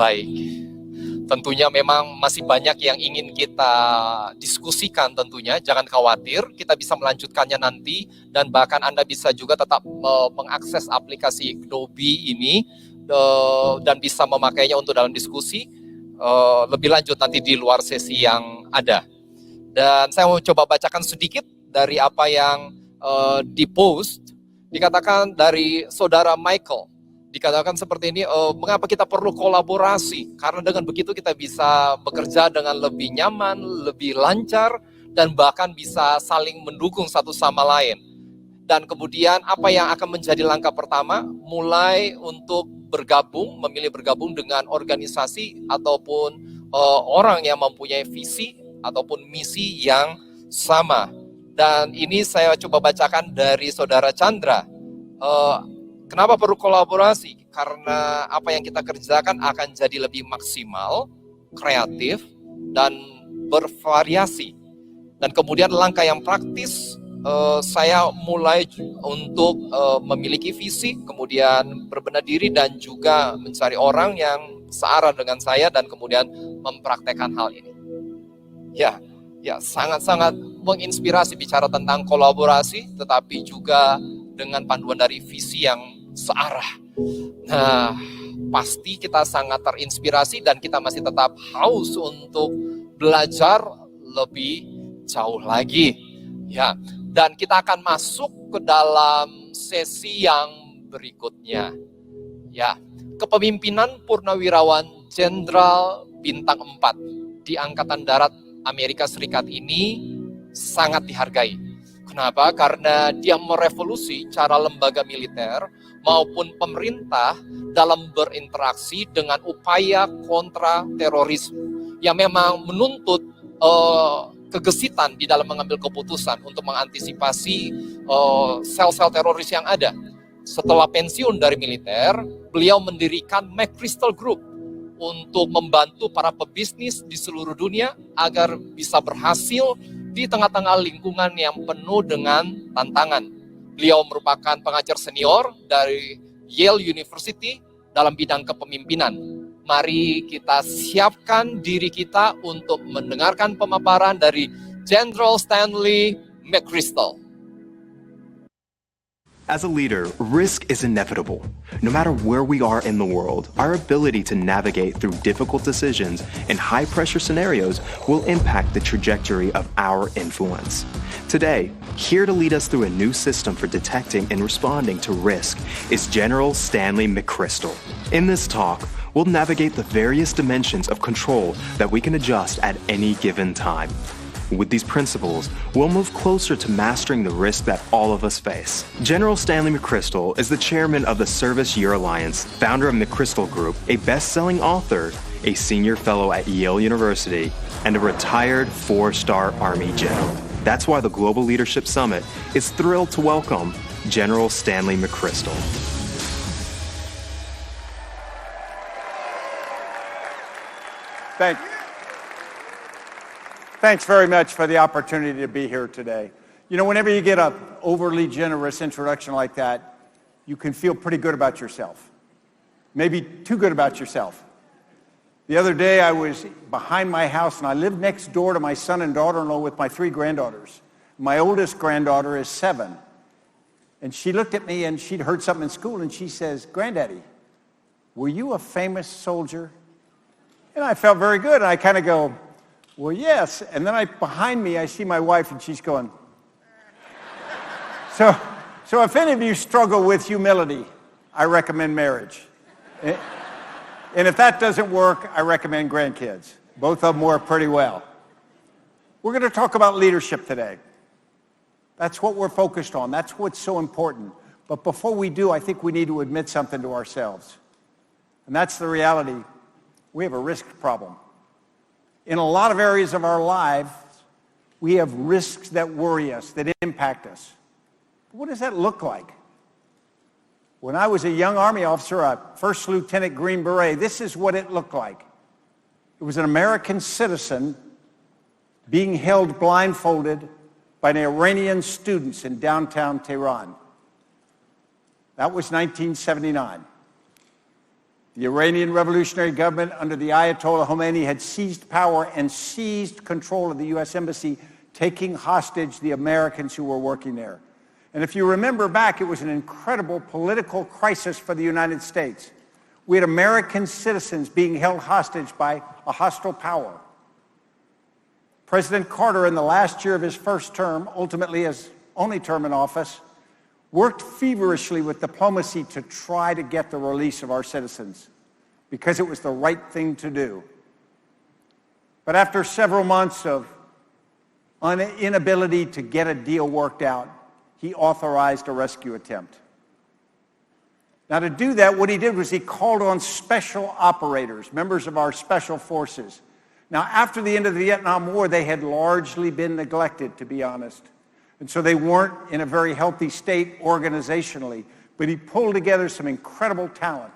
baik. Tentunya memang masih banyak yang ingin kita diskusikan tentunya, jangan khawatir, kita bisa melanjutkannya nanti, dan bahkan Anda bisa juga tetap mengakses aplikasi Adobe ini, dan bisa memakainya untuk dalam diskusi lebih lanjut nanti di luar sesi yang ada. Dan saya mau coba bacakan sedikit dari apa yang di-post, dikatakan dari saudara Michael. Dikatakan seperti ini, mengapa kita perlu kolaborasi? Karena dengan begitu kita bisa bekerja dengan lebih nyaman, lebih lancar, dan bahkan bisa saling mendukung satu sama lain. Dan kemudian apa yang akan menjadi langkah pertama? Mulai untuk bergabung, memilih bergabung dengan organisasi ataupun orang yang mempunyai visi ataupun misi yang sama. Dan ini saya coba bacakan dari saudara Chandra. Kenapa perlu kolaborasi? Karena apa yang kita kerjakan akan jadi lebih maksimal, kreatif, dan bervariasi. Dan kemudian langkah yang praktis, saya mulai untuk memiliki visi, kemudian berbenah diri dan juga mencari orang yang searah dengan saya dan kemudian mempraktekkan hal ini. Ya, sangat-sangat menginspirasi bicara tentang kolaborasi, tetapi juga dengan panduan dari visi yang searah. Nah, pasti kita sangat terinspirasi dan kita masih tetap haus untuk belajar lebih jauh lagi. Ya, dan kita akan masuk ke dalam sesi yang berikutnya. Ya, kepemimpinan Purnawirawan Jenderal Bintang 4 di Angkatan Darat Amerika Serikat ini sangat dihargai. Kenapa? Karena dia merevolusi cara lembaga militer maupun pemerintah dalam berinteraksi dengan upaya kontra terorisme yang memang menuntut kegesitan di dalam mengambil keputusan untuk mengantisipasi sel-sel teroris yang ada. Setelah pensiun dari militer, beliau mendirikan McChrystal Group untuk membantu para pebisnis di seluruh dunia agar bisa berhasil di tengah-tengah lingkungan yang penuh dengan tantangan. Beliau merupakan pengajar senior dari Yale University dalam bidang kepemimpinan. Mari kita siapkan diri kita untuk mendengarkan pemaparan dari General Stanley McChrystal. As a leader, risk is inevitable. No matter where we are in the world, our ability to navigate through difficult decisions and high-pressure scenarios will impact the trajectory of our influence. Today, here to lead us through a new system for detecting and responding to risk is General Stanley McChrystal. In this talk, we'll navigate the various dimensions of control that we can adjust at any given time. With these principles, we'll move closer to mastering the risk that all of us face. General Stanley McChrystal is the chairman of the Service Year Alliance, founder of McChrystal Group, a best-selling author, a senior fellow at Yale University, and a retired 4-star Army general. That's why the Global Leadership Summit is thrilled to welcome General Stanley McChrystal. Thanks very much for the opportunity to be here today. You know, whenever you get an overly generous introduction like that, you can feel pretty good about yourself. Maybe too good about yourself. The other day I was behind my house and I lived next door to my son and daughter-in-law with my 3 granddaughters. My oldest granddaughter is 7. And she looked at me and she'd heard something in school and she says, "Granddaddy, were you a famous soldier?" And I felt very good. And I kind of go, "Well, yes." And then behind me, I see my wife, and she's going. So if any of you struggle with humility, I recommend marriage. And if that doesn't work, I recommend grandkids. Both of them work pretty well. We're going to talk about leadership today. That's what we're focused on. That's what's so important. But before we do, I think we need to admit something to ourselves. And that's the reality. We have a risk problem. In a lot of areas of our lives, we have risks that worry us, that impact us. What does that look like? When I was a young Army officer, a First Lieutenant Green Beret, this is what it looked like. It was an American citizen being held blindfolded by the Iranian students in downtown Tehran. That was 1979. The Iranian revolutionary government under the Ayatollah Khomeini had seized power and seized control of the U.S. Embassy, taking hostage the Americans who were working there. And if you remember back, it was an incredible political crisis for the United States. We had American citizens being held hostage by a hostile power. President Carter, in the last year of his first term, ultimately his only term in office, worked feverishly with diplomacy to try to get the release of our citizens because it was the right thing to do. But after several months of inability to get a deal worked out, he authorized a rescue attempt. Now, to do that, what he did was he called on special operators, members of our special forces. Now, after the end of the Vietnam War, they had largely been neglected, to be honest. And so they weren't in a very healthy state organizationally. But he pulled together some incredible talent,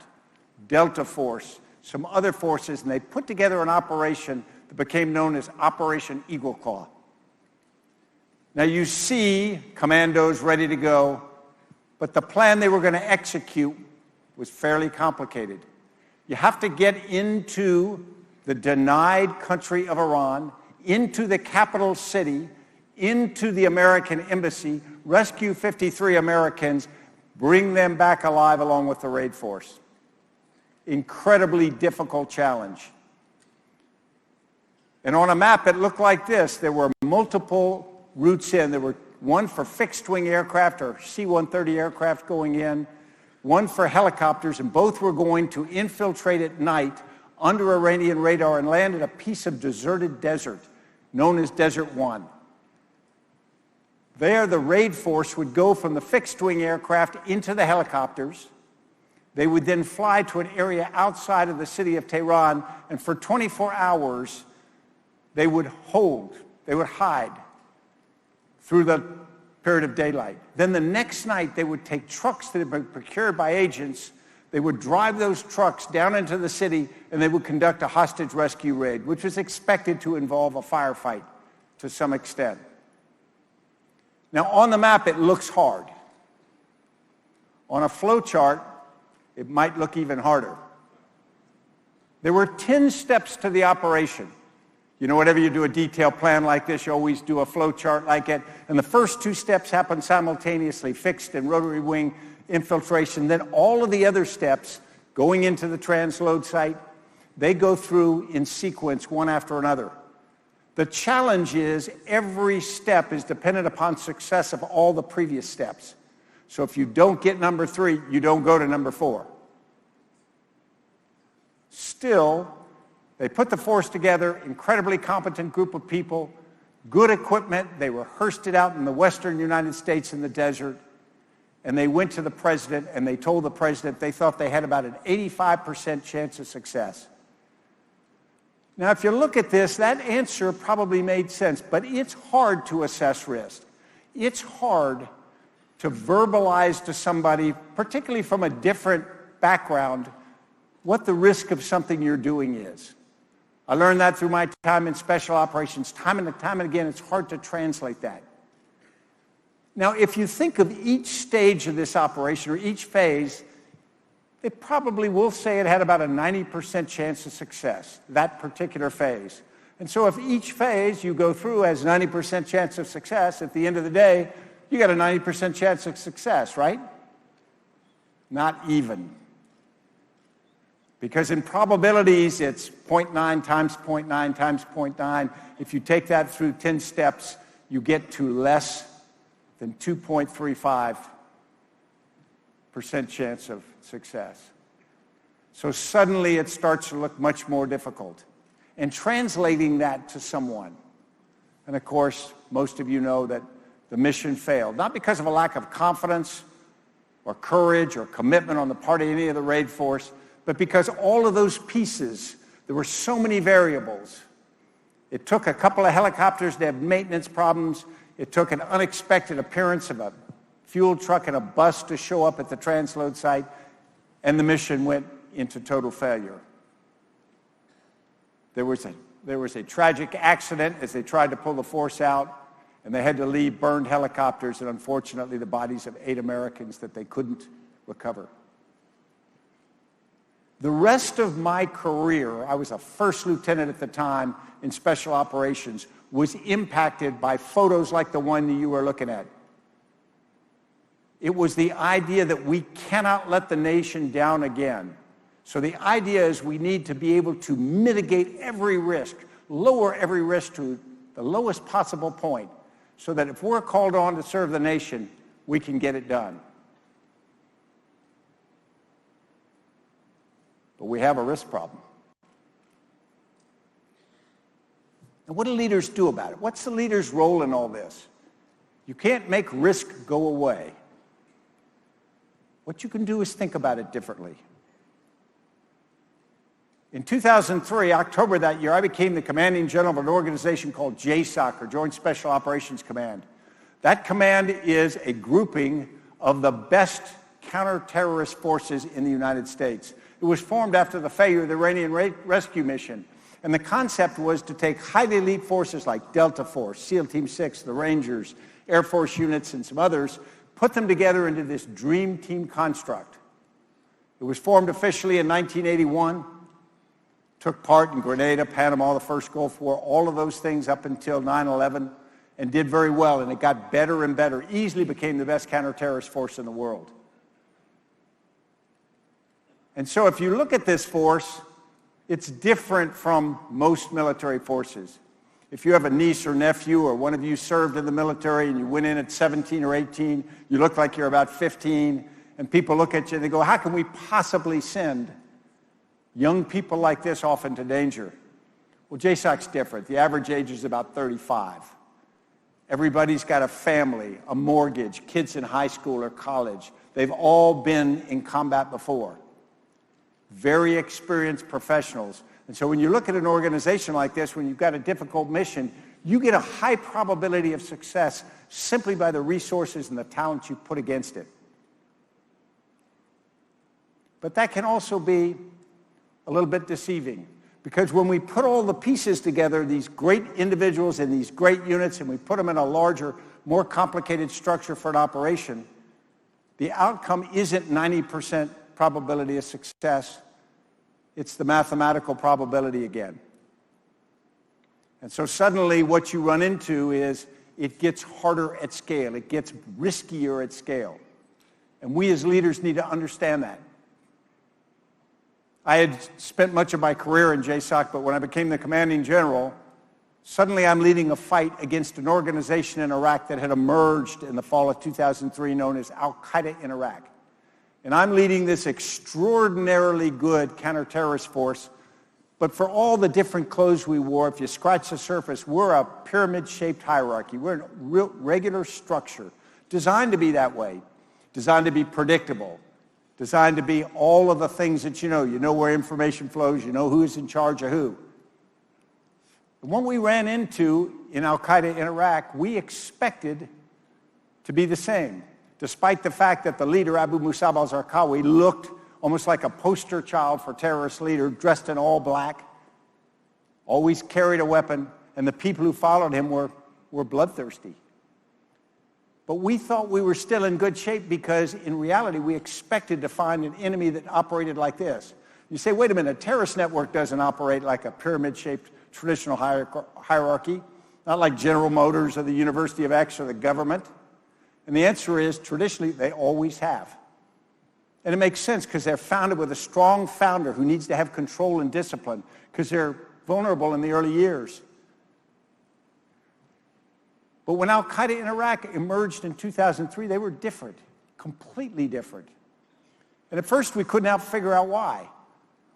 Delta Force, some other forces, and they put together an operation that became known as Operation Eagle Claw. Now you see commandos ready to go, but the plan they were going to execute was fairly complicated. You have to get into the denied country of Iran, into the capital city, into the American embassy, rescue 53 Americans, bring them back alive along with the raid force. Incredibly difficult challenge. And on a map, it looked like this. There were multiple routes in. There were one for fixed-wing aircraft or C-130 aircraft going in, one for helicopters, and both were going to infiltrate at night under Iranian radar and land at a piece of deserted desert known as Desert 1. There, the raid force would go from the fixed-wing aircraft into the helicopters. They would then fly to an area outside of the city of Tehran, and for 24 hours, they would hide through the period of daylight. Then the next night, they would take trucks that had been procured by agents. They would drive those trucks down into the city, and they would conduct a hostage rescue raid, which was expected to involve a firefight to some extent. Now, on the map, it looks hard. On a flow chart, it might look even harder. There were 10 steps to the operation. You know, whenever you do a detailed plan like this, you always do a flow chart like it. And the first 2 steps happen simultaneously, fixed and rotary wing infiltration. Then all of the other steps going into the transload site, they go through in sequence, one after another. The challenge is every step is dependent upon success of all the previous steps. So if you don't get number 3, you don't go to number 4. Still, they put the force together, incredibly competent group of people, good equipment. They rehearsed it out in the western United States in the desert. And they went to the president and they told the president they thought they had about an 85% chance of success. Now, if you look at this, that answer probably made sense, but it's hard to assess risk. It's hard to verbalize to somebody, particularly from a different background, what the risk of something you're doing is. I learned that through my time in special operations. Time and again, it's hard to translate that. Now, if you think of each stage of this operation or each phase, they probably will say it had about a 90% chance of success, that particular phase. And so if each phase you go through has 90% chance of success, at the end of the day, you got a 90% chance of success, right? Not even. Because in probabilities, it's 0.9 times 0.9 times 0.9. If you take that through 10 steps, you get to less than 2.35% chance of success. So suddenly it starts to look much more difficult. And translating that to someone, and of course, most of you know that the mission failed, not because of a lack of confidence or courage or commitment on the part of any of the raid force, but because all of those pieces, there were so many variables. It took a couple of helicopters to have maintenance problems. It took an unexpected appearance of a fuel truck and a bus to show up at the transload site, and the mission went into total failure. There was a tragic accident as they tried to pull the force out, and they had to leave burned helicopters and unfortunately the bodies of 8 Americans that they couldn't recover. The rest of my career, I was a first lieutenant at the time in special operations, was impacted by photos like the one that you are looking at. It was the idea that we cannot let the nation down again. So the idea is we need to be able to mitigate every risk, lower every risk to the lowest possible point, so that if we're called on to serve the nation, we can get it done. But we have a risk problem. And what do leaders do about it? What's the leader's role in all this? You can't make risk go away. What you can do is think about it differently. In 2003, October that year, I became the commanding general of an organization called JSOC, or Joint Special Operations Command. That command is a grouping of the best counter-terrorist forces in the United States. It was formed after the failure of the Iranian rescue mission. And the concept was to take highly elite forces like Delta Force, SEAL Team 6, the Rangers, Air Force units, and some others, put them together into this dream team construct. It was formed officially in 1981, took part in Grenada, Panama, the first Gulf War, all of those things up until 9/11, and did very well, and it got better and better, easily became the best counter-terrorist force in the world. And so if you look at this force, it's different from most military forces. If you have a niece or nephew or one of you served in the military and you went in at 17 or 18, you look like you're about 15, and people look at you and they go, how can we possibly send young people like this off into danger? Well, JSOC's different. The average age is about 35. Everybody's got a family, a mortgage, kids in high school or college. They've all been in combat before. Very experienced professionals. And so when you look at an organization like this, when you've got a difficult mission, you get a high probability of success simply by the resources and the talent you put against it. But that can also be a little bit deceiving, because when we put all the pieces together, these great individuals in these great units, and we put them in a larger, more complicated structure for an operation, the outcome isn't 90% probability of success. It's the mathematical probability again. And so suddenly what you run into is it gets harder at scale. It gets riskier at scale. And we as leaders need to understand that. I had spent much of my career in JSOC, but when I became the commanding general, suddenly I'm leading a fight against an organization in Iraq that had emerged in the fall of 2003 known as Al-Qaeda in Iraq. And I'm leading this extraordinarily good counter-terrorist force, but for all the different clothes we wore, if you scratch the surface, we're a pyramid-shaped hierarchy. We're a regular structure, designed to be that way, designed to be predictable, designed to be all of the things that you know where information flows, you know who's in charge of who. And when we ran into in Al-Qaeda in Iraq, we expected to be the same, despite the fact that the leader, Abu Musab al-Zarqawi, looked almost like a poster child for terrorist leader, dressed in all black, always carried a weapon, and the people who followed him were bloodthirsty. But we thought we were still in good shape because, in reality, we expected to find an enemy that operated like this. You say, wait a minute, a terrorist network doesn't operate like a pyramid-shaped traditional hierarchy, not like General Motors or the University of X or the government. And the answer is, traditionally, they always have. And it makes sense because they're founded with a strong founder who needs to have control and discipline because they're vulnerable in the early years. But when Al-Qaeda in Iraq emerged in 2003, they were different, completely different. And at first, we couldn't figure out why.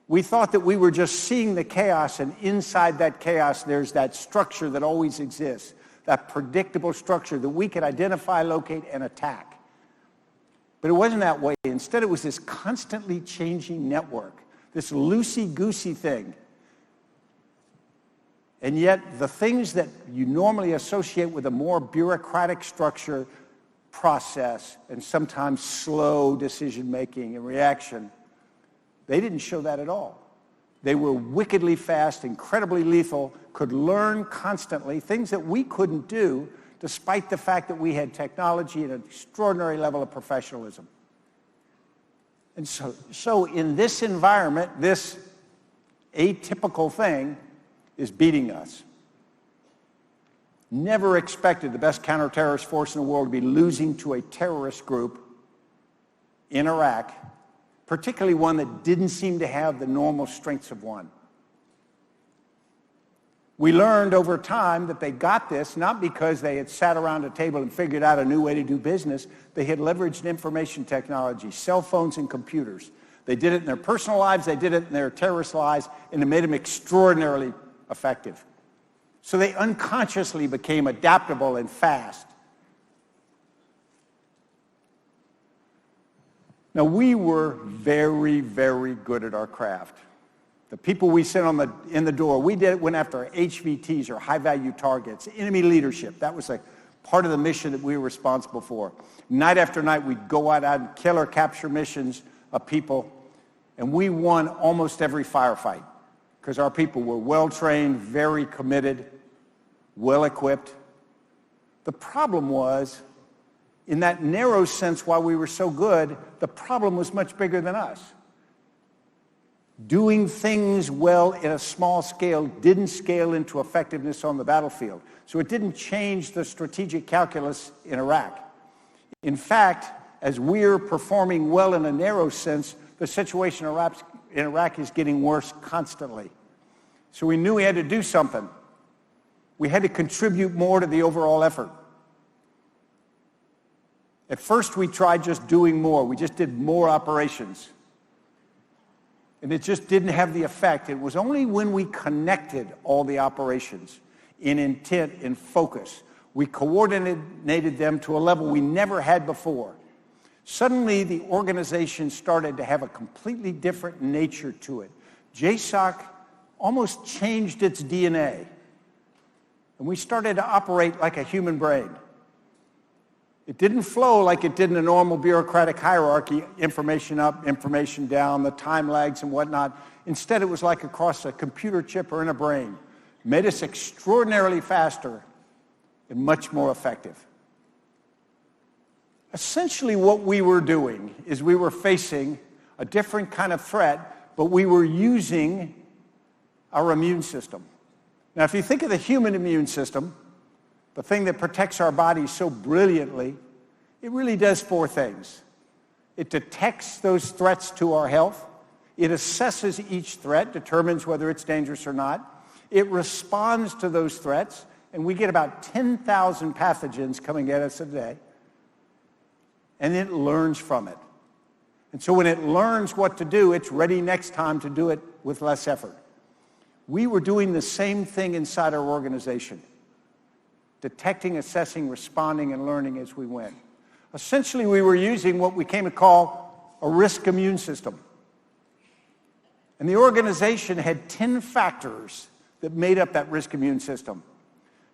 We thought that we were just seeing the chaos, and inside that chaos, there's that structure that always exists, that predictable structure that we could identify, locate, and attack. But it wasn't that way. Instead, it was this constantly changing network, this loosey-goosey thing. And yet, the things that you normally associate with a more bureaucratic structure, process, and sometimes slow decision-making and reaction, they didn't show that at all. They were wickedly fast, incredibly lethal, could learn constantly, things that we couldn't do, despite the fact that we had technology and an extraordinary level of professionalism. And so in this environment, this atypical thing is beating us. Never expected the best counterterrorist force in the world to be losing to a terrorist group in Iraq, particularly one that didn't seem to have the normal strengths of one. We learned over time that they got this not because they had sat around a table and figured out a new way to do business. They had leveraged information technology, cell phones and computers. They did it in their personal lives, they did it in their terrorist lives, and it made them extraordinarily effective. So they unconsciously became adaptable and fast. Now, we were very, very good at our craft. The people we sent in the door, went after HVTs, or high-value targets, enemy leadership. That was a part of the mission that we were responsible for. Night after night, we'd go out and kill or capture missions of people, and we won almost every firefight because our people were well-trained, very committed, well-equipped. The problem was, in that narrow sense, while we were so good, the problem was much bigger than us. Doing things well in a small scale didn't scale into effectiveness on the battlefield. So it didn't change the strategic calculus in Iraq. In fact, as we're performing well in a narrow sense, the situation in Iraq is getting worse constantly. So we knew we had to do something. We had to contribute more to the overall effort. At first, we tried just doing more. We just did more operations. And it just didn't have the effect. It was only when we connected all the operations in intent, in focus, we coordinated them to a level we never had before. Suddenly, the organization started to have a completely different nature to it. JSOC almost changed its DNA. And we started to operate like a human brain. It didn't flow like it did in a normal bureaucratic hierarchy, information up, information down, the time lags and whatnot. Instead, it was like across a computer chip or in a brain. It made us extraordinarily faster and much more effective. Essentially, what we were doing is we were facing a different kind of threat, but we were using our immune system. Now, if you think of the human immune system, the thing that protects our bodies so brilliantly, it really does four things. It detects those threats to our health. It assesses each threat, determines whether it's dangerous or not. It responds to those threats, and we get about 10,000 pathogens coming at us a day, and it learns from it. And so when it learns what to do, it's ready next time to do it with less effort. We were doing the same thing inside our organization. Detecting, assessing, responding, and learning as we went. Essentially, we were using what we came to call a risk immune system. And the organization had 10 factors that made up that risk immune system.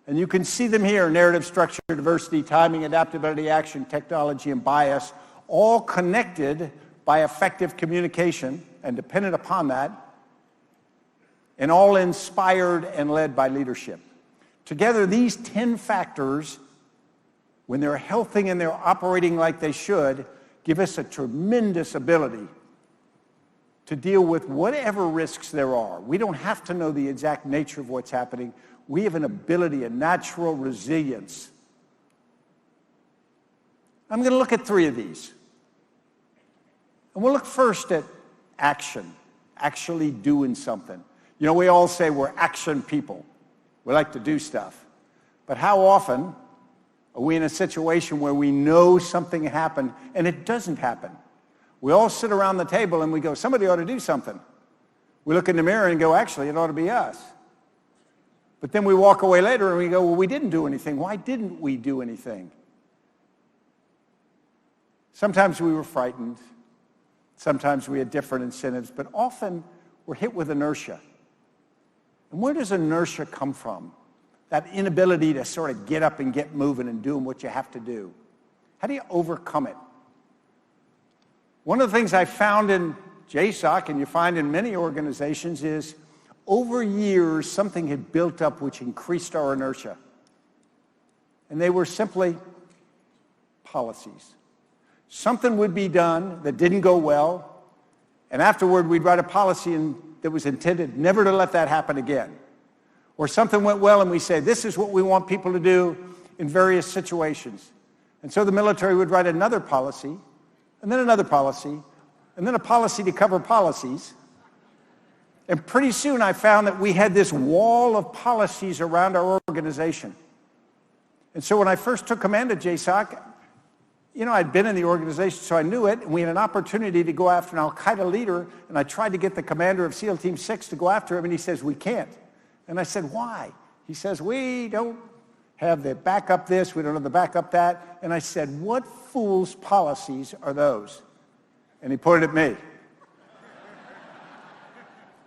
And you can see them here: narrative, structure, diversity, timing, adaptability, action, technology, and bias, all connected by effective communication and dependent upon that, and all inspired and led by leadership. Together, these 10 factors, when they're healthy and they're operating like they should, give us a tremendous ability to deal with whatever risks there are. We don't have to know the exact nature of what's happening. We have an ability, a natural resilience. I'm going to look at 3 of these. And we'll look first at action, actually doing something. You know, we all say we're action people. We like to do stuff. But how often are we in a situation where we know something happened and it doesn't happen? We all sit around the table and we go, somebody ought to do something. We look in the mirror and go, actually, it ought to be us. But then we walk away later and we go, well, we didn't do anything. Why didn't we do anything? Sometimes we were frightened. Sometimes we had different incentives. But often we're hit with inertia. And where does inertia come from? That inability to sort of get up and get moving and doing what you have to do. How do you overcome it? One of the things I found in JSOC, and you find in many organizations, is over years something had built up which increased our inertia. And they were simply policies. something would be done that didn't go well, and afterward we'd write a policy that was intended never to let that happen again. Or something went well and we say, this is what we want people to do in various situations. And so the military would write another policy, and then another policy, and then a policy to cover policies. And pretty soon I found that we had this wall of policies around our organization. And so when I first took command of JSOC, you know, I'd been in the organization, so I knew it, and we had an opportunity to go after an al-Qaeda leader, and I tried to get the commander of SEAL Team 6 to go after him, and he says, we can't. And I said, why? He says, we don't have the backup this, we don't have the backup that. And I said, what fool's policies are those? And he pointed at me.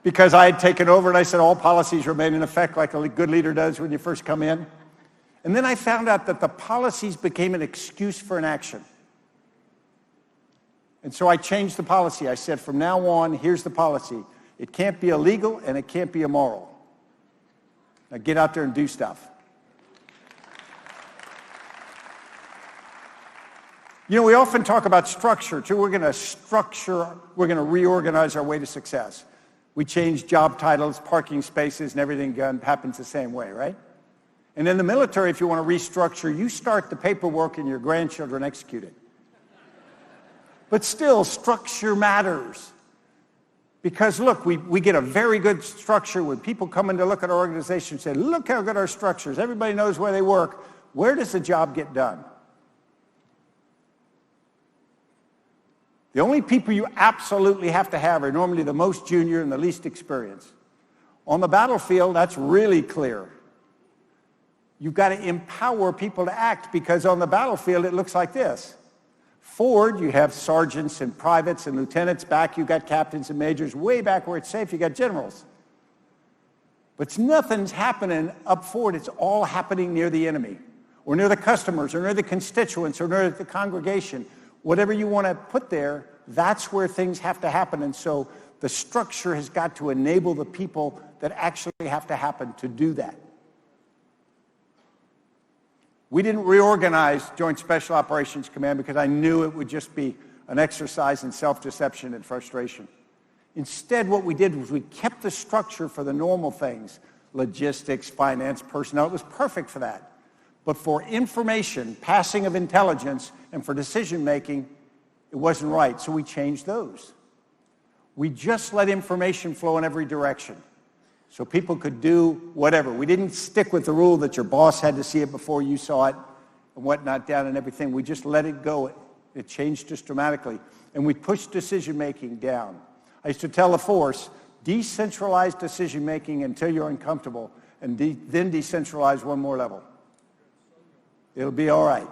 Because I had taken over, and I said, all policies remain in effect like a good leader does when you first come in. And then I found out that the policies became an excuse for an action. And so I changed the policy. I said, from now on, here's the policy. It can't be illegal and it can't be immoral. Now get out there and do stuff. You know, we often talk about structure, too. We're going to reorganize our way to success. We change job titles, parking spaces, and everything happens the same way, right? And in the military, if you want to restructure, you start the paperwork and your grandchildren execute it. But still, structure matters. Because look, we get a very good structure when people come in to look at our organization and say, look how good our structure is. Everybody knows where they work. Where does the job get done? The only people you absolutely have to have are normally the most junior and the least experienced. On the battlefield, that's really clear. You've got to empower people to act, because on the battlefield it looks like this. Forward, you have sergeants and privates and lieutenants. Back, you've got captains and majors. Way back where it's safe, you got generals. But nothing's happening up forward. It's all happening near the enemy, or near the customers, or near the constituents, or near the congregation. Whatever you want to put there, that's where things have to happen. And so the structure has got to enable the people that actually have to happen to do that. We didn't reorganize Joint Special Operations Command because I knew it would just be an exercise in self-deception and frustration. Instead, what we did was we kept the structure for the normal things, logistics, finance, personnel. It was perfect for that. But for information, passing of intelligence, and for decision-making, it wasn't right, so we changed those. We just let information flow in every direction, so people could do whatever. We didn't stick with the rule that your boss had to see it before you saw it and whatnot down and everything. We just let it go. It changed just dramatically. And we pushed decision-making down. I used to tell the force, decentralize decision-making until you're uncomfortable, and then decentralize one more level. It'll be all right.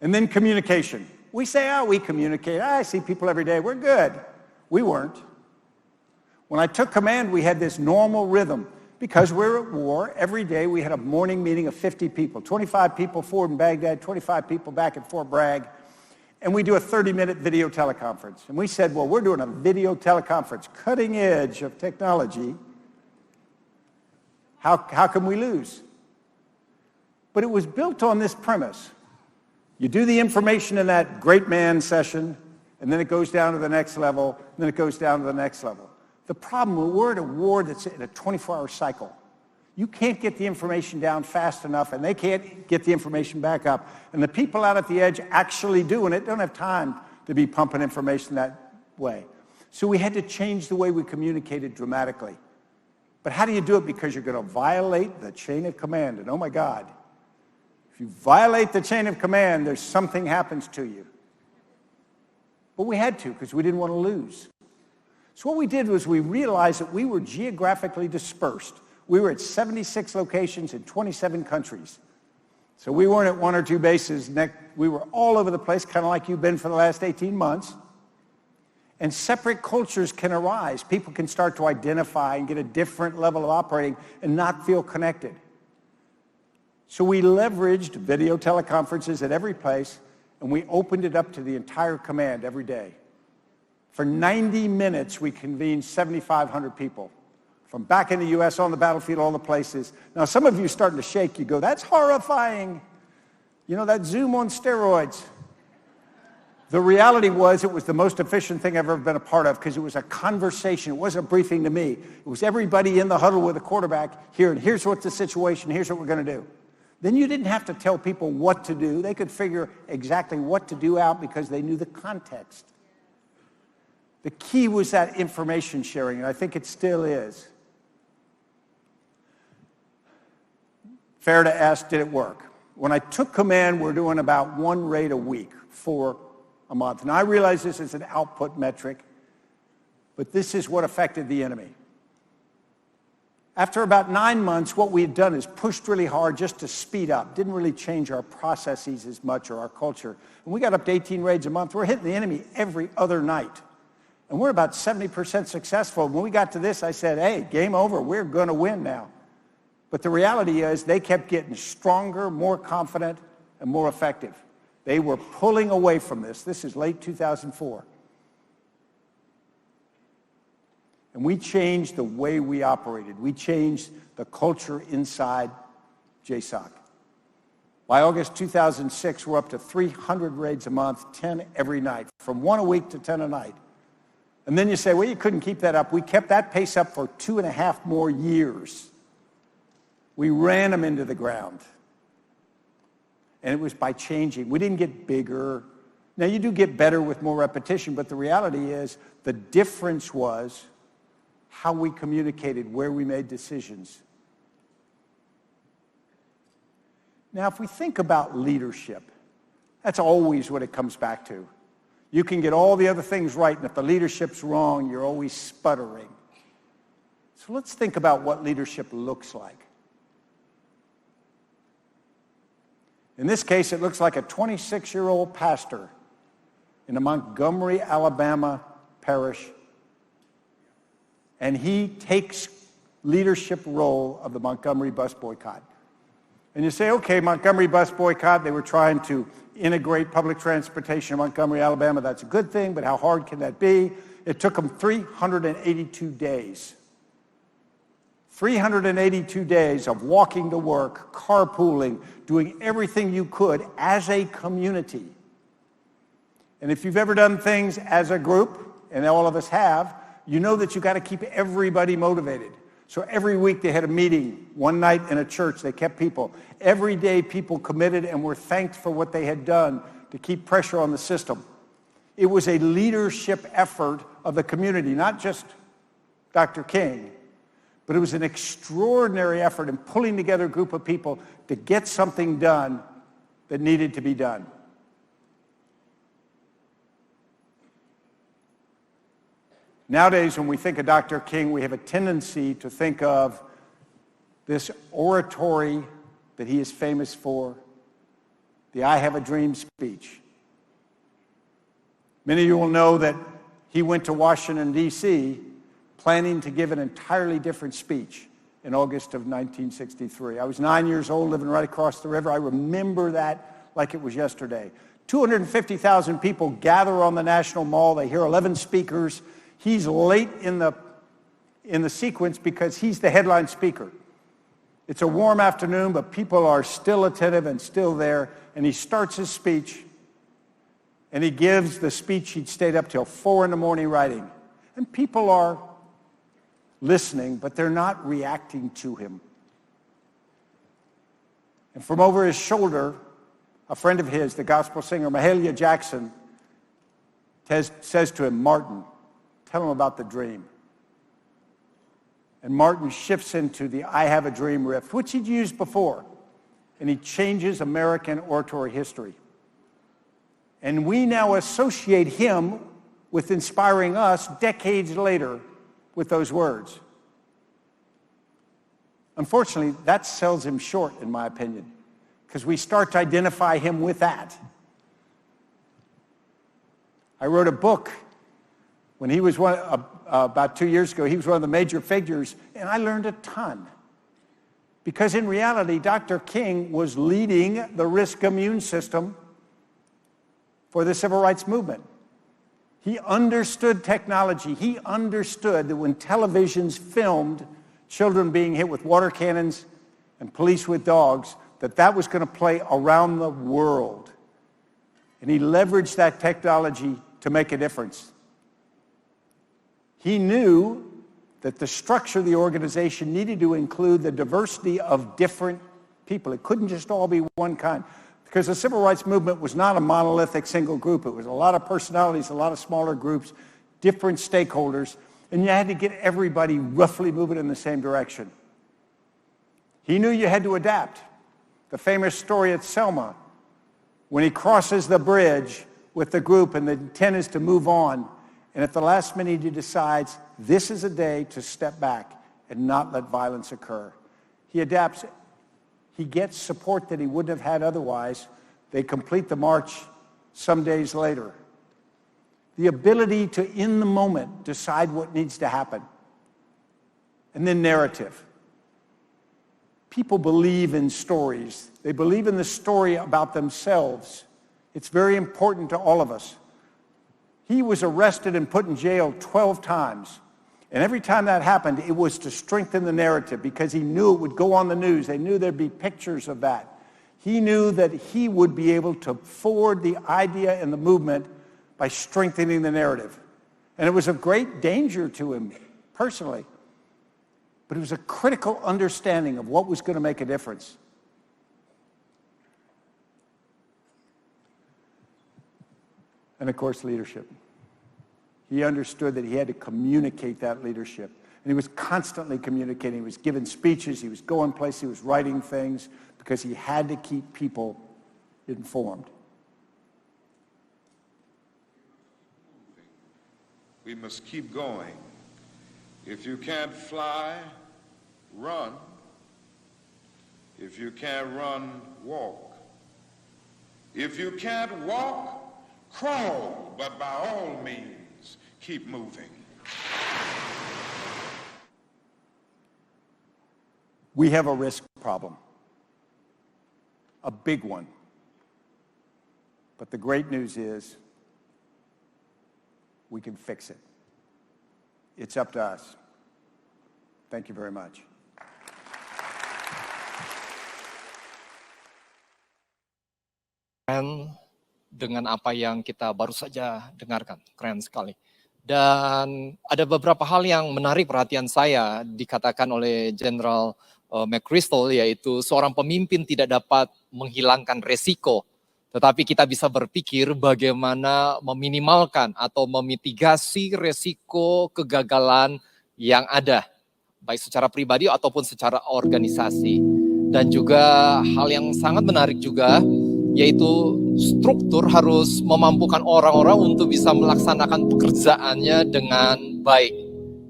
And then communication. We say, oh, we communicate. I see people every day. We're good. We weren't. When I took command, we had this normal rhythm. Because we're at war, every day we had a morning meeting of 50 people. 25 people forward in Baghdad, 25 people back at Fort Bragg. And we do a 30-minute video teleconference. And we said, well, we're doing a video teleconference, cutting edge of technology. How can we lose? But it was built on this premise. You do the information in that great man session, and then it goes down to the next level, and then it goes down to the next level. The problem, we're at a war that's in a 24-hour cycle. You can't get the information down fast enough, and they can't get the information back up. And the people out at the edge actually doing it don't have time to be pumping information that way. So we had to change the way we communicated dramatically. But how do you do it? Because you're going to violate the chain of command. And oh my God, if you violate the chain of command, there's something happens to you. But we had to, because we didn't want to lose. So what we did was we realized that we were geographically dispersed. We were at 76 locations in 27 countries. So we weren't at one or two bases. We were all over the place, kind of like you've been for the last 18 months. And separate cultures can arise. People can start to identify and get a different level of operating and not feel connected. So we leveraged video teleconferences at every place, and we opened it up to the entire command every day. For 90 minutes, we convened 7,500 people from back in the U.S., on the battlefield, all the places. Now, some of you are starting to shake. You go, that's horrifying. You know, that Zoom on steroids. The reality was it was the most efficient thing I've ever been a part of because it was a conversation. It wasn't a briefing to me. It was everybody in the huddle with the quarterback here, and here's what the situation, here's what we're going to do. Then you didn't have to tell people what to do. They could figure exactly what to do out because they knew the context. The key was that information sharing, and I think it still is. Fair to ask, did it work? When I took command, we're doing about 1 raid a week for a month. Now, I realize this is an output metric, but this is what affected the enemy. After about 9 months, what we had done is pushed really hard just to speed up. Didn't really change our processes as much or our culture. And we got up to 18 raids a month. We're hitting the enemy every other night. And we're about 70% successful. When we got to this, I said, hey, game over. We're going to win now. But the reality is they kept getting stronger, more confident, and more effective. They were pulling away from this. This is late 2004. And we changed the way we operated. We changed the culture inside JSOC. By August 2006, we're up to 300 raids a month, 10 every night, from 1 a week to 10 a night. And then you say, well, you couldn't keep that up. We kept that pace up for 2.5 more years. We ran them into the ground. And it was by changing. We didn't get bigger. Now, you do get better with more repetition, but the reality is the difference was how we communicated, where we made decisions. Now, if we think about leadership, that's always what it comes back to. You can get all the other things right, and if the leadership's wrong, you're always sputtering. So let's think about what leadership looks like. In this case, it looks like a 26-year-old pastor in a Montgomery, Alabama parish, and he takes leadership role of the Montgomery bus boycott. And you say, okay, Montgomery bus boycott, they were trying to integrate public transportation in Montgomery, Alabama. That's a good thing, but how hard can that be? It took them 382 days. 382 days of walking to work, carpooling, doing everything you could as a community. And if you've ever done things as a group, and all of us have, you know that you got to keep everybody motivated. So every week they had a meeting. One night in a church, they kept people. Every day people committed and were thanked for what they had done to keep pressure on the system. It was a leadership effort of the community, not just Dr. King, but it was an extraordinary effort in pulling together a group of people to get something done that needed to be done. Nowadays, when we think of Dr. King, we have a tendency to think of this oratory that he is famous for, the I Have a Dream speech. Many of you will know that he went to Washington, D.C., planning to give an entirely different speech in August of 1963. I was 9 years old, living right across the river. I remember that like it was yesterday. 250,000 people gather on the National Mall. They hear 11 speakers. He's late in the sequence because he's the headline speaker. It's a warm afternoon, but people are still attentive and still there. And he starts his speech, and he gives the speech he'd stayed up till 4 in the morning writing. And people are listening, but they're not reacting to him. And from over his shoulder, a friend of his, the gospel singer Mahalia Jackson, says to him, Martin, tell him about the dream. And Martin shifts into the I Have a Dream riff, which he'd used before. And he changes American oratory history. And we now associate him with inspiring us decades later with those words. Unfortunately, that sells him short, in my opinion, because we start to identify him with that. I wrote a book when he was about 2 years ago. He was one of the major figures, and I learned a ton. Because in reality, Dr. King was leading the risk immune system for the civil rights movement. He understood technology. He understood that when televisions filmed children being hit with water cannons and police with dogs, that was going to play around the world. And he leveraged that technology to make a difference. He knew that the structure of the organization needed to include the diversity of different people. It couldn't just all be one kind. Because the civil rights movement was not a monolithic single group. It was a lot of personalities, a lot of smaller groups, different stakeholders, and you had to get everybody roughly moving in the same direction. He knew you had to adapt. The famous story at Selma, when he crosses the bridge with the group and the intent is to move on, and at the last minute he decides this is a day to step back and not let violence occur. He adapts. He gets support that he wouldn't have had otherwise. They complete the march some days later. The ability to, in the moment, decide what needs to happen. And then narrative. People believe in stories. They believe in the story about themselves. It's very important to all of us. He was arrested and put in jail 12 times. And every time that happened, it was to strengthen the narrative because he knew it would go on the news. They knew there'd be pictures of that. He knew that he would be able to forward the idea and the movement by strengthening the narrative. And it was of great danger to him personally. But it was a critical understanding of what was going to make a difference. And of course, leadership. He understood that he had to communicate that leadership. And he was constantly communicating. He was giving speeches, he was going places, he was writing things, because he had to keep people informed. We must keep going. If you can't fly, run. If you can't run, walk. If you can't walk, crawl, but by all means, keep moving. We have a risk problem, a big one. But the great news is we can fix it. It's up to us. Thank you very much. Keren dengan apa yang kita baru saja dengarkan, keren sekali. Dan ada beberapa hal yang menarik perhatian saya dikatakan oleh General McChrystal, yaitu seorang pemimpin tidak dapat menghilangkan resiko, tetapi kita bisa berpikir bagaimana meminimalkan atau memitigasi resiko kegagalan yang ada, baik secara pribadi ataupun secara organisasi. Dan juga hal yang sangat menarik juga, yaitu struktur harus memampukan orang-orang untuk bisa melaksanakan pekerjaannya dengan baik.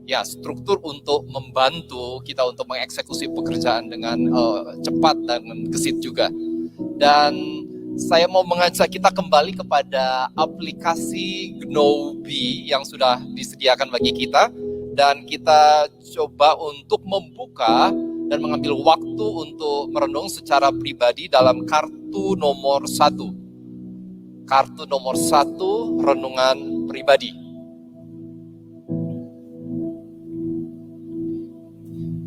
Ya, struktur untuk membantu kita untuk mengeksekusi pekerjaan dengan cepat dan gesit juga. Dan saya mau mengajak kita kembali kepada aplikasi Gnobi yang sudah disediakan bagi kita. Dan kita coba untuk membuka dan mengambil waktu untuk merenung secara pribadi dalam kartu nomor 1. Kartu nomor 1, renungan pribadi.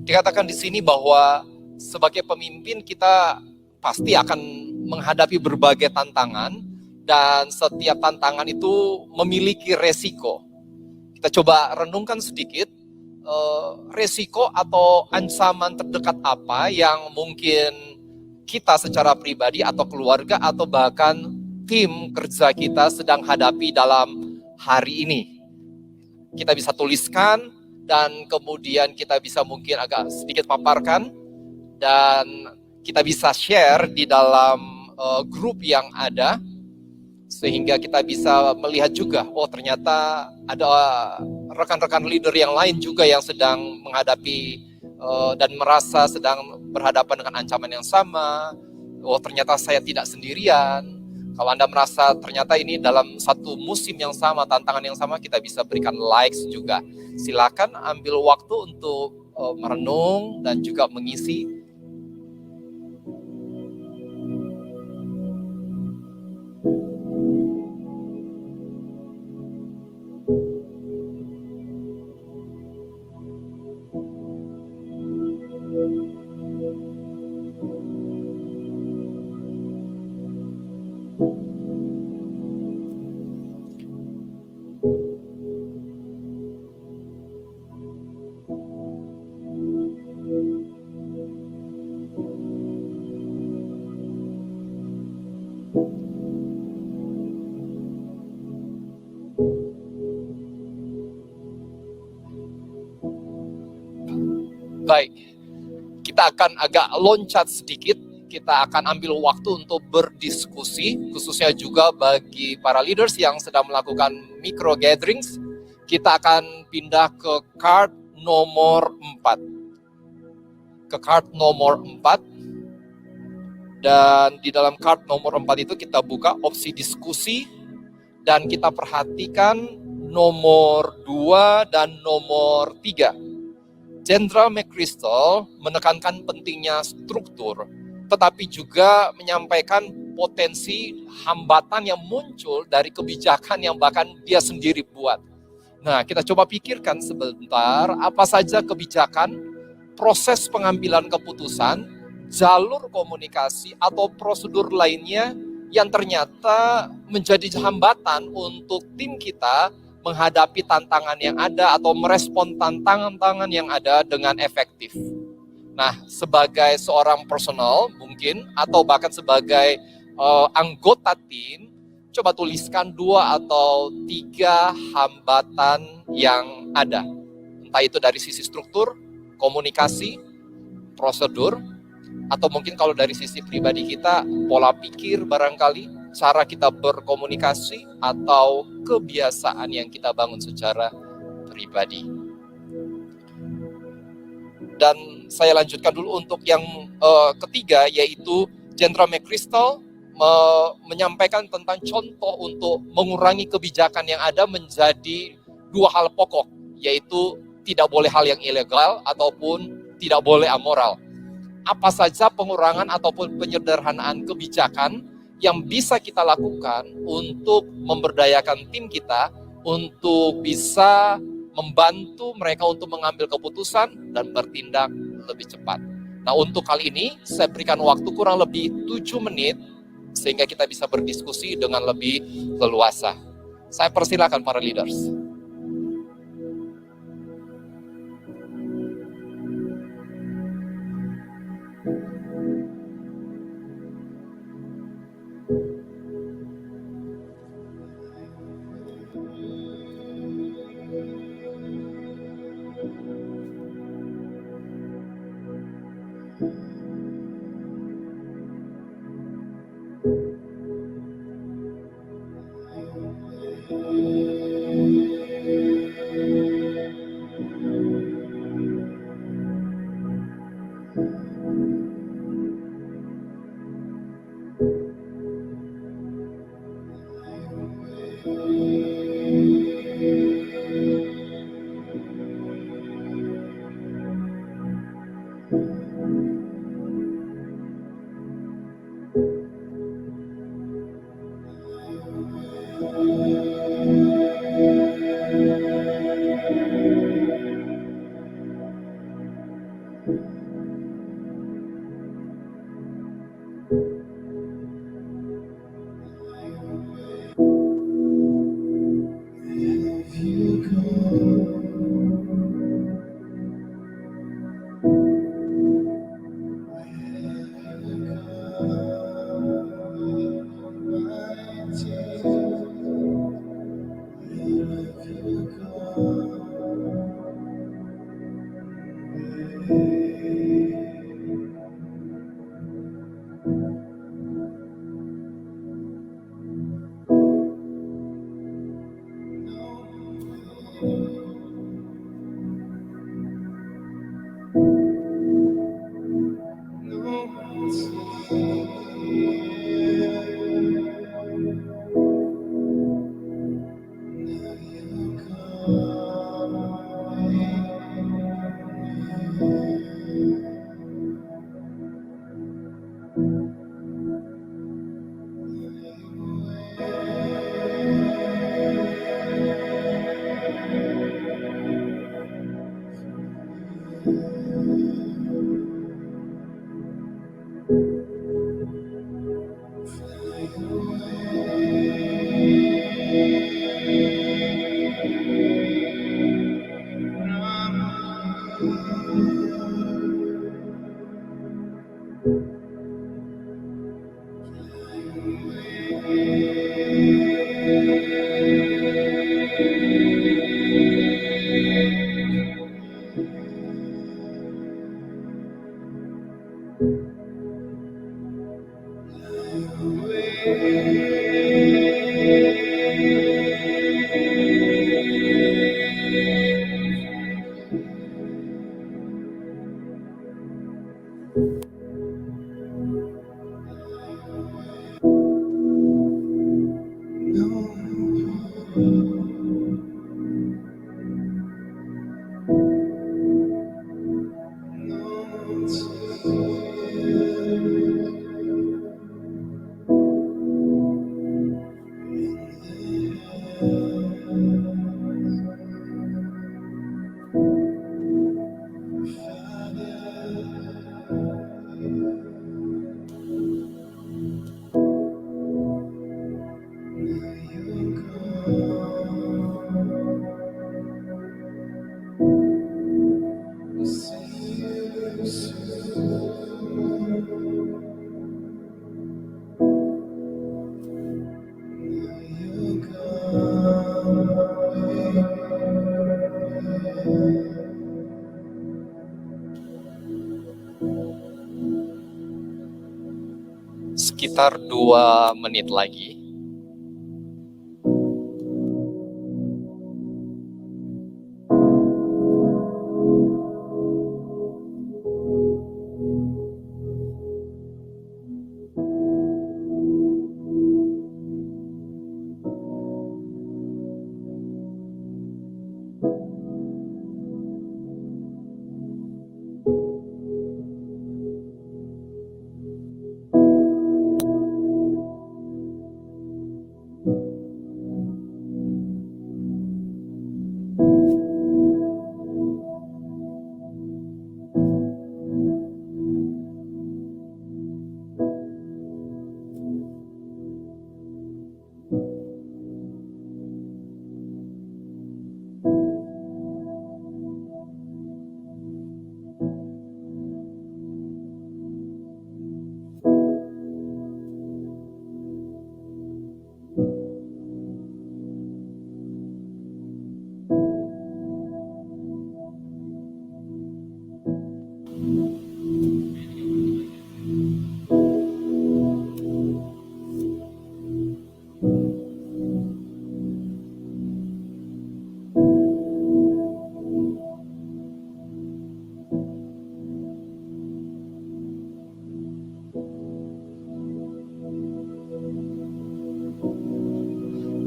Dikatakan di sini bahwa sebagai pemimpin kita pasti akan menghadapi berbagai tantangan, dan setiap tantangan itu memiliki resiko. Kita coba renungkan sedikit, resiko atau ancaman terdekat apa yang mungkin kita secara pribadi atau keluarga atau bahkan tim kerja kita sedang hadapi dalam hari ini. Kita bisa tuliskan dan kemudian kita bisa mungkin agak sedikit paparkan dan kita bisa share di dalam grup yang ada, sehingga kita bisa melihat juga, oh ternyata ada rekan-rekan leader yang lain juga yang sedang menghadapi dan merasa sedang berhadapan dengan ancaman yang sama. Oh ternyata saya tidak sendirian. Kalau Anda merasa ternyata ini dalam satu musim yang sama, tantangan yang sama, kita bisa berikan likes juga. Silakan ambil waktu untuk merenung dan juga mengisi. kita akan agak loncat sedikit. Kita akan ambil waktu untuk berdiskusi, khususnya juga bagi para leaders yang sedang melakukan micro gatherings. Kita akan pindah ke card nomor 4. Ke card nomor 4. Dan di dalam card nomor 4 itu kita buka opsi diskusi. Dan kita perhatikan nomor 2 dan nomor 3. Jenderal McChrystal menekankan pentingnya struktur, tetapi juga menyampaikan potensi hambatan yang muncul dari kebijakan yang bahkan dia sendiri buat. Nah, kita coba pikirkan sebentar apa saja kebijakan, proses pengambilan keputusan, jalur komunikasi atau prosedur lainnya yang ternyata menjadi hambatan untuk tim kita menghadapi tantangan yang ada atau merespon tantangan yang ada dengan efektif. Nah, sebagai seorang personal mungkin atau bahkan sebagai anggota tim, coba tuliskan 2 atau 3 hambatan yang ada. Entah itu dari sisi struktur, komunikasi, prosedur, atau mungkin kalau dari sisi pribadi kita, pola pikir barangkali, cara kita berkomunikasi, atau kebiasaan yang kita bangun secara pribadi. Dan saya lanjutkan dulu untuk yang ketiga, yaitu Jenderal McChrystal menyampaikan tentang contoh untuk mengurangi kebijakan yang ada menjadi 2 hal pokok, yaitu tidak boleh hal yang ilegal ataupun tidak boleh amoral. Apa saja pengurangan ataupun penyederhanaan kebijakan yang bisa kita lakukan untuk memberdayakan tim kita untuk bisa membantu mereka untuk mengambil keputusan dan bertindak lebih cepat. Nah, untuk kali ini saya berikan waktu kurang lebih 7 menit sehingga kita bisa berdiskusi dengan lebih leluasa. Saya persilakan para leaders. Sekitar 2 menit lagi.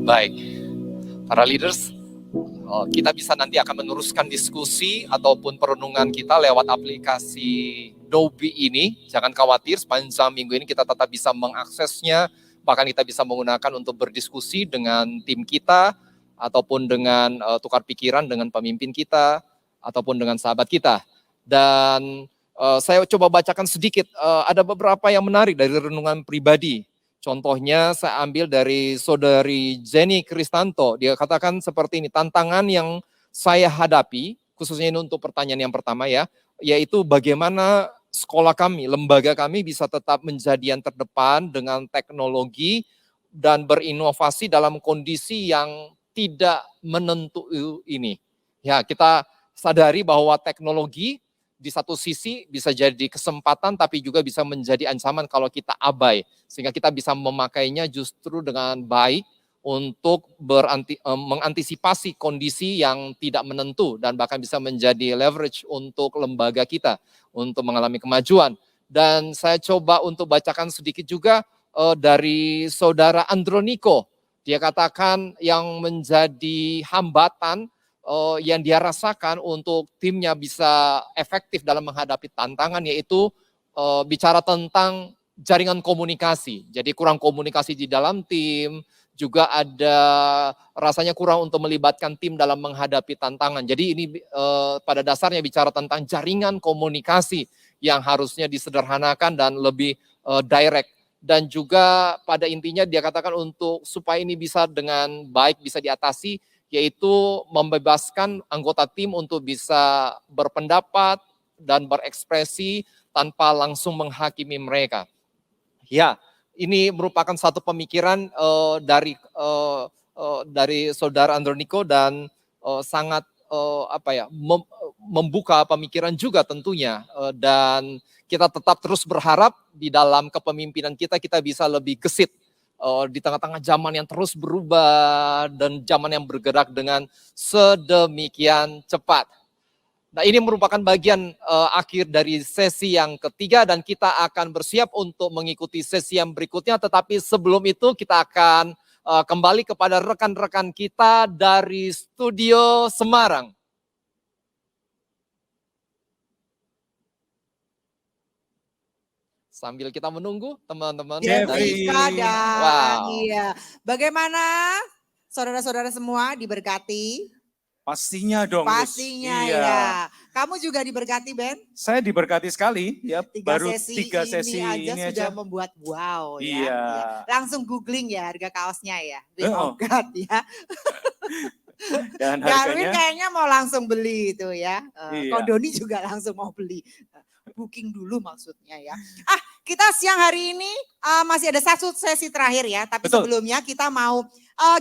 Baik, para leaders, kita bisa nanti akan meneruskan diskusi ataupun perenungan kita lewat aplikasi Adobe ini. Jangan khawatir, sepanjang minggu ini kita tetap bisa mengaksesnya, bahkan kita bisa menggunakan untuk berdiskusi dengan tim kita, ataupun dengan tukar pikiran dengan pemimpin kita, ataupun dengan sahabat kita. Dan saya coba bacakan sedikit, ada beberapa yang menarik dari renungan pribadi. Contohnya saya ambil dari saudari Jenny Kristanto. Dia katakan seperti ini, tantangan yang saya hadapi, khususnya ini untuk pertanyaan yang pertama ya, yaitu bagaimana sekolah kami, lembaga kami bisa tetap menjadi yang terdepan dengan teknologi dan berinovasi dalam kondisi yang tidak menentu ini. Ya, kita sadari bahwa teknologi di satu sisi bisa jadi kesempatan tapi juga bisa menjadi ancaman kalau kita abai. Sehingga kita bisa memakainya justru dengan baik untuk mengantisipasi kondisi yang tidak menentu dan bahkan bisa menjadi leverage untuk lembaga kita untuk mengalami kemajuan. Dan saya coba untuk bacakan sedikit juga dari saudara Androniko. Dia katakan yang menjadi hambatan yang dia rasakan untuk timnya bisa efektif dalam menghadapi tantangan yaitu bicara tentang jaringan komunikasi. Jadi kurang komunikasi di dalam tim, juga ada rasanya kurang untuk melibatkan tim dalam menghadapi tantangan. Jadi ini pada dasarnya bicara tentang jaringan komunikasi yang harusnya disederhanakan dan lebih direct. Dan juga pada intinya dia katakan untuk supaya ini bisa dengan baik bisa diatasi, yaitu membebaskan anggota tim untuk bisa berpendapat dan berekspresi tanpa langsung menghakimi mereka. Ya, ini merupakan satu pemikiran dari saudara Androniko dan sangat membuka pemikiran juga tentunya. Dan kita tetap terus berharap di dalam kepemimpinan kita bisa lebih gesit di tengah-tangah zaman yang terus berubah dan zaman yang bergerak dengan sedemikian cepat. Nah, ini merupakan bagian akhir dari sesi yang ketiga dan kita akan bersiap untuk mengikuti sesi yang berikutnya. Tetapi sebelum itu kita akan kembali kepada rekan-rekan kita dari Studio Semarang. Sambil kita menunggu teman-teman. Wow. Iya. Bagaimana saudara-saudara semua diberkati? Pastinya dong. Pastinya ya. Kamu juga diberkati, Ben? Saya diberkati sekali ya. Tiga Tiga sesi ini aja sudah membuat wow ya. Iya. Langsung googling ya harga kaosnya ya. Oh God ya. Dan Darwin harganya kayaknya mau langsung beli itu ya. Iya. Kodoni juga langsung mau beli. Booking dulu maksudnya ya. Kita siang hari ini masih ada satu sesi terakhir ya. Tapi sebelumnya kita mau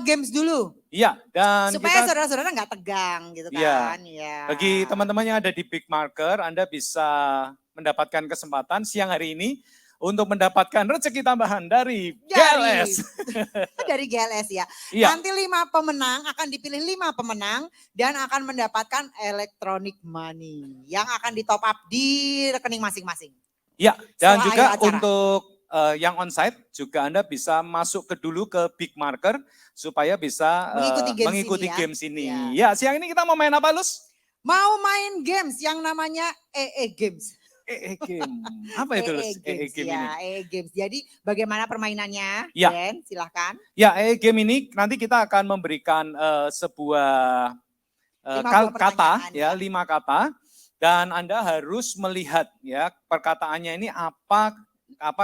games dulu. Iya, dan supaya kita, saudara-saudara nggak tegang gitu kan. Iya. Bagi teman-teman yang ada di Bigmarker, Anda bisa mendapatkan kesempatan siang hari ini untuk mendapatkan rezeki tambahan dari GLS. Dari GLS ya. Iya. Nanti 5 pemenang, akan dipilih 5 pemenang dan akan mendapatkan electronic money yang akan di top up di rekening masing-masing. Ya, dan Setelah juga akhir acara. untuk yang onsite juga Anda bisa masuk dulu ke Bigmarker supaya bisa mengikuti games ini. Ya, siang ini kita mau main apa, Lus? Mau main games yang namanya EE Games. EE Game. Apa itu, Lus? EE Game ini. EE Games. Jadi bagaimana permainannya? Ya. Ben, silahkan. Ya, EE Game ini nanti kita akan memberikan sebuah kata, ya 5 kata. Dan Anda harus melihat ya perkataannya ini apa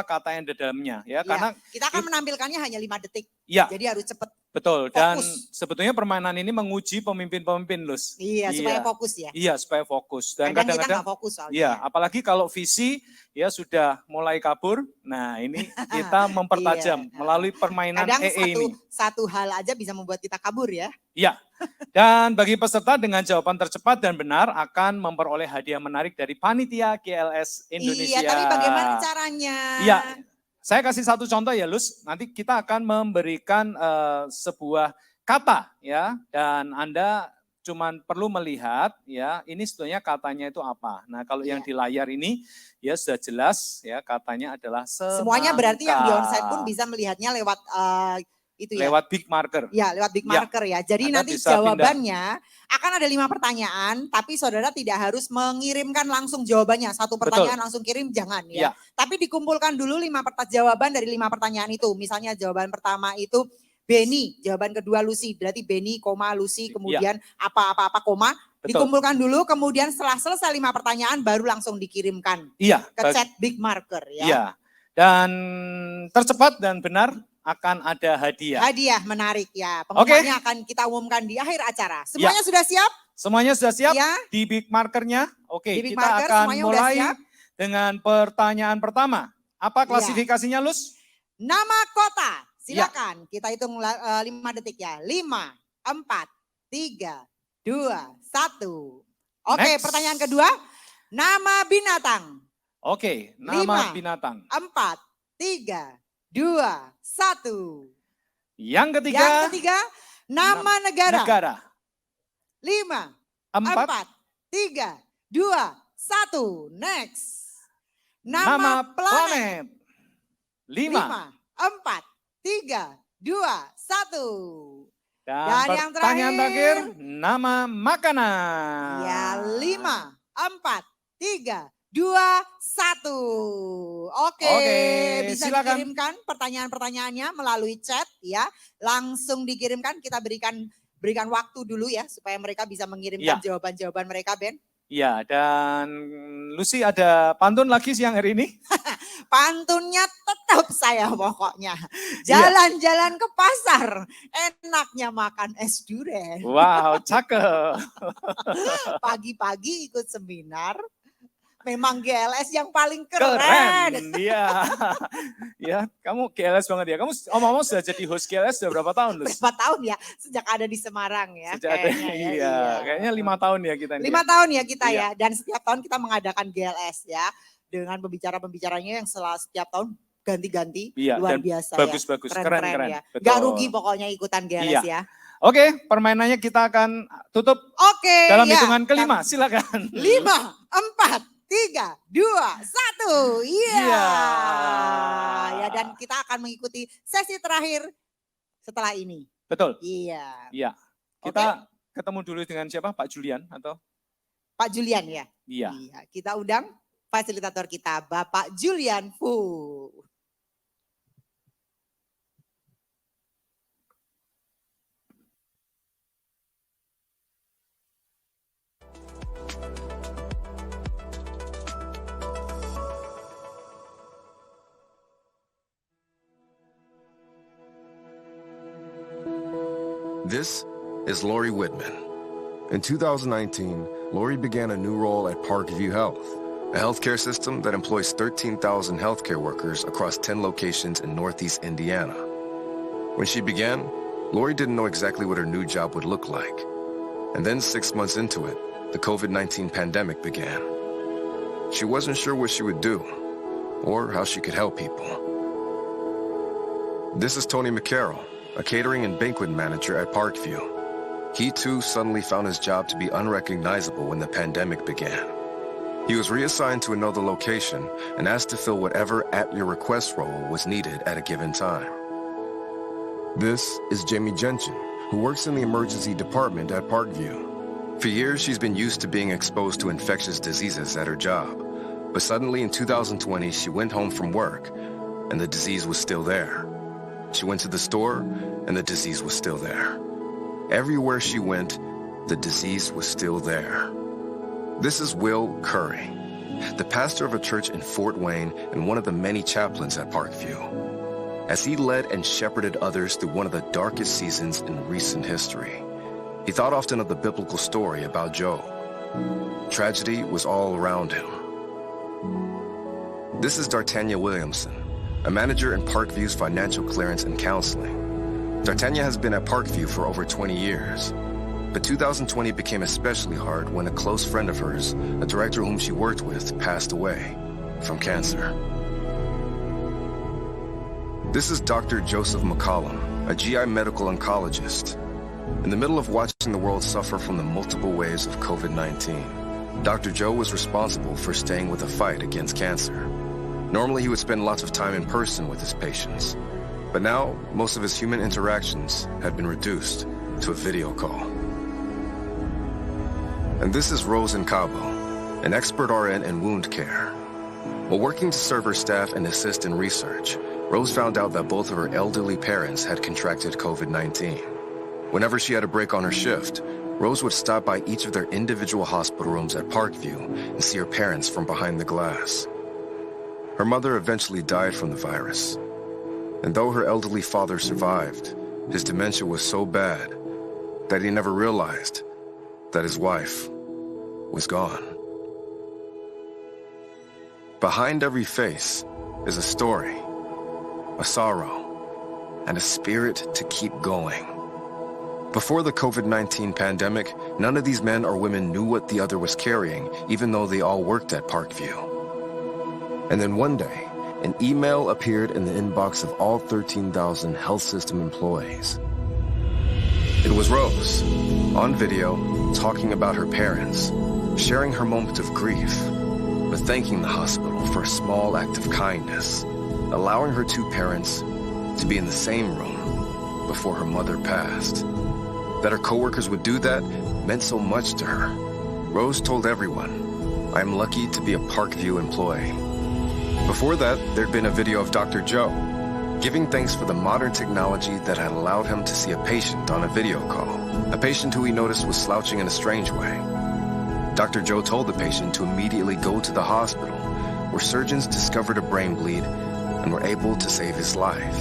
kata yang di dalamnya ya, karena kita akan menampilkannya hanya 5 detik. Ya. Jadi harus cepat. Betul. Fokus. Dan sebetulnya permainan ini menguji pemimpin-pemimpin, Lus. Iya, supaya fokus ya. Iya, supaya fokus. Dan kadang kita kadang-kadang nggak fokus soalnya. Iya, apalagi kalau visi ya sudah mulai kabur. Nah, ini kita mempertajam melalui permainan kadang EE ini. Satu hal aja bisa membuat kita kabur ya. Iya. Dan bagi peserta dengan jawaban tercepat dan benar akan memperoleh hadiah menarik dari panitia GLS Indonesia. Iya, tapi bagaimana caranya? Iya. Saya kasih satu contoh ya, Lus. Nanti kita akan memberikan sebuah kata ya, dan Anda cuman perlu melihat ya, ini sebetulnya katanya itu apa. Nah, kalau yang di layar ini ya sudah jelas ya, katanya adalah semangka. Semuanya berarti yang di onsite pun bisa melihatnya lewat itu ya. Lewat Bigmarker. Ya, lewat Bigmarker ya. Jadi Anda nanti bisa jawabannya akan ada 5 pertanyaan, tapi saudara tidak harus mengirimkan langsung jawabannya. Satu pertanyaan langsung kirim, jangan ya. Tapi dikumpulkan dulu 5 jawaban dari 5 pertanyaan itu. Misalnya jawaban pertama itu Benny, jawaban kedua Lucy. Berarti Benny, koma, Lucy, kemudian apa-apa, koma. Dikumpulkan dulu, kemudian setelah selesai 5 pertanyaan baru langsung dikirimkan ke chat Bigmarker ya. Iya, dan tercepat dan benar akan ada hadiah. Hadiah menarik ya. Pengumumannya akan kita umumkan di akhir acara. Semuanya sudah siap? Semuanya sudah siap Ya. di Bigmarkernya. Oke, Di kita Bigmarker, akan semuanya mulai udah siap? dengan pertanyaan pertama. Apa klasifikasinya, Lus? Nama kota. Silakan. Kita hitung 5 detik ya. 5, 4, 3, 2, 1. Oke, pertanyaan kedua. Nama binatang. Oke, nama binatang. 4, 3, 2, 1. Yang ketiga, nama negara. 5, 4, 3, 2, 1. Next. Nama planet. 5, 4, 3, 2, 1. Dan yang pertanyaan terakhir, terakhir, nama makanan. ya 5, 4, 3, 2, 1. Oke, bisa silakan. dikirimkan pertanyaan-pertanyaannya melalui chat ya. Langsung dikirimkan, kita berikan waktu dulu ya supaya mereka bisa mengirimkan jawaban-jawaban mereka, Ben. Iya, dan Lucy ada pantun lagi siang hari ini? Pantunnya tetap saya pokoknya. Jalan-jalan ke pasar, enaknya makan es durian. Wow, cakep. Pagi-pagi ikut seminar. Memang GLS yang paling keren. Iya. Ya, kamu GLS banget ya. Kamu omong-omong sudah jadi host GLS sudah berapa tahun, Lus? Berapa tahun ya? Sejak ada di Semarang ya. Sejak ada, kayaknya 5 tahun ya kita ini. 5 tahun ya kita ya. Dan setiap tahun kita mengadakan GLS ya. dengan pembicara-pembicaranya yang setiap tahun ganti-ganti. Iya, Luar dan biasa bagus-bagus, ya. keren. Ya. Betul. Gak rugi pokoknya ikutan GLS ya. Oke, permainannya kita akan tutup dalam hitungan kelima. Silakan. 5, 4, 3, 2, 1. Iya. Ya, dan kita akan mengikuti sesi terakhir setelah ini. Betul. Iya. Iya. Kita ketemu dulu dengan siapa? Pak Julian atau? Pak Julian ya? Iya. Kita undang fasilitator kita, Bapak Julian Fu. This is Lori Whitman. In 2019, Lori began a new role at Parkview Health, a healthcare system that employs 13,000 healthcare workers across 10 locations in Northeast Indiana. When she began, Lori didn't know exactly what her new job would look like. And then 6 months into it, the COVID-19 pandemic began. She wasn't sure what she would do or how she could help people. This is Tony McCarroll, a catering and banquet manager at Parkview. He too suddenly found his job to be unrecognizable when the pandemic began. He was reassigned to another location and asked to fill whatever at-your-request role was needed at a given time. This is Jamie Gentian, who works in the emergency department at Parkview. For years, she's been used to being exposed to infectious diseases at her job. But suddenly in 2020, she went home from work and the disease was still there. She went to the store and the disease was still there. Everywhere she went, the disease was still there. This is Will Curry, the pastor of a church in Fort Wayne and one of the many chaplains at Parkview. As he led and shepherded others through one of the darkest seasons in recent history, he thought often of the biblical story about Job. Tragedy was all around him. This is D'Artagnan Williamson, a manager in Parkview's financial clearance and counseling. D'Artagnan has been at Parkview for over 20 years, but 2020 became especially hard when a close friend of hers, a director whom she worked with, passed away from cancer. This is Dr. Joseph McCollum, a GI medical oncologist. In the middle of watching the world suffer from the multiple waves of COVID-19, Dr. Joe was responsible for staying with the fight against cancer. Normally, he would spend lots of time in person with his patients, but now most of his human interactions had been reduced to a video call. And this is Rose Cabo, an expert RN in wound care. While working to serve her staff and assist in research, Rose found out that both of her elderly parents had contracted COVID-19. Whenever she had a break on her shift, Rose would stop by each of their individual hospital rooms at Parkview and see her parents from behind the glass. Her mother eventually died from the virus. And though her elderly father survived, his dementia was so bad that he never realized that his wife was gone. Behind every face is a story, a sorrow, and a spirit to keep going. Before the COVID-19 pandemic, none of these men or women knew what the other was carrying, even though they all worked at Parkview. And then one day, an email appeared in the inbox of all 13,000 health system employees. It was Rose, on video, talking about her parents, sharing her moment of grief, but thanking the hospital for a small act of kindness, allowing her two parents to be in the same room before her mother passed. That her coworkers would do that meant so much to her. Rose told everyone, "I am lucky to be a Parkview employee." Before that, there'd been a video of Dr. Joe, giving thanks for the modern technology that had allowed him to see a patient on a video call, a patient who he noticed was slouching in a strange way. Dr. Joe told the patient to immediately go to the hospital, where surgeons discovered a brain bleed and were able to save his life.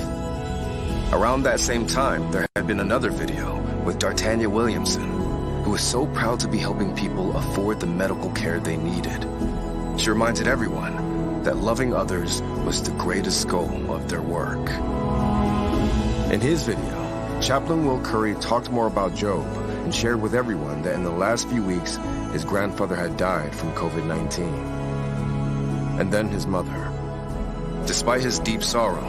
Around that same time, there had been another video with D'Artagnan Williamson, who was so proud to be helping people afford the medical care they needed. She reminded everyone that loving others was the greatest goal of their work. In his video, Chaplain Will Curry talked more about Job and shared with everyone that in the last few weeks, his grandfather had died from COVID-19. and then his mother. Despite his deep sorrow,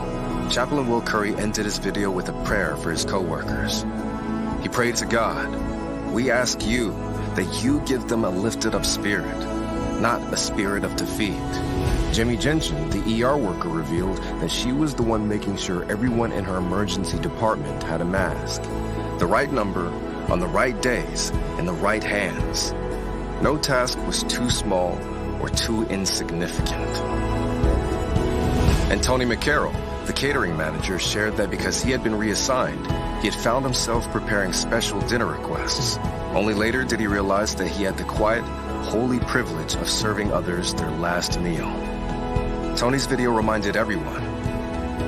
Chaplain Will Curry ended his video with a prayer for his co-workers. He prayed to God, "We ask you that you give them a lifted up spirit, not a spirit of defeat." Jimmy Genshin, the ER worker, revealed that she was the one making sure everyone in her emergency department had a mask. The right number, on the right days, in the right hands. No task was too small or too insignificant. And Tony McCarroll, the catering manager, shared that because he had been reassigned, he had found himself preparing special dinner requests. Only later did he realize that he had the quiet, holy privilege of serving others their last meal. Tony's video reminded everyone,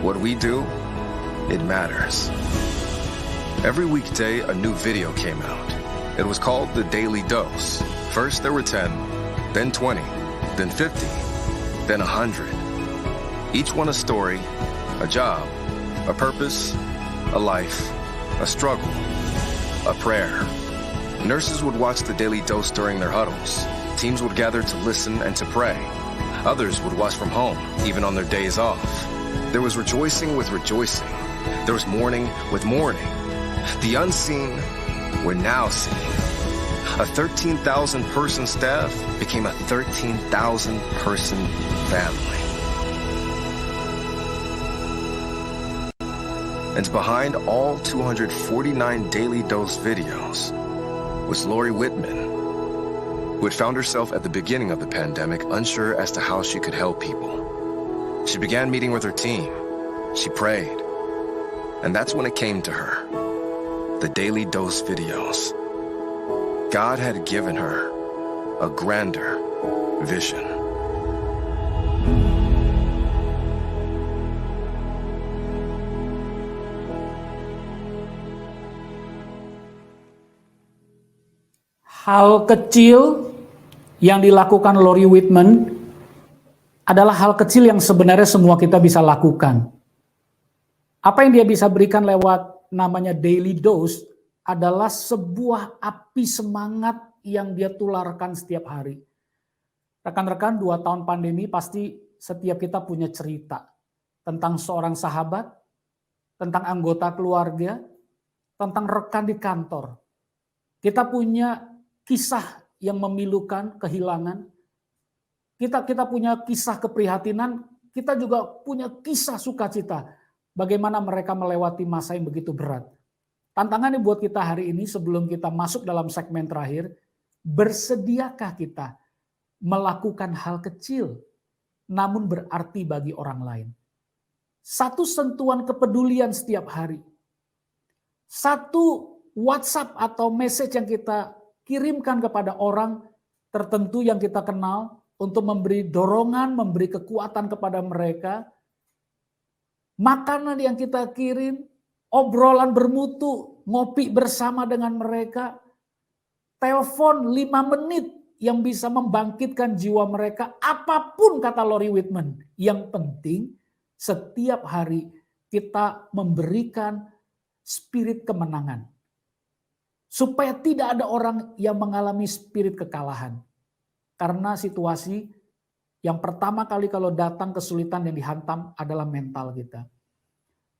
what we do, it matters. Every weekday, a new video came out. It was called The Daily Dose. First there were 10, then 20, then 50, then 100. Each one a story, a job, a purpose, a life, a struggle, a prayer. Nurses would watch The Daily Dose during their huddles. Teams would gather to listen and to pray. Others would watch from home, even on their days off. There was rejoicing with rejoicing. There was mourning with mourning. The unseen were now seen. A 13,000-person staff became a 13,000-person family. And behind all 249 Daily Dose videos was Lori Whitman, who had found herself at the beginning of the pandemic unsure as to how she could help people. She began meeting with her team. She prayed. And that's when it came to her. The Daily Dose videos. God had given her a grander vision. Hal kecil yang dilakukan Lori Whitman adalah hal kecil yang sebenarnya semua kita bisa lakukan. Apa yang dia bisa berikan lewat namanya Daily Dose adalah sebuah api semangat yang dia tularkan setiap hari. Rekan-rekan, 2 tahun pandemi pasti setiap kita punya cerita tentang seorang sahabat, tentang anggota keluarga, tentang rekan di kantor. Kita punya kisah yang memilukan, kehilangan. Kita punya kisah keprihatinan, kita juga punya kisah sukacita. Bagaimana mereka melewati masa yang begitu berat. Tantangannya buat kita hari ini sebelum kita masuk dalam segmen terakhir, bersediakah kita melakukan hal kecil namun berarti bagi orang lain. Satu sentuhan kepedulian setiap hari. Satu WhatsApp atau message yang kita kirimkan kepada orang tertentu yang kita kenal untuk memberi dorongan, memberi kekuatan kepada mereka. Makanan yang kita kirim, obrolan bermutu, ngopi bersama dengan mereka. Telepon 5 menit yang bisa membangkitkan jiwa mereka. Apapun kata Lori Whitman. Yang penting setiap hari kita memberikan spirit kemenangan. Supaya tidak ada orang yang mengalami spirit kekalahan. Karena situasi yang pertama kali kalau datang kesulitan yang dihantam adalah mental kita.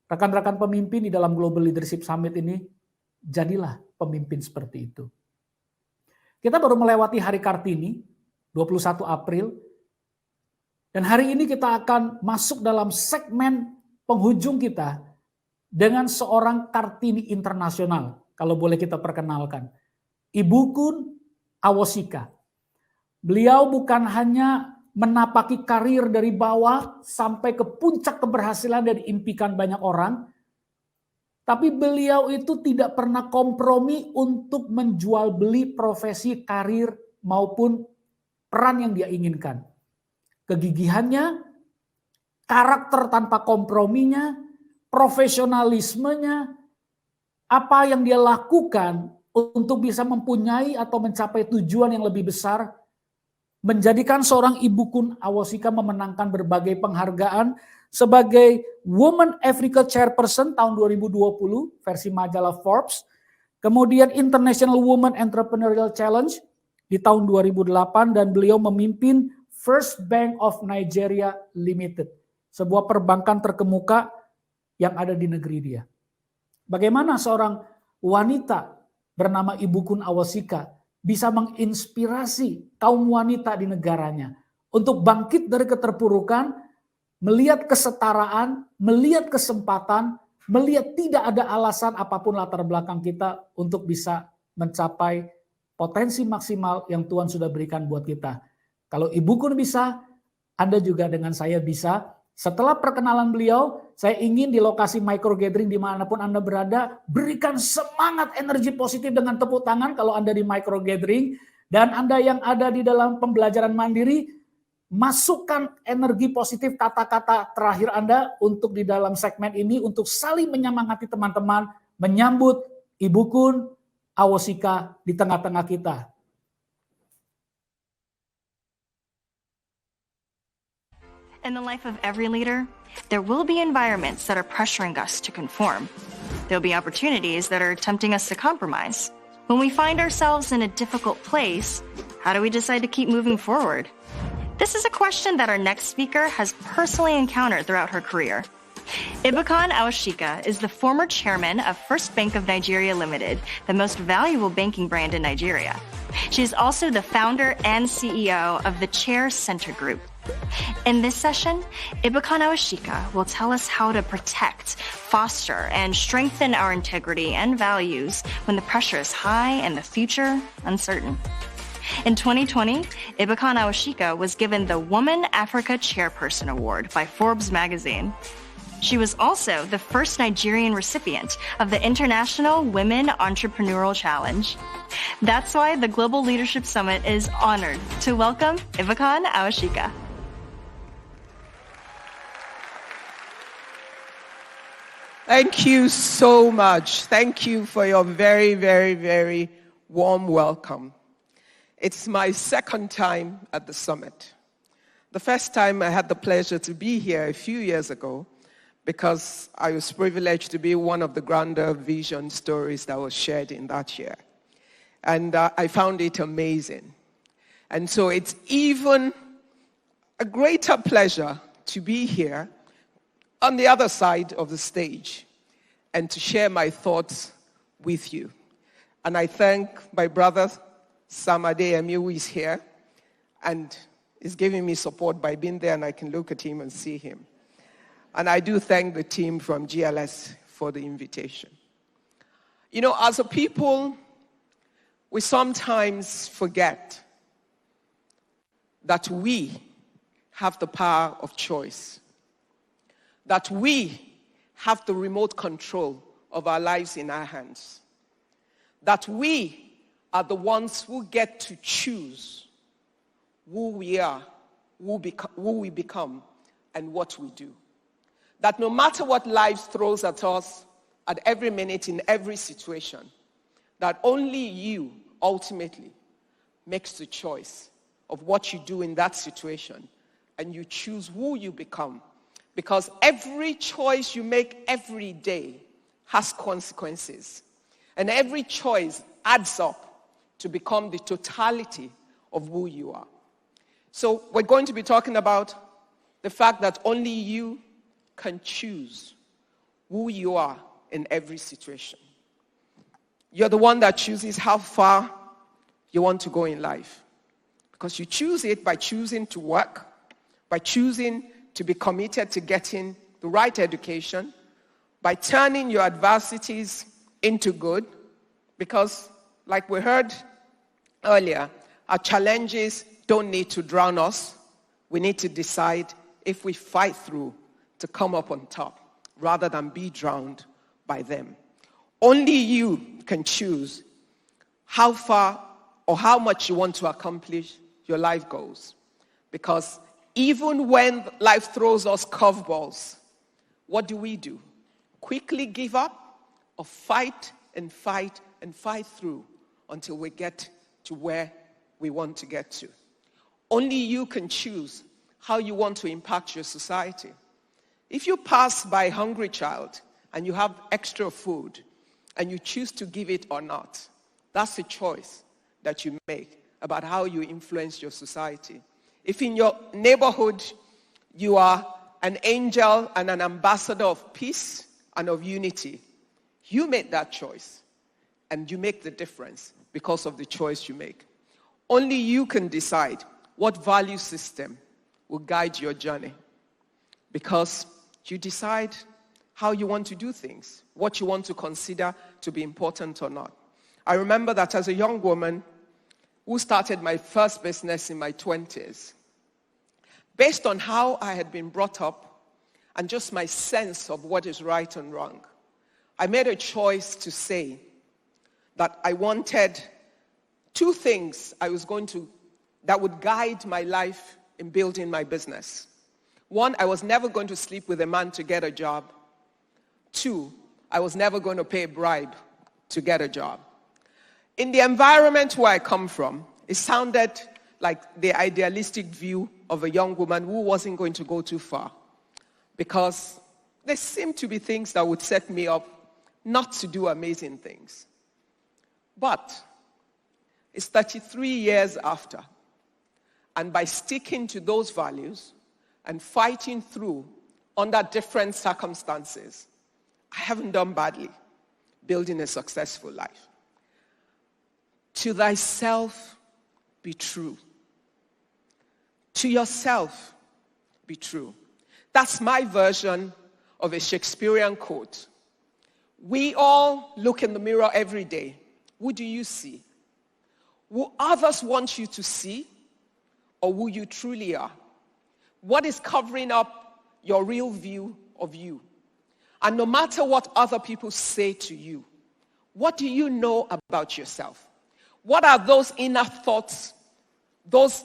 Rekan-rekan pemimpin di dalam Global Leadership Summit ini, jadilah pemimpin seperti itu. Kita baru melewati Hari Kartini, 21 April. Dan hari ini kita akan masuk dalam segmen penghujung kita dengan seorang Kartini internasional. Kalau boleh kita perkenalkan. Ibu Kun Awosika. Beliau bukan hanya menapaki karir dari bawah sampai ke puncak keberhasilan dan diimpikan banyak orang. Tapi beliau itu tidak pernah kompromi untuk menjual beli profesi, karir maupun peran yang dia inginkan. Kegigihannya, karakter tanpa komprominya, profesionalismenya, apa yang dia lakukan untuk bisa mempunyai atau mencapai tujuan yang lebih besar, menjadikan seorang Ibu Kun Awosika memenangkan berbagai penghargaan sebagai Women Africa Chairperson tahun 2020 versi majalah Forbes, kemudian International Women Entrepreneurial Challenge di tahun 2008 dan beliau memimpin First Bank of Nigeria Limited, sebuah perbankan terkemuka yang ada di negeri dia. Bagaimana seorang wanita bernama Ibu Kun Awosika bisa menginspirasi kaum wanita di negaranya untuk bangkit dari keterpurukan, melihat kesetaraan, melihat kesempatan, melihat tidak ada alasan apapun latar belakang kita untuk bisa mencapai potensi maksimal yang Tuhan sudah berikan buat kita. Kalau Ibu Kun bisa, Anda juga dengan saya bisa. Setelah perkenalan beliau, saya ingin di lokasi micro gathering dimanapun Anda berada, berikan semangat energi positif dengan tepuk tangan kalau Anda di micro gathering. Dan Anda yang ada di dalam pembelajaran mandiri, masukkan energi positif kata-kata terakhir Anda untuk di dalam segmen ini untuk saling menyemangati teman-teman, menyambut Ibu Kun Awosika di tengah-tengah kita. In the life of every leader, there will be environments that are pressuring us to conform. There'll be opportunities that are tempting us to compromise. When we find ourselves in a difficult place, how do we decide to keep moving forward? This is a question that our next speaker has personally encountered throughout her career. Ibukan Awosika is the former chairman of First Bank of Nigeria Limited, the most valuable banking brand in Nigeria. She is also the founder and CEO of the Chair Center Group. In this session, Ibukan Awosika will tell us how to protect, foster, and strengthen our integrity and values when the pressure is high and the future uncertain. In 2020, Ibukan Awosika was given the Woman Africa Chairperson Award by Forbes magazine. She was also the first Nigerian recipient of the International Women Entrepreneurial Challenge. That's why the Global Leadership Summit is honored to welcome Ibukan Awosika. Thank you so much. Thank you for your very, very, very warm welcome. It's my second time at the summit. The first time I had the pleasure to be here a few years ago because I was privileged to be one of the grander vision stories that was shared in that year. And I found it amazing. And so it's even a greater pleasure to be here on the other side of the stage and to share my thoughts with you. And I thank my brother, Sam Adeyemi, who is here and is giving me support by being there, and I can look at him and see him. And I do thank the team from GLS for the invitation. You know, as a people, we sometimes forget that we have the power of choice, that we have the remote control of our lives in our hands, that we are the ones who get to choose who we are, who we become, and what we do. That no matter what life throws at us at every minute in every situation, that only you ultimately makes the choice of what you do in that situation, and you choose who you become. Because every choice you make every day has consequences. And every choice adds up to become the totality of who you are. So we're going to be talking about the fact that only you can choose who you are in every situation. You're the one that chooses how far you want to go in life. Because you choose it by choosing to work, by choosing to be committed to getting the right education, by turning your adversities into good. Because, like we heard earlier, our challenges don't need to drown us. We need to decide if we fight through to come up on top rather than be drowned by them. Only you can choose how far or how much you want to accomplish your life goals. Because even when life throws us curveballs, what do? Quickly give up or fight and fight and fight through until we get to where we want to get to. Only you can choose how you want to impact your society. If you pass by a hungry child and you have extra food and you choose to give it or not, that's a choice that you make about how you influence your society. If in your neighborhood you are an angel and an ambassador of peace and of unity, you make that choice. And you make the difference because of the choice you make. Only you can decide what value system will guide your journey. Because you decide how you want to do things, what you want to consider to be important or not. I remember that as a young woman who started my first business in my 20s, based on how I had been brought up and just my sense of what is right and wrong, I made a choice to say that I wanted two things that would guide my life in building my business. One, I was never going to sleep with a man to get a job. Two, I was never going to pay a bribe to get a job. In the environment where I come from, it sounded like the idealistic view of a young woman who wasn't going to go too far, because there seemed to be things that would set me up not to do amazing things. But it's 33 years after, and by sticking to those values and fighting through under different circumstances, I haven't done badly building a successful life. To thyself be true. To yourself be true. That's my version of a Shakespearean quote. We all look in the mirror every day. Who do you see? Who others want you to see, or who you truly are? What is covering up your real view of you? And no matter what other people say to you, what do you know about yourself? What are those inner thoughts, those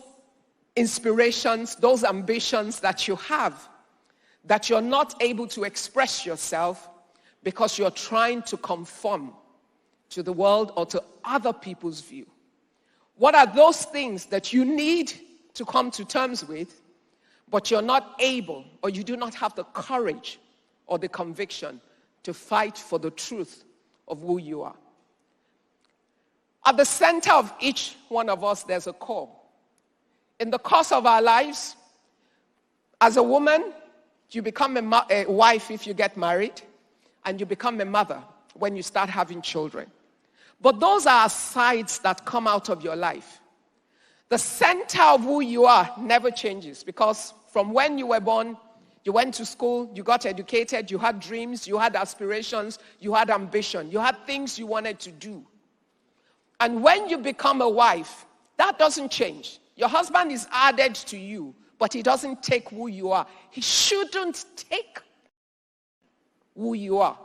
inspirations, those ambitions that you have that you're not able to express yourself because you're trying to conform to the world or to other people's view? What are those things that you need to come to terms with, but you're not able, or you do not have the courage or the conviction to fight for the truth of who you are? At the center of each one of us, there's a core. In the course of our lives, as a woman, you become a wife if you get married, and you become a mother when you start having children. But those are sides that come out of your life. The center of who you are never changes, because from when you were born, you went to school, you got educated, you had dreams, you had aspirations, you had ambition, you had things you wanted to do. And when you become a wife, that doesn't change. Your husband is added to you, but he doesn't take who you are. He shouldn't take who you are.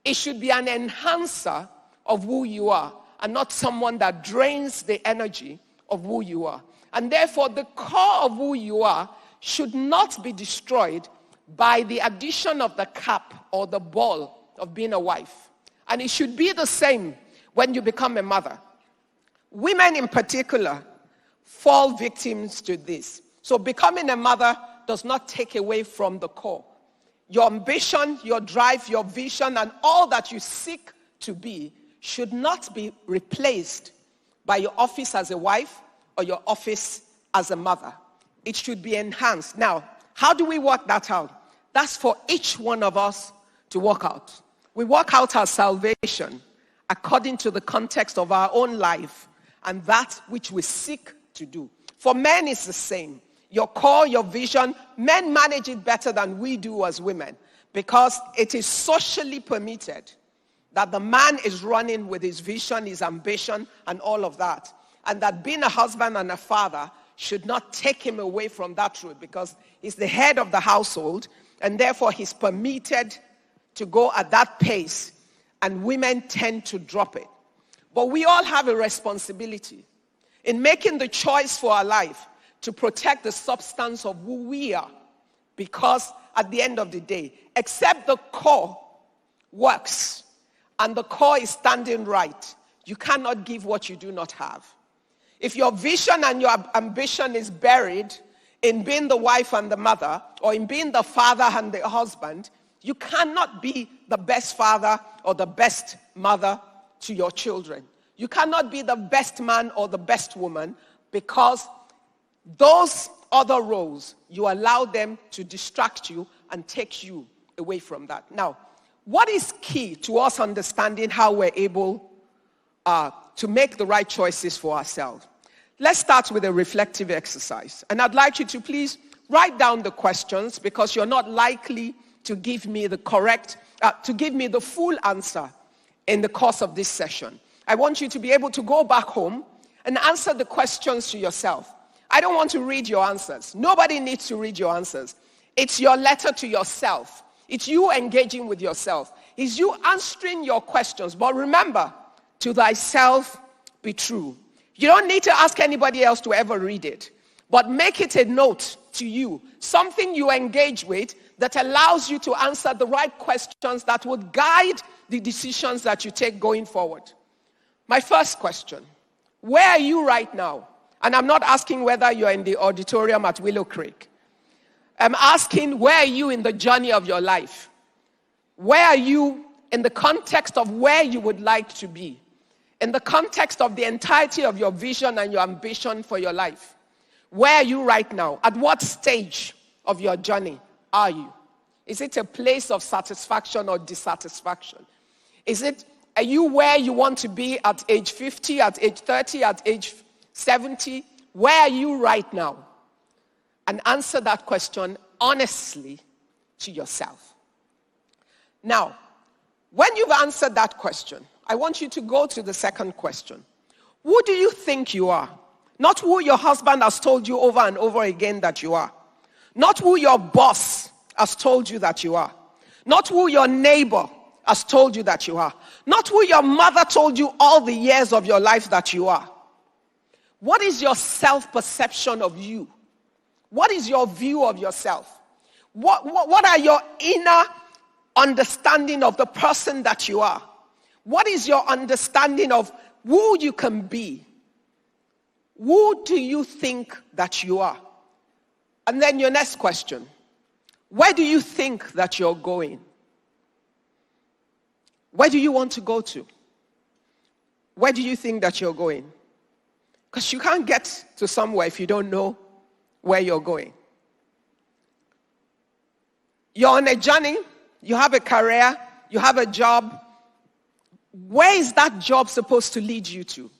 It should be an enhancer of who you are, and not someone that drains the energy of who you are. And therefore, the core of who you are should not be destroyed by the addition of the cap or the ball of being a wife. And it should be the same when you become a mother. Women in particular fall victims to this. So becoming a mother does not take away from the core. Your ambition, your drive, your vision, and all that you seek to be should not be replaced by your office as a wife or your office as a mother. It should be enhanced. Now, how do we work that out? That's for each one of us to work out. We work out our salvation according to the context of our own life and that which we seek to do. For men, it's the same. Your core, your vision, men manage it better than we do as women, because it is socially permitted that the man is running with his vision, his ambition, and all of that. And that being a husband and a father should not take him away from that truth, because he's the head of the household, and therefore he's permitted to go at that pace, and women tend to drop it. But we all have a responsibility in making the choice for our life to protect the substance of who we are, because at the end of the day, except the core works and the core is standing right, you cannot give what you do not have. If your vision and your ambition is buried in being the wife and the mother, or in being the father and the husband, you cannot be the best father or the best mother to your children. You cannot be the best man or the best woman, because those other roles, you allow them to distract you and take you away from that. Now, what is key to us understanding how we're able to make the right choices for ourselves? Let's start with a reflective exercise. And I'd like you to please write down the questions, because you're not likely to give me the full answer in the course of this session. I want you to be able to go back home and answer the questions to yourself. I don't want to read your answers. Nobody needs to read your answers. It's your letter to yourself. It's you engaging with yourself. It's you answering your questions. But remember, to thyself be true. You don't need to ask anybody else to ever read it, but make it a note to you, something you engage with that allows you to answer the right questions that would guide the decisions that you take going forward. My first question, where are you right now? And I'm not asking whether you're in the auditorium at Willow Creek. I'm asking, where are you in the journey of your life? Where are you in the context of where you would like to be? In the context of the entirety of your vision and your ambition for your life? Where are you right now? At what stage of your journey are you? Is it a place of satisfaction or dissatisfaction? Are you where you want to be at age 50, at age 30, at age 70? Where are you right now? And answer that question honestly to yourself. Now, when you've answered that question, I want you to go to the second question. Who do you think you are? Not who your husband has told you over and over again that you are. Not who your boss has told you that you are. Not who your neighbor has told you that you are. Not who your mother told you all the years of your life that you are. What is your self-perception of you? What is your view of yourself? What are your inner understanding of the person that you are? What is your understanding of who you can be? Who do you think that you are? And then your next question, where do you think that you're going? Where do you want to go to? Where do you think that you're going? Because you can't get to somewhere if you don't know where you're going. You're on a journey, you have a career, you have a job. Where is that job supposed to lead you to?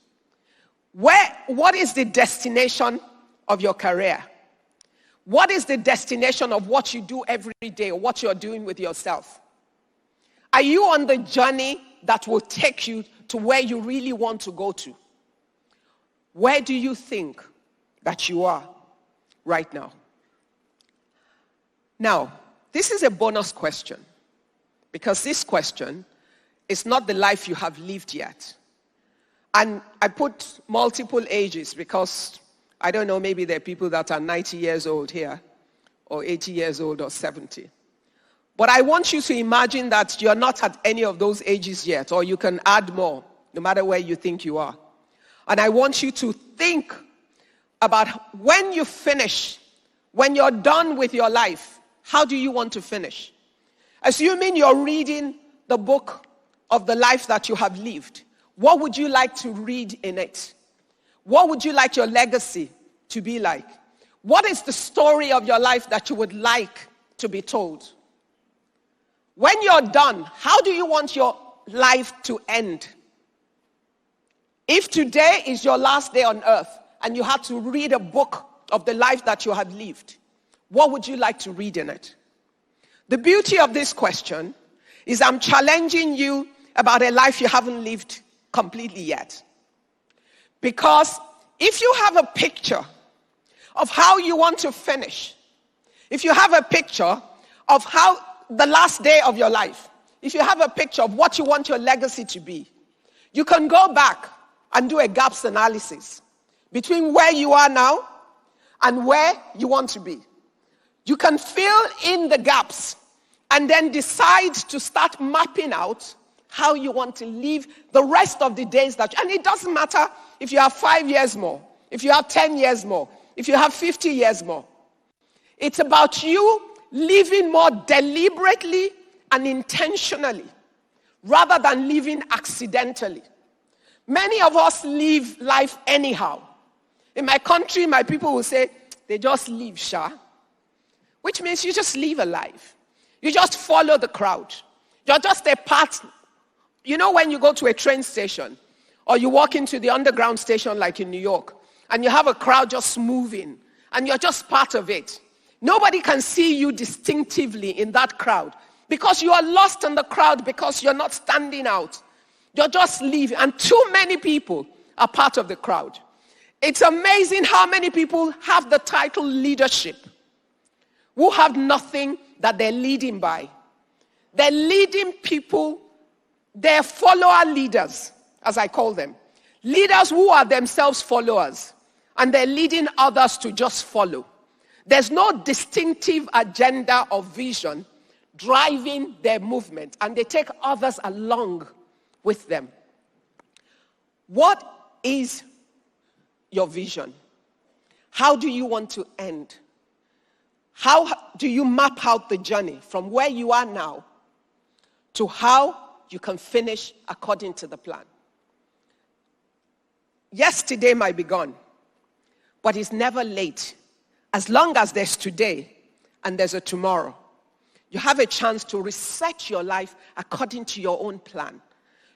What is the destination of your career? What is the destination of what you do every day, or what you're doing with yourself? Are you on the journey that will take you to where you really want to go to? Where do you think that you are right now? Now, this is a bonus question, because this question is not the life you have lived yet. And I put multiple ages because, I don't know, maybe there are people that are 90 years old here, or 80 years old, or 70. But I want you to imagine that you're not at any of those ages yet, or you can add more, no matter where you think you are. And I want you to think about when you finish, when you're done with your life, how do you want to finish? Assuming you're reading the book of the life that you have lived, what would you like to read in it? What would you like your legacy to be like? What is the story of your life that you would like to be told? When you're done, how do you want your life to end? If today is your last day on earth and you had to read a book of the life that you had lived, what would you like to read in it? The beauty of this question is I'm challenging you about a life you haven't lived completely yet. Because if you have a picture of how you want to finish, if you have a picture of how the last day of your life, if you have a picture of what you want your legacy to be, you can go back and do a gaps analysis between where you are now and where you want to be. You can fill in the gaps and then decide to start mapping out how you want to live the rest of the days and it doesn't matter if you have 5 years more, if you have 10 years more, if you have 50 years more. It's about you living more deliberately and intentionally rather than living accidentally. Many of us live life anyhow. In my country, my people will say, they just live, Sha. Which means you just live a life. You just follow the crowd. You're just a part. You know when you go to a train station or you walk into the underground station like in New York and you have a crowd just moving and you're just part of it. Nobody can see you distinctively in that crowd because you are lost in the crowd because you're not standing out. You're just leaving, and too many people are part of the crowd. It's amazing how many people have the title leadership who have nothing that they're leading by. They're leading people, they're follower leaders, as I call them. Leaders who are themselves followers, and they're leading others to just follow. There's no distinctive agenda or vision driving their movement, and they take others along with them. What is your vision? How do you want to end? How do you map out the journey from where you are now to how you can finish according to the plan? Yesterday might be gone, but it's never late. As long as there's today and there's a tomorrow, you have a chance to reset your life according to your own plan.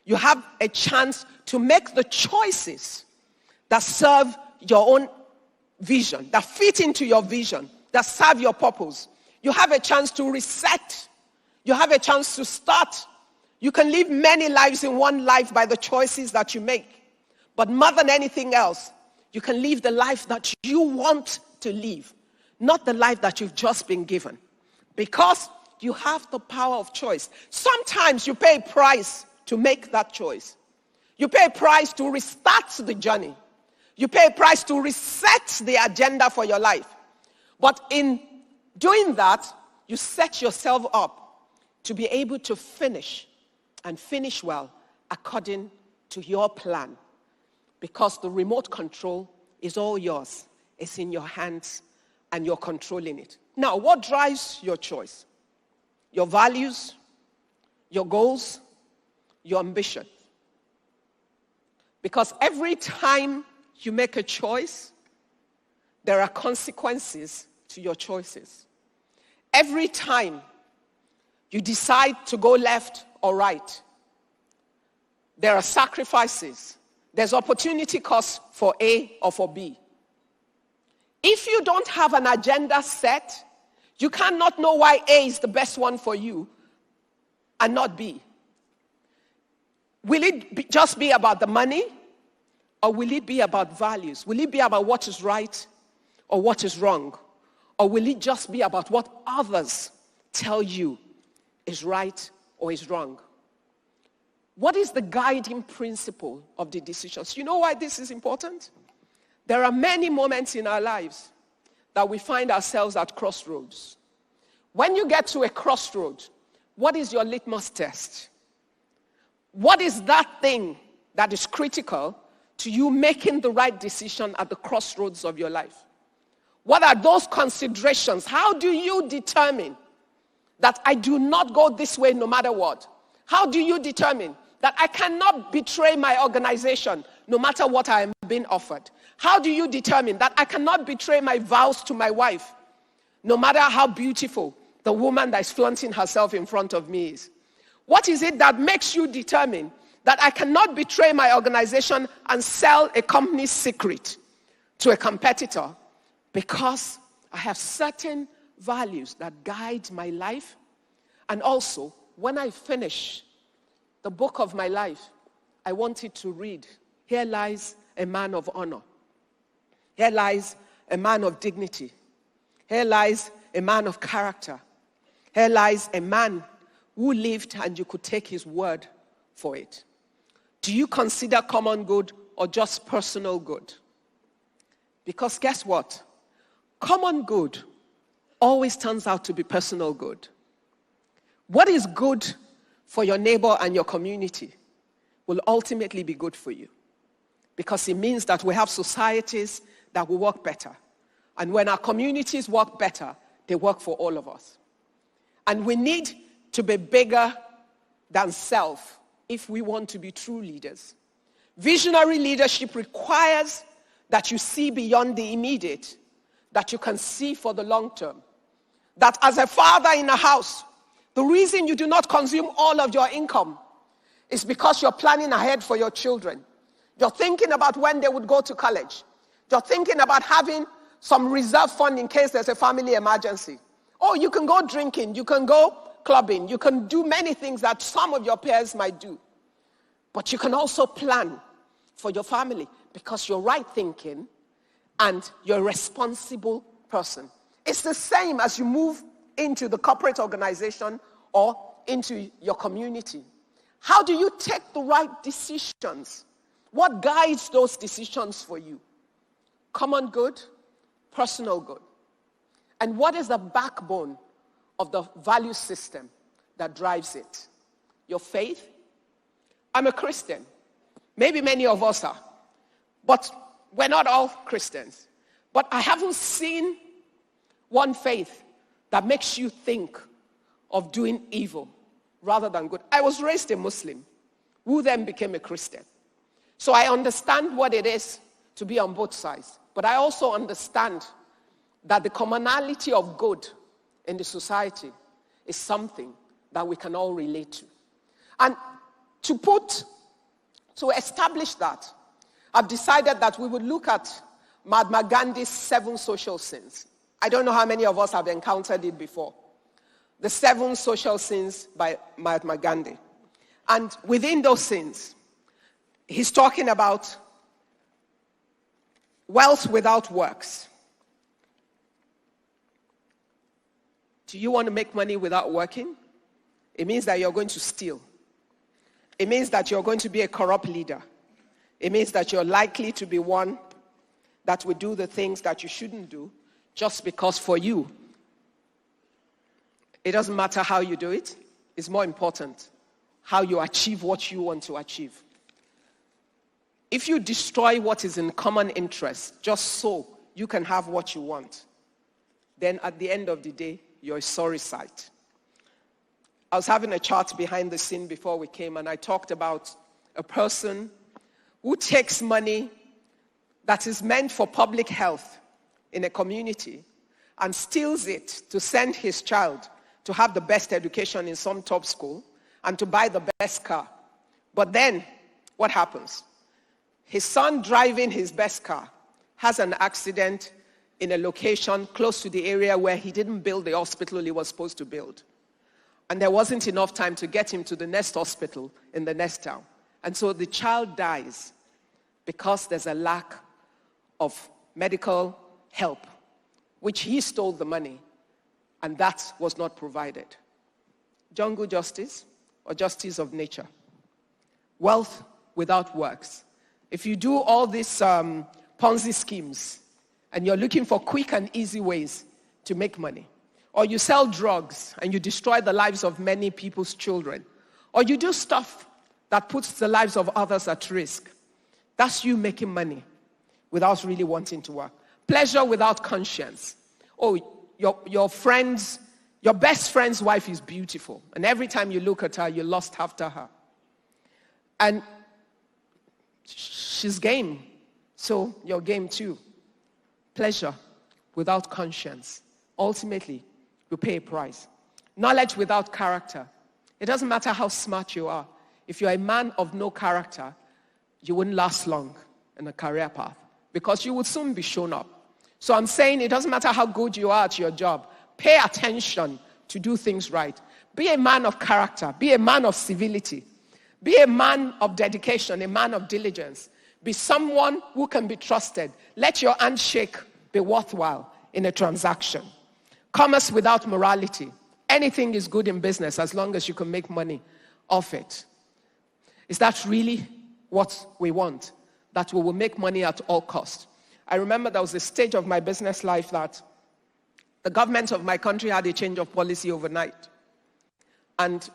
You have a chance to make the choices that serve your own vision, that fit into your vision, that serve your purpose. You have a chance to reset. You have a chance to start. You can live many lives in one life by the choices that you make. But more than anything else, you can live the life that you want to live, not the life that you've just been given. Because you have the power of choice. Sometimes you pay a price to make that choice. You pay a price to restart the journey. You pay a price to reset the agenda for your life. But in doing that, you set yourself up to be able to finish and finish well according to your plan. Because the remote control is all yours. It's in your hands and you're controlling it. Now, what drives your choice? Your values, your goals, your ambition. Because every time you make a choice, there are consequences to your choices. Every time you decide to go left or right, there are sacrifices. There's opportunity costs for A or for B. If you don't have an agenda set, you cannot know why A is the best one for you and not B. Will it just be about the money? Or will it be about values? Will it be about what is right or what is wrong? Or will it just be about what others tell you is right or is wrong? What is the guiding principle of the decisions? You know why this is important? There are many moments in our lives that we find ourselves at crossroads. When you get to a crossroad, what is your litmus test? What is that thing that is critical to you making the right decision at the crossroads of your life? What are those considerations? How do you determine that I do not go this way no matter what? How do you determine that I cannot betray my organization no matter what I am being offered? How do you determine that I cannot betray my vows to my wife no matter how beautiful the woman that is flaunting herself in front of me is? What is it that makes you determine that I cannot betray my organization and sell a company's secret to a competitor? Because I have certain values that guide my life. And also, when I finish the book of my life, I want it to read, here lies a man of honor. Here lies a man of dignity. Here lies a man of character. Here lies a man who lived and you could take his word for it. Do you consider common good or just personal good? Because guess what? Common good always turns out to be personal good. What is good for your neighbor and your community will ultimately be good for you. Because it means that we have societies that will work better. And when our communities work better, they work for all of us. And we need to be bigger than self if we want to be true leaders. Visionary leadership requires that you see beyond the immediate, that you can see for the long term. That as a father in a house, the reason you do not consume all of your income is because you're planning ahead for your children. You're thinking about when they would go to college. You're thinking about having some reserve fund in case there's a family emergency. Oh, you can go drinking, you can go clubbing, you can do many things that some of your peers might do. But you can also plan for your family because you're right thinking and you're a responsible person. It's the same as you move into the corporate organization or into your community. How do you take the right decisions? What guides those decisions for you? Common good, personal good. And what is the backbone of the value system that drives it? Your faith? I'm a Christian. Maybe many of us are. But we're not all Christians. But I haven't seen one faith that makes you think of doing evil rather than good. I was raised a Muslim, who then became a Christian. So I understand what it is to be on both sides. But I also understand that the commonality of good in the society is something that we can all relate to. And to establish that, I've decided that we would look at Mahatma Gandhi's 7 social sins. I don't know how many of us have encountered it before. The 7 social sins by Mahatma Gandhi. And within those sins, he's talking about wealth without works. Do you want to make money without working? It means that you're going to steal. It means that you're going to be a corrupt leader. It means that you're likely to be one that will do the things that you shouldn't do just because for you, it doesn't matter how you do it. It's more important how you achieve what you want to achieve. If you destroy what is in common interest just so you can have what you want, then at the end of the day, you're a sorry sight. I was having a chat behind the scene before we came, and I talked about a person who takes money that is meant for public health in a community and steals it to send his child to have the best education in some top school and to buy the best car. But then, what happens? His son driving his best car has an accident in a location close to the area where he didn't build the hospital he was supposed to build. And there wasn't enough time to get him to the next hospital in the next town. And so the child dies because there's a lack of medical help, which he stole the money, and that was not provided. Jungle justice or justice of nature? Wealth without works. If you do all these Ponzi schemes and you're looking for quick and easy ways to make money, or you sell drugs and you destroy the lives of many people's children, or you do stuff that puts the lives of others at risk, that's you making money without really wanting to work. Pleasure without conscience. Oh, your best friend's wife is beautiful, and every time you look at her, you lust after her. And she's game, so you're game too. Pleasure without conscience. Ultimately, you pay a price. Knowledge without character. It doesn't matter how smart you are. If you're a man of no character, you wouldn't last long in a career path because you would soon be shown up. So I'm saying it doesn't matter how good you are at your job. Pay attention to do things right. Be a man of character. Be a man of civility. Be a man of dedication, a man of diligence. Be someone who can be trusted. Let your handshake be worthwhile in a transaction. Commerce without morality. Anything is good in business as long as you can make money off it. Is that really what we want? That we will make money at all costs? I remember there was a stage of my business life that the government of my country had a change of policy overnight. And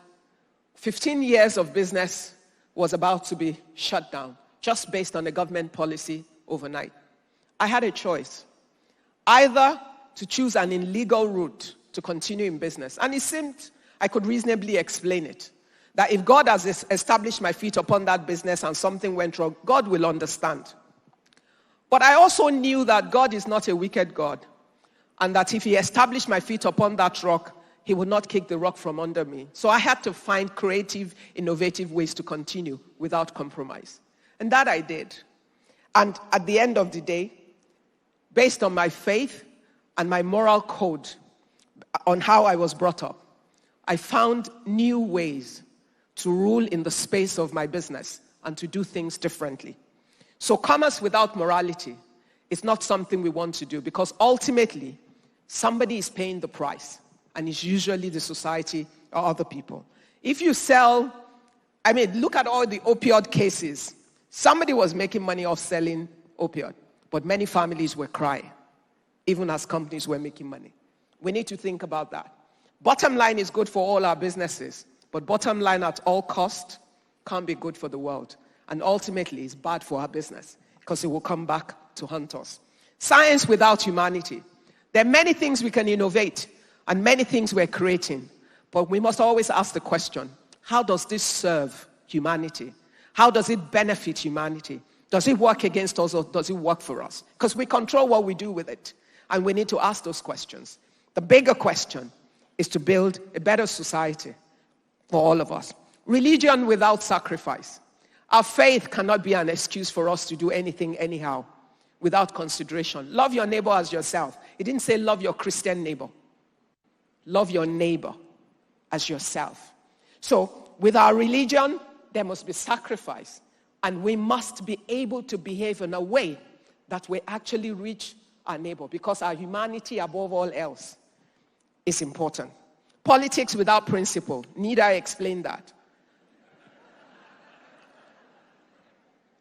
15 years of business was about to be shut down just based on the government policy overnight. I had a choice. Either to choose an illegal route to continue in business. And it seemed I could reasonably explain it. That if God has established my feet upon that business and something went wrong, God will understand. But I also knew that God is not a wicked God, and that if he established my feet upon that rock, he would not kick the rock from under me. So I had to find creative, innovative ways to continue without compromise. And that I did. And at the end of the day, based on my faith and my moral code on how I was brought up, I found new ways to rule in the space of my business and to do things differently. So commerce without morality is not something we want to do, because ultimately somebody is paying the price, and it's usually the society or other people. If you sell, look at all the opioid cases. Somebody was making money off selling opioid, but many families were crying, even as companies were making money. We need to think about that. Bottom line is good for all our businesses, but bottom line at all cost can't be good for the world. And ultimately, it's bad for our business, because it will come back to haunt us. Science without humanity. There are many things we can innovate and many things we're creating, but we must always ask the question, how does this serve humanity? How does it benefit humanity? Does it work against us, or does it work for us? Because we control what we do with it, and we need to ask those questions. The bigger question is to build a better society for all of us. Religion without sacrifice. Our faith cannot be an excuse for us to do anything anyhow without consideration. Love your neighbor as yourself. It didn't say love your Christian neighbor. Love your neighbor as yourself. So with our religion, there must be sacrifice, and we must be able to behave in a way that we actually reach our neighbor, because our humanity above all else is important. Politics without principle. Need I explain that?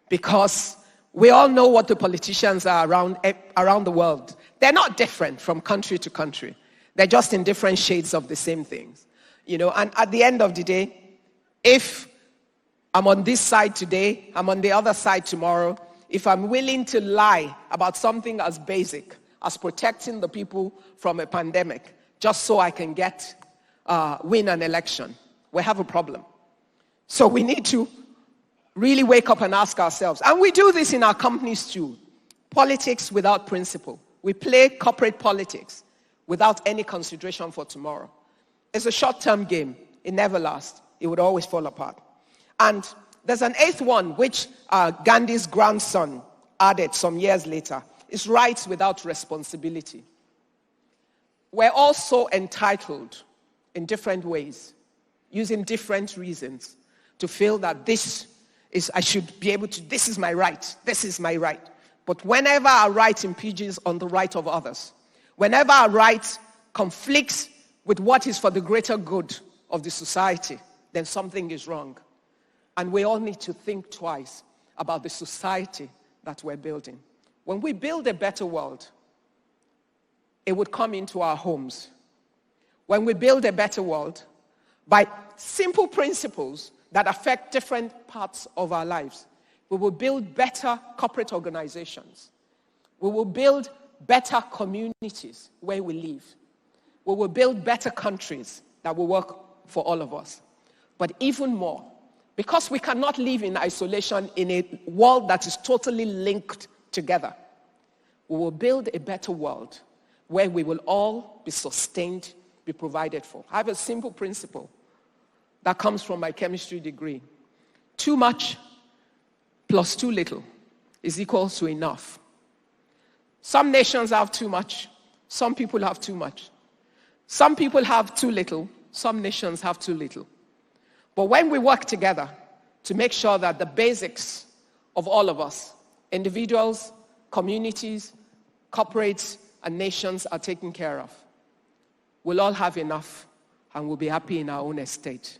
Because we all know what the politicians are around the world. They're not different from country to country. They're just in different shades of the same things. And at the end of the day, if I'm on this side today, I'm on the other side tomorrow, if I'm willing to lie about something as basic as protecting the people from a pandemic just so I can win an election, we have a problem. So we need to really wake up and ask ourselves, and we do this in our companies too, politics without principle. We play corporate politics without any consideration for tomorrow. It's a short-term game. It never lasts. It would always fall apart. And there's an eighth one, which Gandhi's grandson added some years later. It's rights without responsibility. We're all so entitled in different ways, using different reasons to feel that I should be able to, this is my right, this is my right. But whenever our right impinges on the right of others, whenever our right conflicts with what is for the greater good of the society, then something is wrong. And we all need to think twice about the society that we're building. When we build a better world, it would come into our homes. When we build a better world, by simple principles that affect different parts of our lives, we will build better corporate organizations. We will build better communities where we live. We will build better countries that will work for all of us. But even more, because we cannot live in isolation in a world that is totally linked together, we will build a better world where we will all be sustained, be provided for. I have a simple principle that comes from my chemistry degree. Too much plus too little is equal to enough. Some nations have too much. Some people have too much. Some people have too little. Some nations have too little. But when we work together to make sure that the basics of all of us, individuals, communities, corporates, and nations are taken care of, we'll all have enough and we'll be happy in our own estate.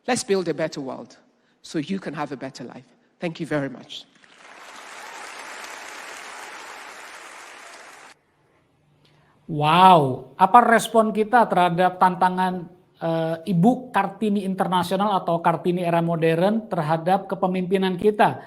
Let's build a better world so you can have a better life. Thank you very much. Wow, apa respon kita terhadap tantangan Ibu Kartini Internasional atau Kartini Era Modern terhadap kepemimpinan kita?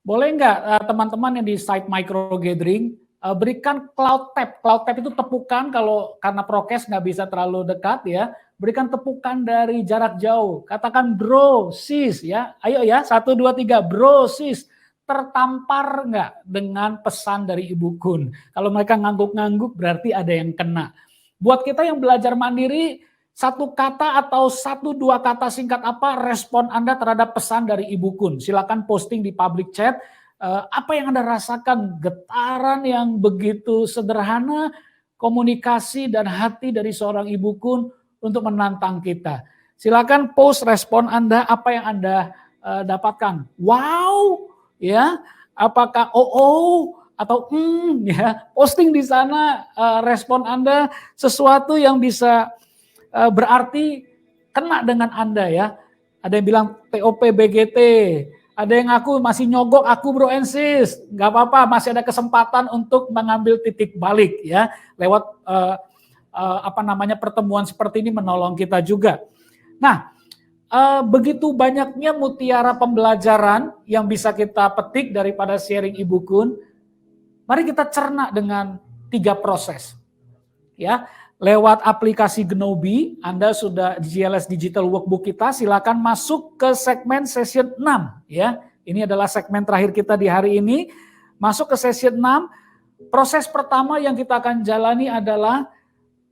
Boleh nggak teman-teman yang di site micro gathering berikan cloud tap. Cloud tap itu tepukan, kalau karena prokes nggak bisa terlalu dekat ya. Berikan tepukan dari jarak jauh. Katakan bro, sis ya. Ayo ya, 1, 2, 3, bro, sis. tertampar nggak dengan pesan dari Ibu Kun? Kalau mereka ngangguk-ngangguk berarti ada yang kena. Buat kita yang belajar mandiri, satu kata atau 1-2 kata singkat apa respon Anda terhadap pesan dari Ibu Kun? Silakan posting di public chat. Apa yang Anda rasakan? Getaran yang begitu sederhana, komunikasi dan hati dari seorang Ibu Kun untuk menantang kita. Silakan post respon Anda, apa yang Anda dapatkan. Wow, ya, apakah atau ya, posting di sana respon Anda sesuatu yang bisa berarti kena dengan Anda ya. Ada yang bilang TOP BGT, ada yang ngaku masih nyogok aku bro and sis, nggak apa-apa, masih ada kesempatan untuk mengambil titik balik ya lewat pertemuan seperti ini menolong kita juga. Nah, begitu banyaknya mutiara pembelajaran yang bisa kita petik daripada sharing Ibu Kun. Mari kita cerna dengan 3 proses. Ya, lewat aplikasi Gnobi, Anda sudah GLS Digital Workbook kita, silakan masuk ke segmen session 6 ya. Ini adalah segmen terakhir kita di hari ini. Masuk ke session 6. Proses pertama yang kita akan jalani adalah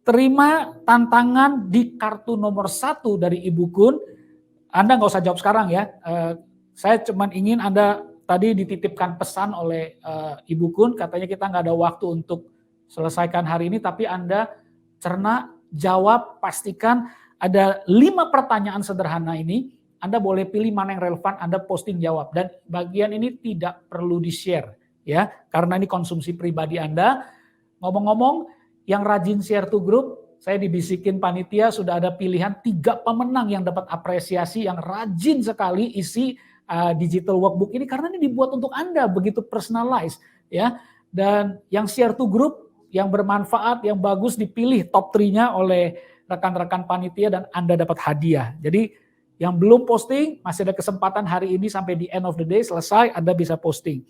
terima tantangan di kartu nomor 1 dari Ibu Kun. Anda nggak usah jawab sekarang ya. Saya cuma ingin Anda tadi dititipkan pesan oleh Ibu Kun, katanya kita nggak ada waktu untuk selesaikan hari ini, tapi Anda cerna, jawab, pastikan ada 5 pertanyaan sederhana ini. Anda boleh pilih mana yang relevan, Anda posting jawab. Dan bagian ini tidak perlu di-share ya, karena ini konsumsi pribadi Anda. Ngomong-ngomong, yang rajin share to group, saya dibisikin panitia sudah ada pilihan 3 pemenang yang dapat apresiasi yang rajin sekali isi digital workbook ini karena ini dibuat untuk Anda begitu personalized ya. Dan yang share to group yang bermanfaat, yang bagus dipilih top 3-nya oleh rekan-rekan panitia dan Anda dapat hadiah. Jadi yang belum posting masih ada kesempatan hari ini sampai di end of the day selesai Anda bisa posting.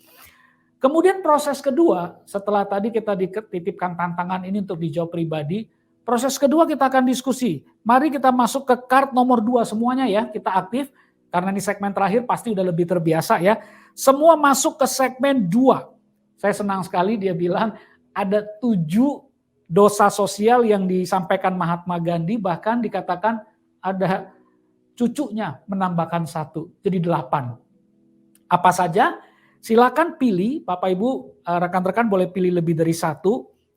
Kemudian proses kedua, setelah tadi kita dititipkan tantangan ini untuk dijawab pribadi, proses kedua kita akan diskusi. Mari kita masuk ke card nomor 2 semuanya ya, kita aktif. Karena ini segmen terakhir pasti udah lebih terbiasa ya. Semua masuk ke segmen 2. Saya senang sekali dia bilang ada 7 dosa sosial yang disampaikan Mahatma Gandhi, bahkan dikatakan ada cucunya menambahkan 1, jadi 8. Apa saja? Silakan pilih, Bapak Ibu, rekan-rekan boleh pilih lebih dari 1,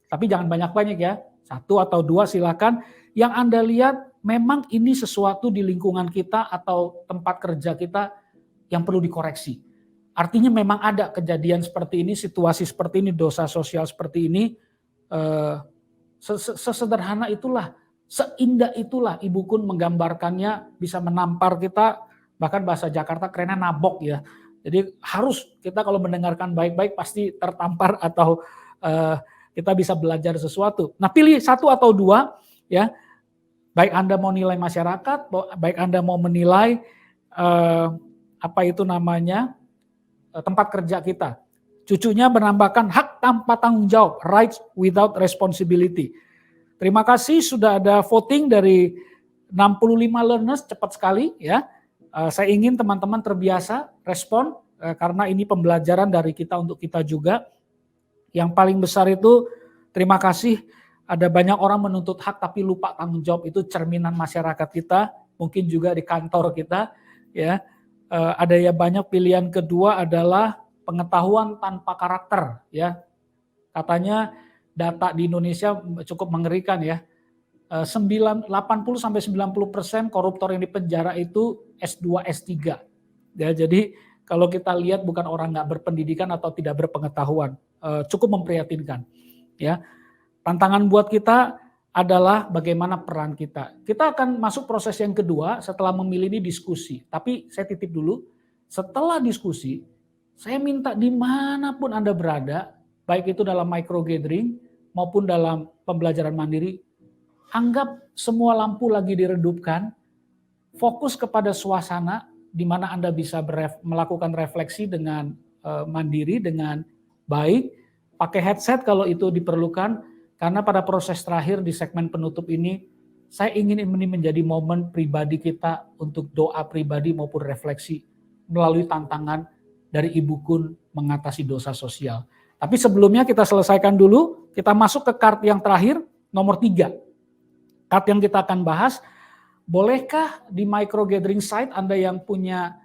tapi jangan banyak-banyak ya. 1 atau 2 silakan. Yang Anda lihat memang ini sesuatu di lingkungan kita atau tempat kerja kita yang perlu dikoreksi. Artinya memang ada kejadian seperti ini, situasi seperti ini, dosa sosial seperti ini. Sesederhana itulah, seindah itulah Ibu Kun menggambarkannya, bisa menampar kita, bahkan bahasa Jakarta kerennya nabok ya. Jadi harus kita kalau mendengarkan baik-baik pasti tertampar atau kita bisa belajar sesuatu. Nah pilih 1 atau 2 ya. Baik Anda mau nilai masyarakat, baik Anda mau menilai tempat kerja kita. Cucunya menambahkan hak tanpa tanggung jawab, rights without responsibility. Terima kasih sudah ada voting dari 65 learners, cepat sekali ya. Saya ingin teman-teman terbiasa respon karena ini pembelajaran dari kita untuk kita juga. Yang paling besar itu terima kasih. Ada banyak orang menuntut hak tapi lupa tanggung jawab, itu cerminan masyarakat kita, mungkin juga di kantor kita ya. Ada ya banyak. Pilihan kedua adalah pengetahuan tanpa karakter ya. Katanya data di Indonesia cukup mengerikan ya. 80-90% koruptor yang dipenjara itu S2, S3. Ya, jadi kalau kita lihat bukan orang nggak berpendidikan atau tidak berpengetahuan, cukup memprihatinkan ya. Tantangan buat kita adalah bagaimana peran kita. Kita akan masuk proses yang kedua setelah memilih ini diskusi. Tapi saya titip dulu, setelah diskusi, saya minta dimanapun Anda berada, baik itu dalam micro gathering maupun dalam pembelajaran mandiri, anggap semua lampu lagi diredupkan, fokus kepada suasana di mana Anda bisa melakukan refleksi dengan mandiri, dengan baik, pakai headset kalau itu diperlukan. Karena pada proses terakhir di segmen penutup ini, saya ingin ini menjadi momen pribadi kita untuk doa pribadi maupun refleksi melalui tantangan dari Ibu Kun mengatasi dosa sosial. Tapi sebelumnya kita selesaikan dulu, kita masuk ke card yang terakhir, nomor 3. Card yang kita akan bahas, bolehkah di micro gathering site Anda yang punya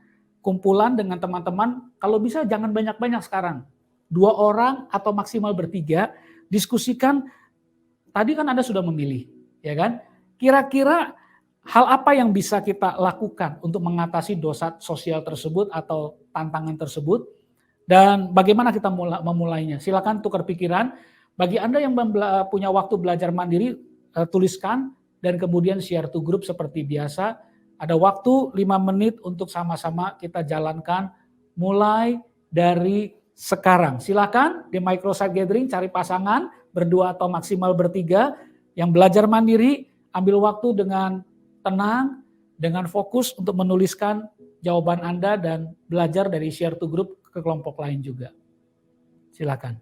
kumpulan dengan teman-teman, kalau bisa jangan banyak-banyak sekarang. 2 orang atau maksimal bertiga, diskusikan, tadi kan Anda sudah memilih, ya kan? Kira-kira hal apa yang bisa kita lakukan untuk mengatasi dosa sosial tersebut atau tantangan tersebut, dan bagaimana kita memulainya? Silakan tukar pikiran. Bagi Anda yang punya waktu belajar mandiri, tuliskan dan kemudian share to group seperti biasa. Ada waktu 5 menit untuk sama-sama kita jalankan mulai dari sekarang. Silakan di microsite gathering cari pasangan berdua atau maksimal bertiga. Yang belajar mandiri ambil waktu dengan tenang, dengan fokus untuk menuliskan jawaban Anda dan belajar dari share to group ke kelompok lain juga. Silakan.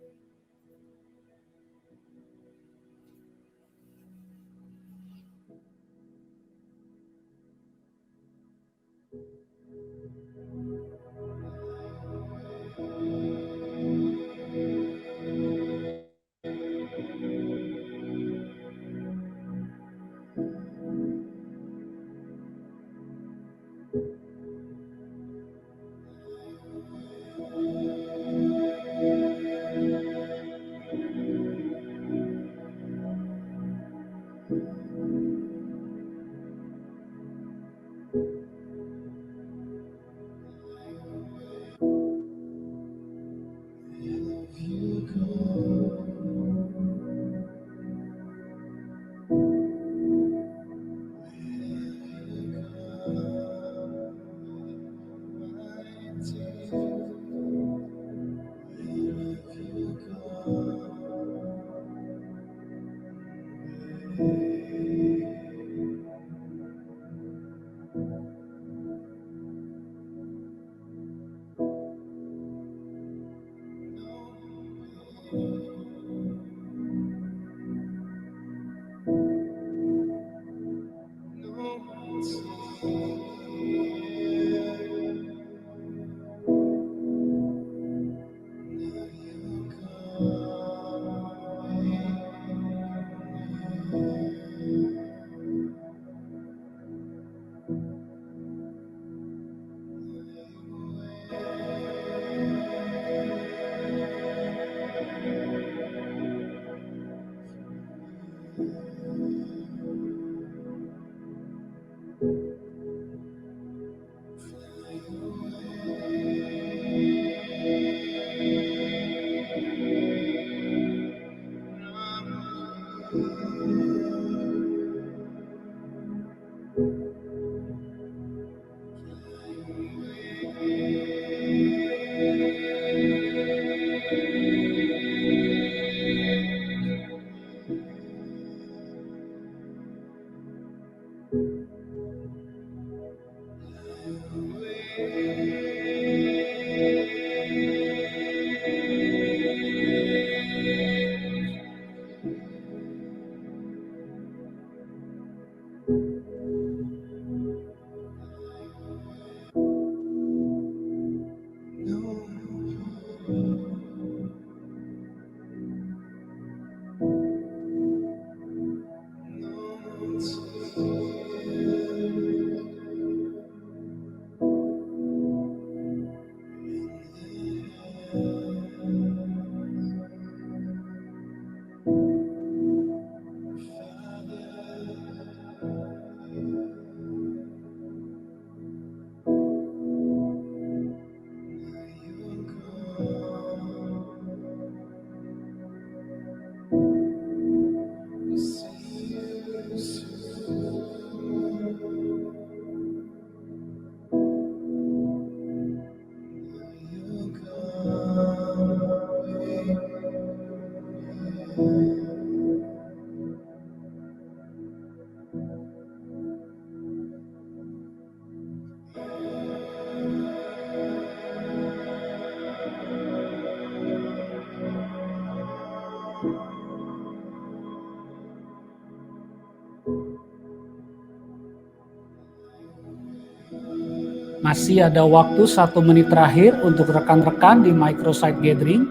Masih ada waktu 1 menit terakhir untuk rekan-rekan di microsite gathering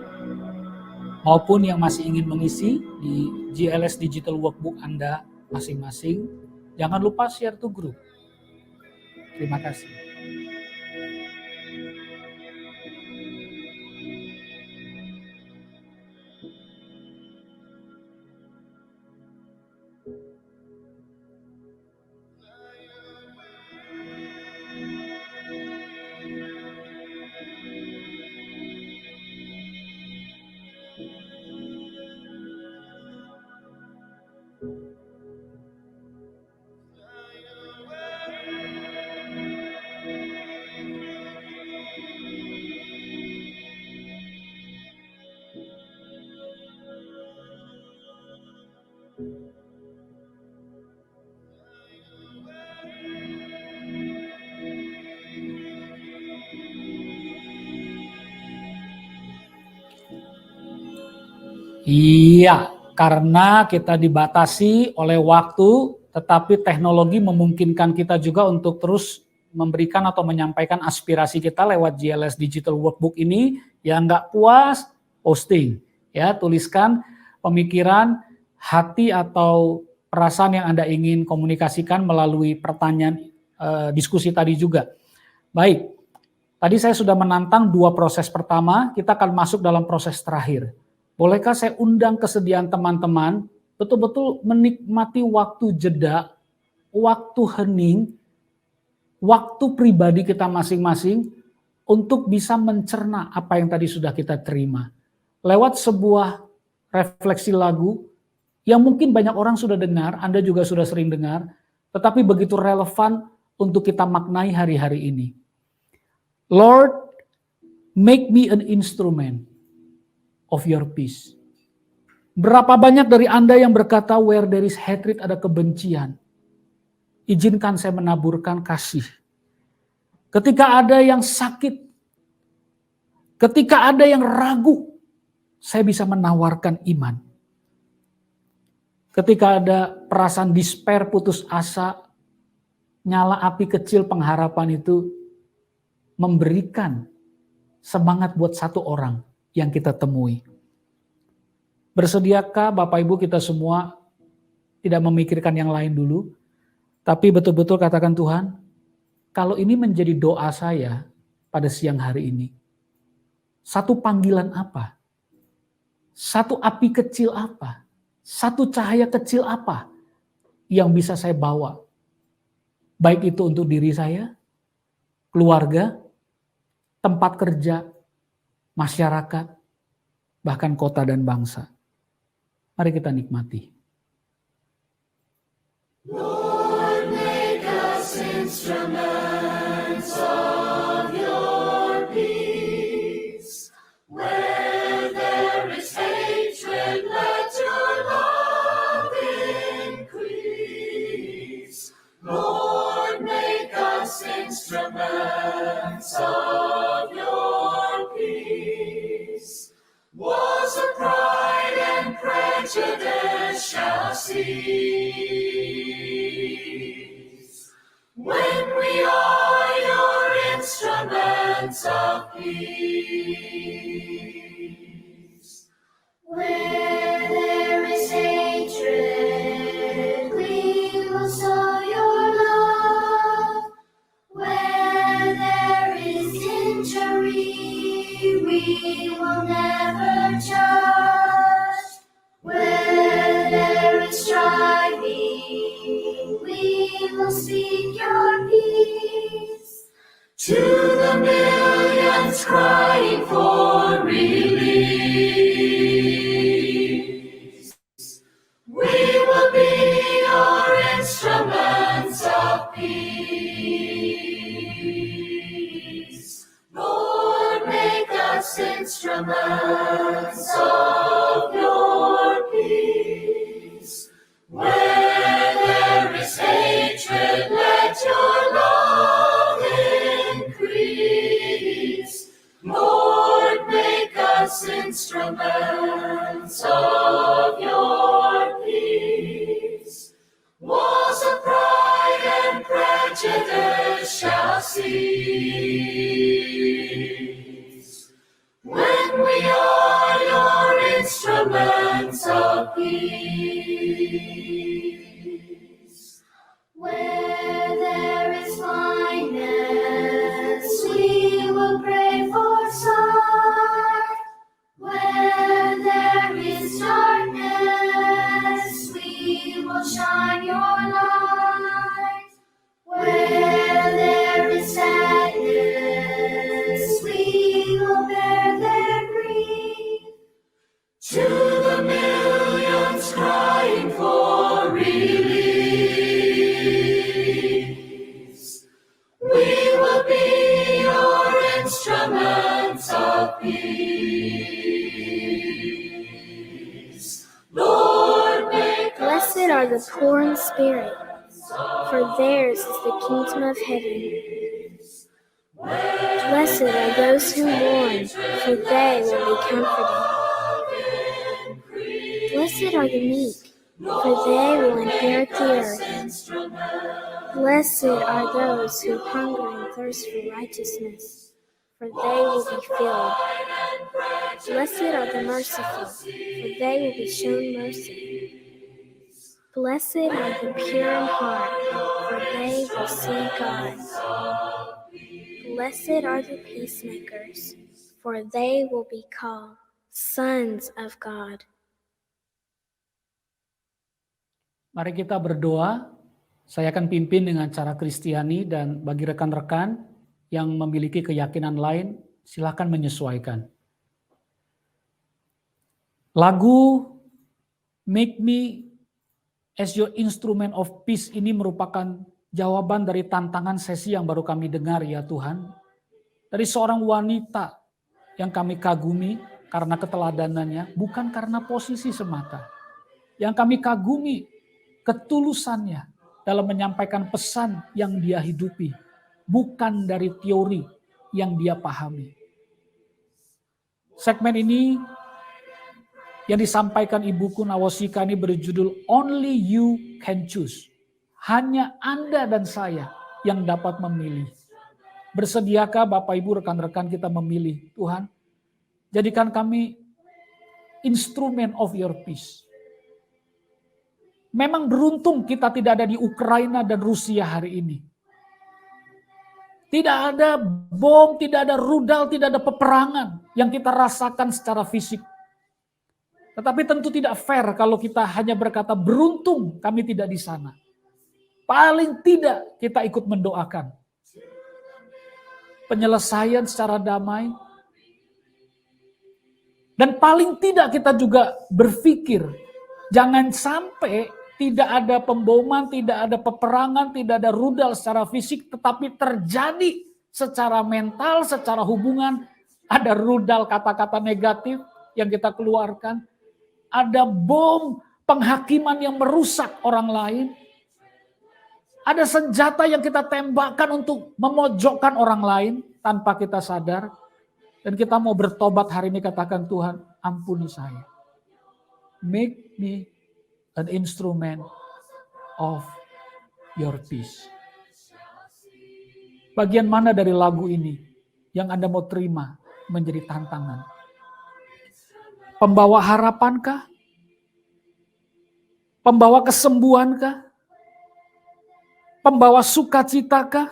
maupun yang masih ingin mengisi di GLS Digital Workbook Anda masing-masing. Jangan lupa share to group. Terima kasih. Iya, karena kita dibatasi oleh waktu, tetapi teknologi memungkinkan kita juga untuk terus memberikan atau menyampaikan aspirasi kita lewat GLS Digital Workbook ini. Yang nggak puas, posting. Ya, tuliskan pemikiran, hati atau perasaan yang Anda ingin komunikasikan melalui pertanyaan diskusi tadi juga. Baik, tadi saya sudah menantang 2 proses pertama, kita akan masuk dalam proses terakhir. Bolehkah saya undang kesediaan teman-teman betul-betul menikmati waktu jeda, waktu hening, waktu pribadi kita masing-masing untuk bisa mencerna apa yang tadi sudah kita terima. Lewat sebuah refleksi lagu yang mungkin banyak orang sudah dengar, Anda juga sudah sering dengar, tetapi begitu relevan untuk kita maknai hari-hari ini. Lord, make me an instrument of your peace. Berapa banyak dari Anda yang berkata where there is hatred ada kebencian. Izinkan saya menaburkan kasih. Ketika ada yang sakit, ketika ada yang ragu, saya bisa menawarkan iman. Ketika ada perasaan despair, putus asa, nyala api kecil pengharapan itu memberikan semangat buat satu orang yang kita temui. Bersediakah Bapak Ibu kita semua tidak memikirkan yang lain dulu, tapi betul-betul katakan Tuhan, kalau ini menjadi doa saya pada siang hari ini, satu panggilan apa? Satu api kecil apa? Satu cahaya kecil apa yang bisa saya bawa? Baik itu untuk diri saya, keluarga, tempat kerja, masyarakat, bahkan kota dan bangsa. Mari kita nikmati. Lord, make us instruments of your peace. Where there is hatred, let your love increase. Lord, make us instruments of your peace. Walls of pride and prejudice shall cease when we are your instruments of peace. Where there is hatred, we will sow your love. Where there is injury, we will never judge. Where there is striving, we will speak your peace. To the millions crying for release, we will be your instruments of peace. Lord, make us instruments of your peace. Where there is hatred, let your love increase. Lord, make us instruments of your peace. Walls of pride and prejudice shall seas. When we are your instruments of peace. Where there is blindness, we will pray for sight. Where there is darkness, we will shine your light. Where there is sadness, we will bear their grief. To the millions crying for release, we will be your instruments of peace. Lord, make us Blessed are the poor in spirit, for theirs is the kingdom of heaven. Blessed are those who mourn, for they will be comforted. Blessed are the meek, for they will inherit the earth. Blessed are those who hunger and thirst for righteousness, for they will be filled. Blessed are the merciful, for they will be shown mercy. Blessed are the pure in heart, for they will see God. Blessed are the peacemakers, for they will be called sons of God. Mari kita berdoa. Saya akan pimpin dengan cara Kristiani, dan bagi rekan-rekan yang memiliki keyakinan lain, silakan menyesuaikan. Lagu Make Me as Your Instrument of Peace ini merupakan jawaban dari tantangan sesi yang baru kami dengar, ya Tuhan. Dari seorang wanita yang kami kagumi karena keteladanannya, bukan karena posisi semata. Yang kami kagumi ketulusannya dalam menyampaikan pesan yang dia hidupi, bukan dari teori yang dia pahami. Segmen ini yang disampaikan Ibuku Nawosika ini berjudul Only You Can Choose. Hanya Anda dan saya yang dapat memilih. Bersediakah Bapak Ibu rekan-rekan kita memilih? Tuhan, jadikan kami instrumen of your peace. Memang beruntung kita tidak ada di Ukraina dan Rusia hari ini. Tidak ada bom, tidak ada rudal, tidak ada peperangan yang kita rasakan secara fisik. Tetapi tentu tidak fair kalau kita hanya berkata beruntung kami tidak di sana. Paling tidak kita ikut mendoakan penyelesaian secara damai. Dan paling tidak kita juga berpikir jangan sampai tidak ada pemboman, tidak ada peperangan, tidak ada rudal secara fisik, tetapi terjadi secara mental, secara hubungan. Ada rudal kata-kata negatif yang kita keluarkan. Ada bom penghakiman yang merusak orang lain. Ada senjata yang kita tembakkan untuk memojokkan orang lain tanpa kita sadar. Dan kita mau bertobat hari ini, katakan Tuhan, ampuni saya. Make me an instrument of your peace. Bagian mana dari lagu ini yang Anda mau terima menjadi tantangan? Pembawa harapankah? Pembawa kesembuhankah? Pembawa sukacitakah?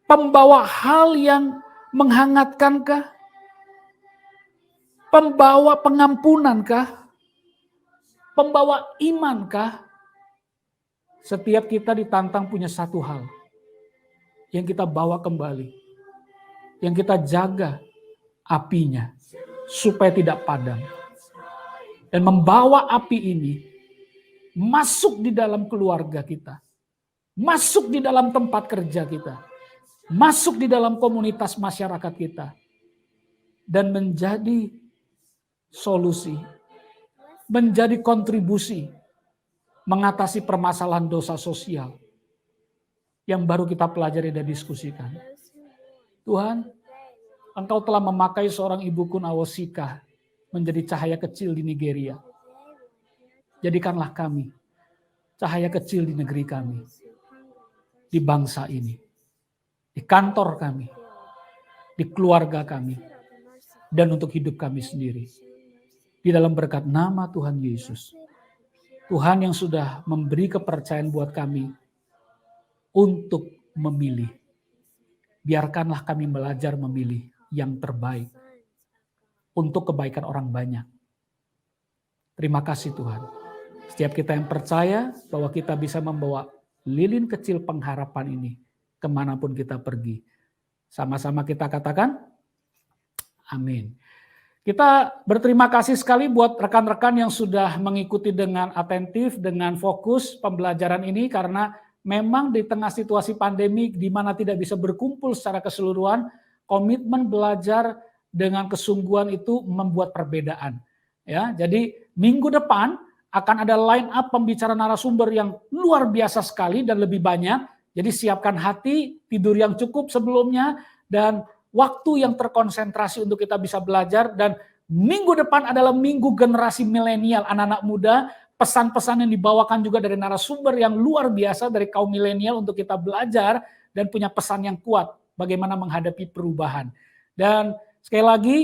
Pembawa hal yang menghangatkankah? Pembawa pengampunankah? Pembawa imankah? Setiap kita ditantang punya satu hal yang kita bawa kembali, yang kita jaga apinya supaya tidak padam. Dan membawa api ini masuk di dalam keluarga kita, masuk di dalam tempat kerja kita, masuk di dalam komunitas masyarakat kita, dan menjadi solusi, menjadi kontribusi mengatasi permasalahan dosa sosial yang baru kita pelajari dan diskusikan. Tuhan, Engkau telah memakai seorang Ibuku Nawosika menjadi cahaya kecil di Nigeria. Jadikanlah kami cahaya kecil di negeri kami, di bangsa ini. di kantor kami, di keluarga kami, dan untuk hidup kami sendiri. Di dalam berkat nama Tuhan Yesus. Tuhan yang sudah memberi kepercayaan buat kami untuk memilih. Biarkanlah kami belajar memilih yang terbaik untuk kebaikan orang banyak. Terima kasih Tuhan. Setiap kita yang percaya bahwa kita bisa membawa lilin kecil pengharapan ini kemanapun kita pergi. Sama-sama kita katakan, amin. Kita berterima kasih sekali buat rekan-rekan yang sudah mengikuti dengan atentif, dengan fokus pembelajaran ini, karena memang di tengah situasi pandemi di mana tidak bisa berkumpul secara keseluruhan, komitmen belajar dengan kesungguhan itu membuat perbedaan. Ya, jadi minggu depan akan ada line up pembicara narasumber yang luar biasa sekali dan lebih banyak. Jadi siapkan hati, tidur yang cukup sebelumnya, dan waktu yang terkonsentrasi untuk kita bisa belajar. Dan minggu depan adalah minggu generasi milenial, anak-anak muda. Pesan-pesan yang dibawakan juga dari narasumber yang luar biasa dari kaum milenial untuk kita belajar dan punya pesan yang kuat bagaimana menghadapi perubahan. Dan sekali lagi,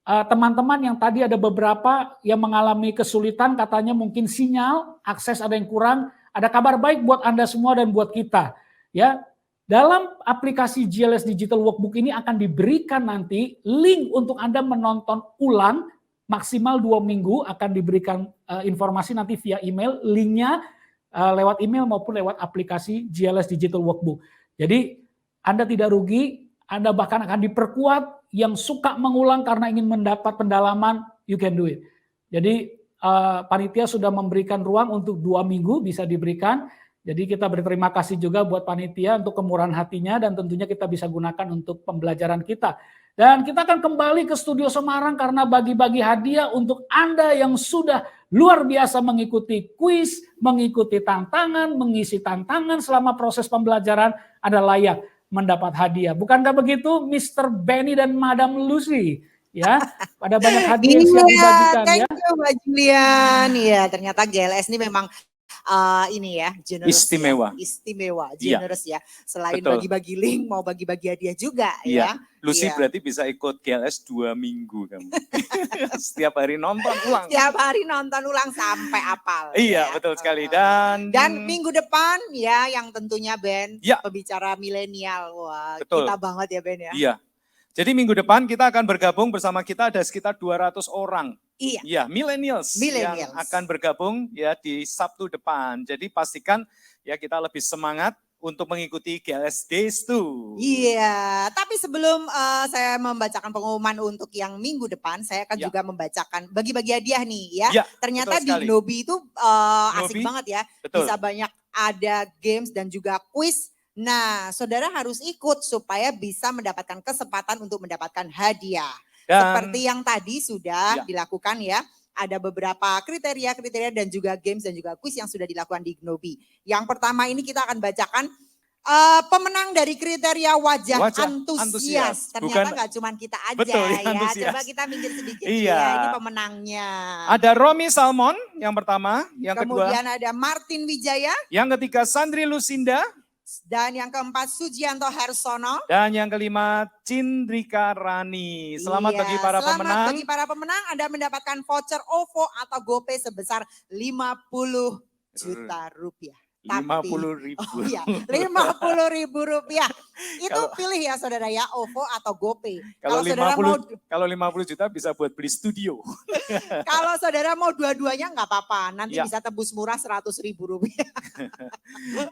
teman-teman yang tadi ada beberapa yang mengalami kesulitan, katanya mungkin sinyal, akses ada yang kurang, ada kabar baik buat Anda semua dan buat kita. Ya, dalam aplikasi GLS Digital Workbook ini akan diberikan nanti link untuk Anda menonton ulang maksimal 2 minggu, akan diberikan informasi nanti via email, linknya lewat email maupun lewat aplikasi GLS Digital Workbook. Jadi Anda tidak rugi, Anda bahkan akan diperkuat. Yang suka mengulang karena ingin mendapat pendalaman, you can do it. Jadi panitia sudah memberikan ruang untuk 2 minggu bisa diberikan. Jadi kita berterima kasih juga buat panitia untuk kemurahan hatinya, dan tentunya kita bisa gunakan untuk pembelajaran kita. Dan kita akan kembali ke Studio Semarang karena bagi-bagi hadiah untuk Anda yang sudah luar biasa mengikuti kuis, mengikuti tantangan, mengisi tantangan selama proses pembelajaran, Anda layak mendapat hadiah. Bukankah begitu Mr. Benny dan Madam Lucy? Ya, pada banyak hadiah yang siap dibagikan. Thank you Mbak Julian. Iya, ternyata GLS ini memang ini ya, generous, istimewa. Ya. Istimewa, generous ya. Selain Betul. bagi-bagi link, mau bagi-bagi hadiah juga ya. Lucy Iya. berarti bisa ikut GLS 2 minggu kamu. Setiap hari nonton ulang. Setiap hari nonton ulang sampai apal. Iya, betul sekali. Dan minggu depan ya, yang tentunya Ben, pembicara milenial. Wah, betul. Kita banget ya Ben ya. Iya. Jadi minggu depan kita akan bergabung bersama kita ada sekitar 200 orang. Iya. Ya, millennials yang akan bergabung ya di Sabtu depan. Jadi pastikan ya kita lebih semangat untuk mengikuti GLS Days tuh. Iya, tapi sebelum saya membacakan pengumuman untuk yang minggu depan, saya akan juga membacakan bagi-bagi hadiah nih ya. Ternyata di Gnobi itu asik banget ya. Betul. Bisa banyak ada games dan juga quiz. Nah, saudara harus ikut supaya bisa mendapatkan kesempatan untuk mendapatkan hadiah. Seperti yang tadi sudah dilakukan ya. Ada beberapa kriteria-kriteria dan juga games dan juga quiz yang sudah dilakukan di Gnobi. Yang pertama ini kita akan bacakan pemenang dari kriteria wajah antusias. Ternyata nggak cuma kita aja ya. Antusias. Coba kita minggir sedikit ya. Ini pemenangnya. Ada Romi Salmon yang pertama, yang kedua. Kemudian ada Martin Wijaya. Yang ketiga Sandri Lucinda. Dan yang keempat Sujianto Hersono. Dan yang kelima Cindrika Rani. Selamat bagi para pemenang. Selamat bagi para pemenang. Anda mendapatkan voucher OVO atau GoPay sebesar 50 juta rupiah. 50.000. Oh iya, 50.000 rupiah. Itu pilih ya saudara ya, OVO atau GoPay. Kalau 50 juta bisa buat beli studio. Kalau saudara mau dua-duanya nggak apa-apa, nanti bisa tebus murah 100.000 rupiah.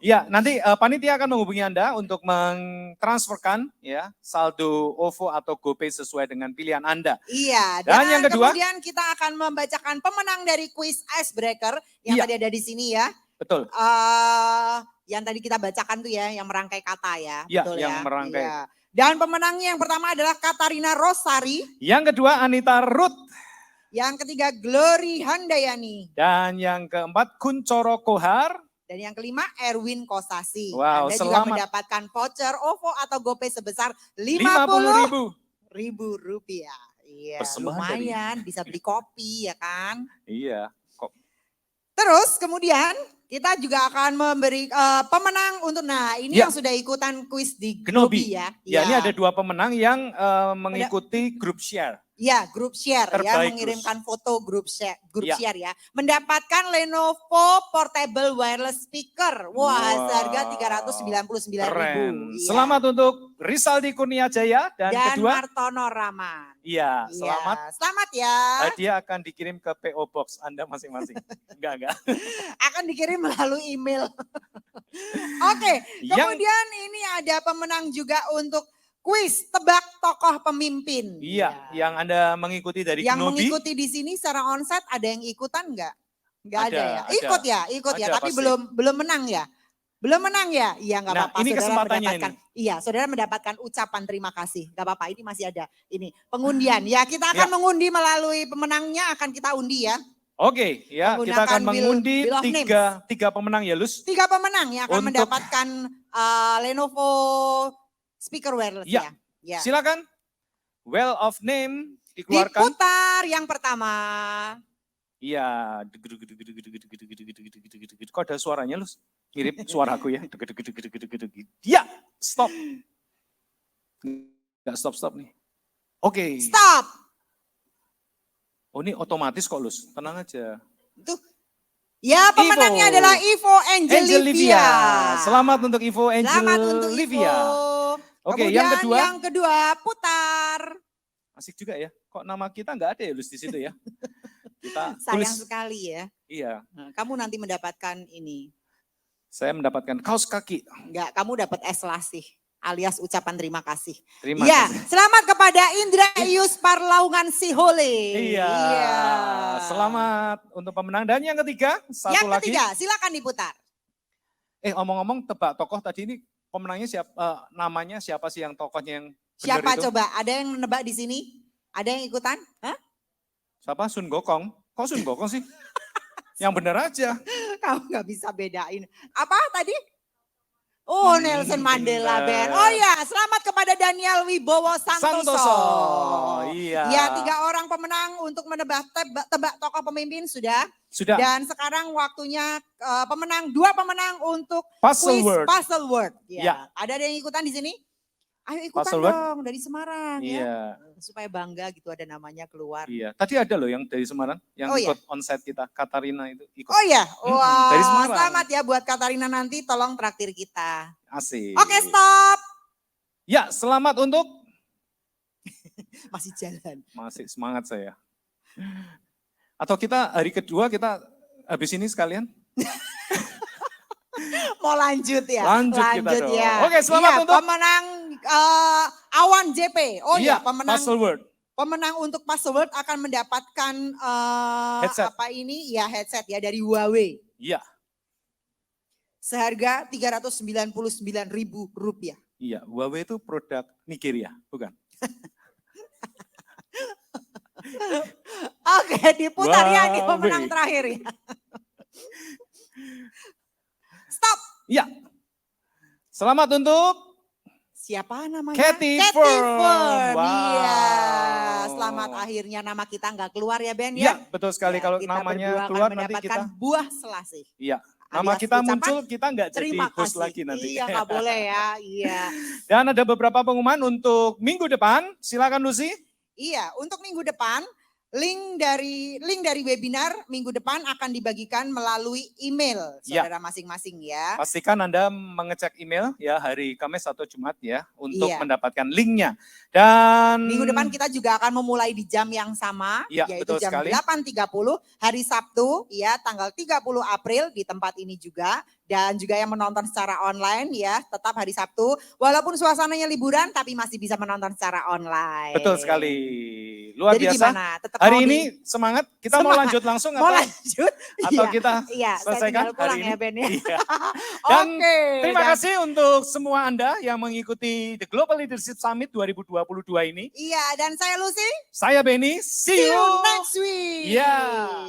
Ya, nanti panitia akan menghubungi Anda untuk mentransferkan ya saldo OVO atau GoPay sesuai dengan pilihan Anda. Iya. Dan yang kedua, kemudian kita akan membacakan pemenang dari kuis Icebreaker yang tadi ada di sini ya. Betul. Yang tadi kita bacakan tuh ya, yang merangkai kata ya. Ya, betul yang merangkai. Ya. Dan pemenangnya yang pertama adalah Katarina Rosari. Yang kedua Anita Ruth. Yang ketiga Glory Handayani. Dan yang keempat Kuncoro Kohar. Dan yang kelima Erwin Kosasi. Wow, Anda juga mendapatkan voucher OVO atau GoPay sebesar 50.000 rupiah. Iya, lumayan bisa beli kopi ya kan. Iya. Terus kemudian Kita juga akan memberi pemenang untuk, nah ini yang sudah ikutan kuis di Gnobi ya. Ya, ini ada 2 pemenang yang mengikuti grup share. Ya, grup share ya, mengirimkan foto grup share ya. Mendapatkan Lenovo Portable Wireless Speaker. Wah, seharga 399.000. Keren. Selamat untuk Rizaldi Kurnia Jaya dan kedua Martono Raman. Iya, selamat. Selamat ya. Hadiah akan dikirim ke PO Box Anda masing-masing. Enggak. Akan dikirim melalui email. Oke, kemudian ini ada pemenang juga untuk kuis tebak tokoh pemimpin. Iya, yang Anda mengikuti dari Yang Gnobi. mengikuti di sini secara onsite ada yang ikutan nggak? Nggak ada ya? Ikut ya, tapi pasti. belum menang ya? Belum menang ya? Iya nggak apa-apa. Ini kesempatannya ini. Iya, saudara mendapatkan ucapan terima kasih. Nggak apa-apa, ini masih ada. Ini pengundian. Ya, kita akan mengundi melalui pemenangnya, akan kita undi ya. Oke, ya kita akan mengundi tiga pemenang ya, Lus. 3 pemenang yang akan mendapatkan Lenovo speaker wireless ya. Silakan. Well of name dikeluarkan. Diputar yang pertama. Iya. Kok ada suaranya, Lus? Mirip suaraku ya. Ya, stop. Enggak stop nih. Oke. Stop. Oh, ini otomatis kok, Lus. Tenang aja. Tuh. Ya, pemenangnya adalah Ivo Angelivia. Selamat untuk Ivo Angelivia. Oke, kemudian yang kedua putar. Asik juga ya. Kok nama kita nggak ada ya, Lus, di situ ya? Kita sayang sekali ya. Iya. Nah, kamu nanti mendapatkan ini. Saya mendapatkan kaos kaki. Enggak, kamu dapat es lasih alias ucapan terima kasih. Terima ya, kasih. Selamat kepada Indra Ius Parlaungan Sihole. Iya. Selamat untuk pemenang. Dan yang ketiga, satu lagi. Yang ketiga, silakan diputar. Omong-omong tebak tokoh tadi ini pemenangnya siapa? Namanya siapa sih yang tokohnya yang benar Siapa itu? coba? Ada yang menebak di sini? Ada yang ikutan? Hah? Siapa? Sun Gokong. Kok Sun Gokong sih? Yang benar aja. Kamu nggak bisa bedain. Apa tadi? Oh, Nelson Mandela Ben. Oh ya, selamat kepada Daniel Wibowo Santoso. Iya. Ya, 3 orang pemenang untuk menebak tebak tokoh pemimpin sudah. Sudah. Dan sekarang waktunya pemenang 2 pemenang untuk Puzzle Word. Puzzle Word. Ya. Ada yang ikutan di sini? Ayo ikutan Puzzle dong dari Semarang ya. Supaya bangga gitu ada namanya keluar. Iya. Tadi ada loh yang dari Semarang yang ikut onsite kita, Katarina itu ikut. Oh ya, wah, dari Semarang. Selamat ya buat Katarina, nanti tolong traktir kita. Asik. Oke, stop. Ya, selamat untuk masih jalan. Masih semangat saya. Atau kita hari kedua kita habis ini sekalian? Mau lanjut ya? Lanjut kita dong. Ya. Oke, selamat untuk pemenang Awan JP. Oh iya, pemenang Puzzle Word. Pemenang untuk Puzzle Word akan mendapatkan headset. Apa ini? Ya, headset ya dari Huawei. Iya. Seharga Rp399.000. Iya, Huawei itu produk Nigeria, bukan? Oke, diputar ya, ini pemenang terakhir ya. Stop. Iya. Selamat untuk siapa namanya? Cathy Firm. Wow. Iya. Selamat akhirnya nama kita nggak keluar ya Ben ya? Ya, betul sekali. Kalau namanya keluar nanti kita buah selasih. Iya. Nama kita muncul, kita nggak jadi host lagi nanti. Iya, nggak boleh ya. Iya. Dan ada beberapa pengumuman untuk minggu depan. Silakan Lucy. Iya, untuk minggu depan link dari webinar minggu depan akan dibagikan melalui email saudara masing-masing ya. Pastikan Anda mengecek email ya hari Kamis atau Jumat ya untuk mendapatkan linknya. Dan minggu depan kita juga akan memulai di jam yang sama yaitu jam 8.30 hari Sabtu ya tanggal 30 April di tempat ini juga. Dan juga yang menonton secara online ya tetap hari Sabtu. Walaupun suasananya liburan tapi masih bisa menonton secara online. Betul sekali. Luar jadi biasa. Gimana? Tetap hari ini semangat. Kita mau lanjut langsung atau kita selesaikan hari ini? Ya, Ben, ya. Iya. Dan terima kasih untuk semua Anda yang mengikuti The Global Leadership Summit 2022 ini. Iya, dan saya Lucy. Saya Benny. See you next week. Yeah.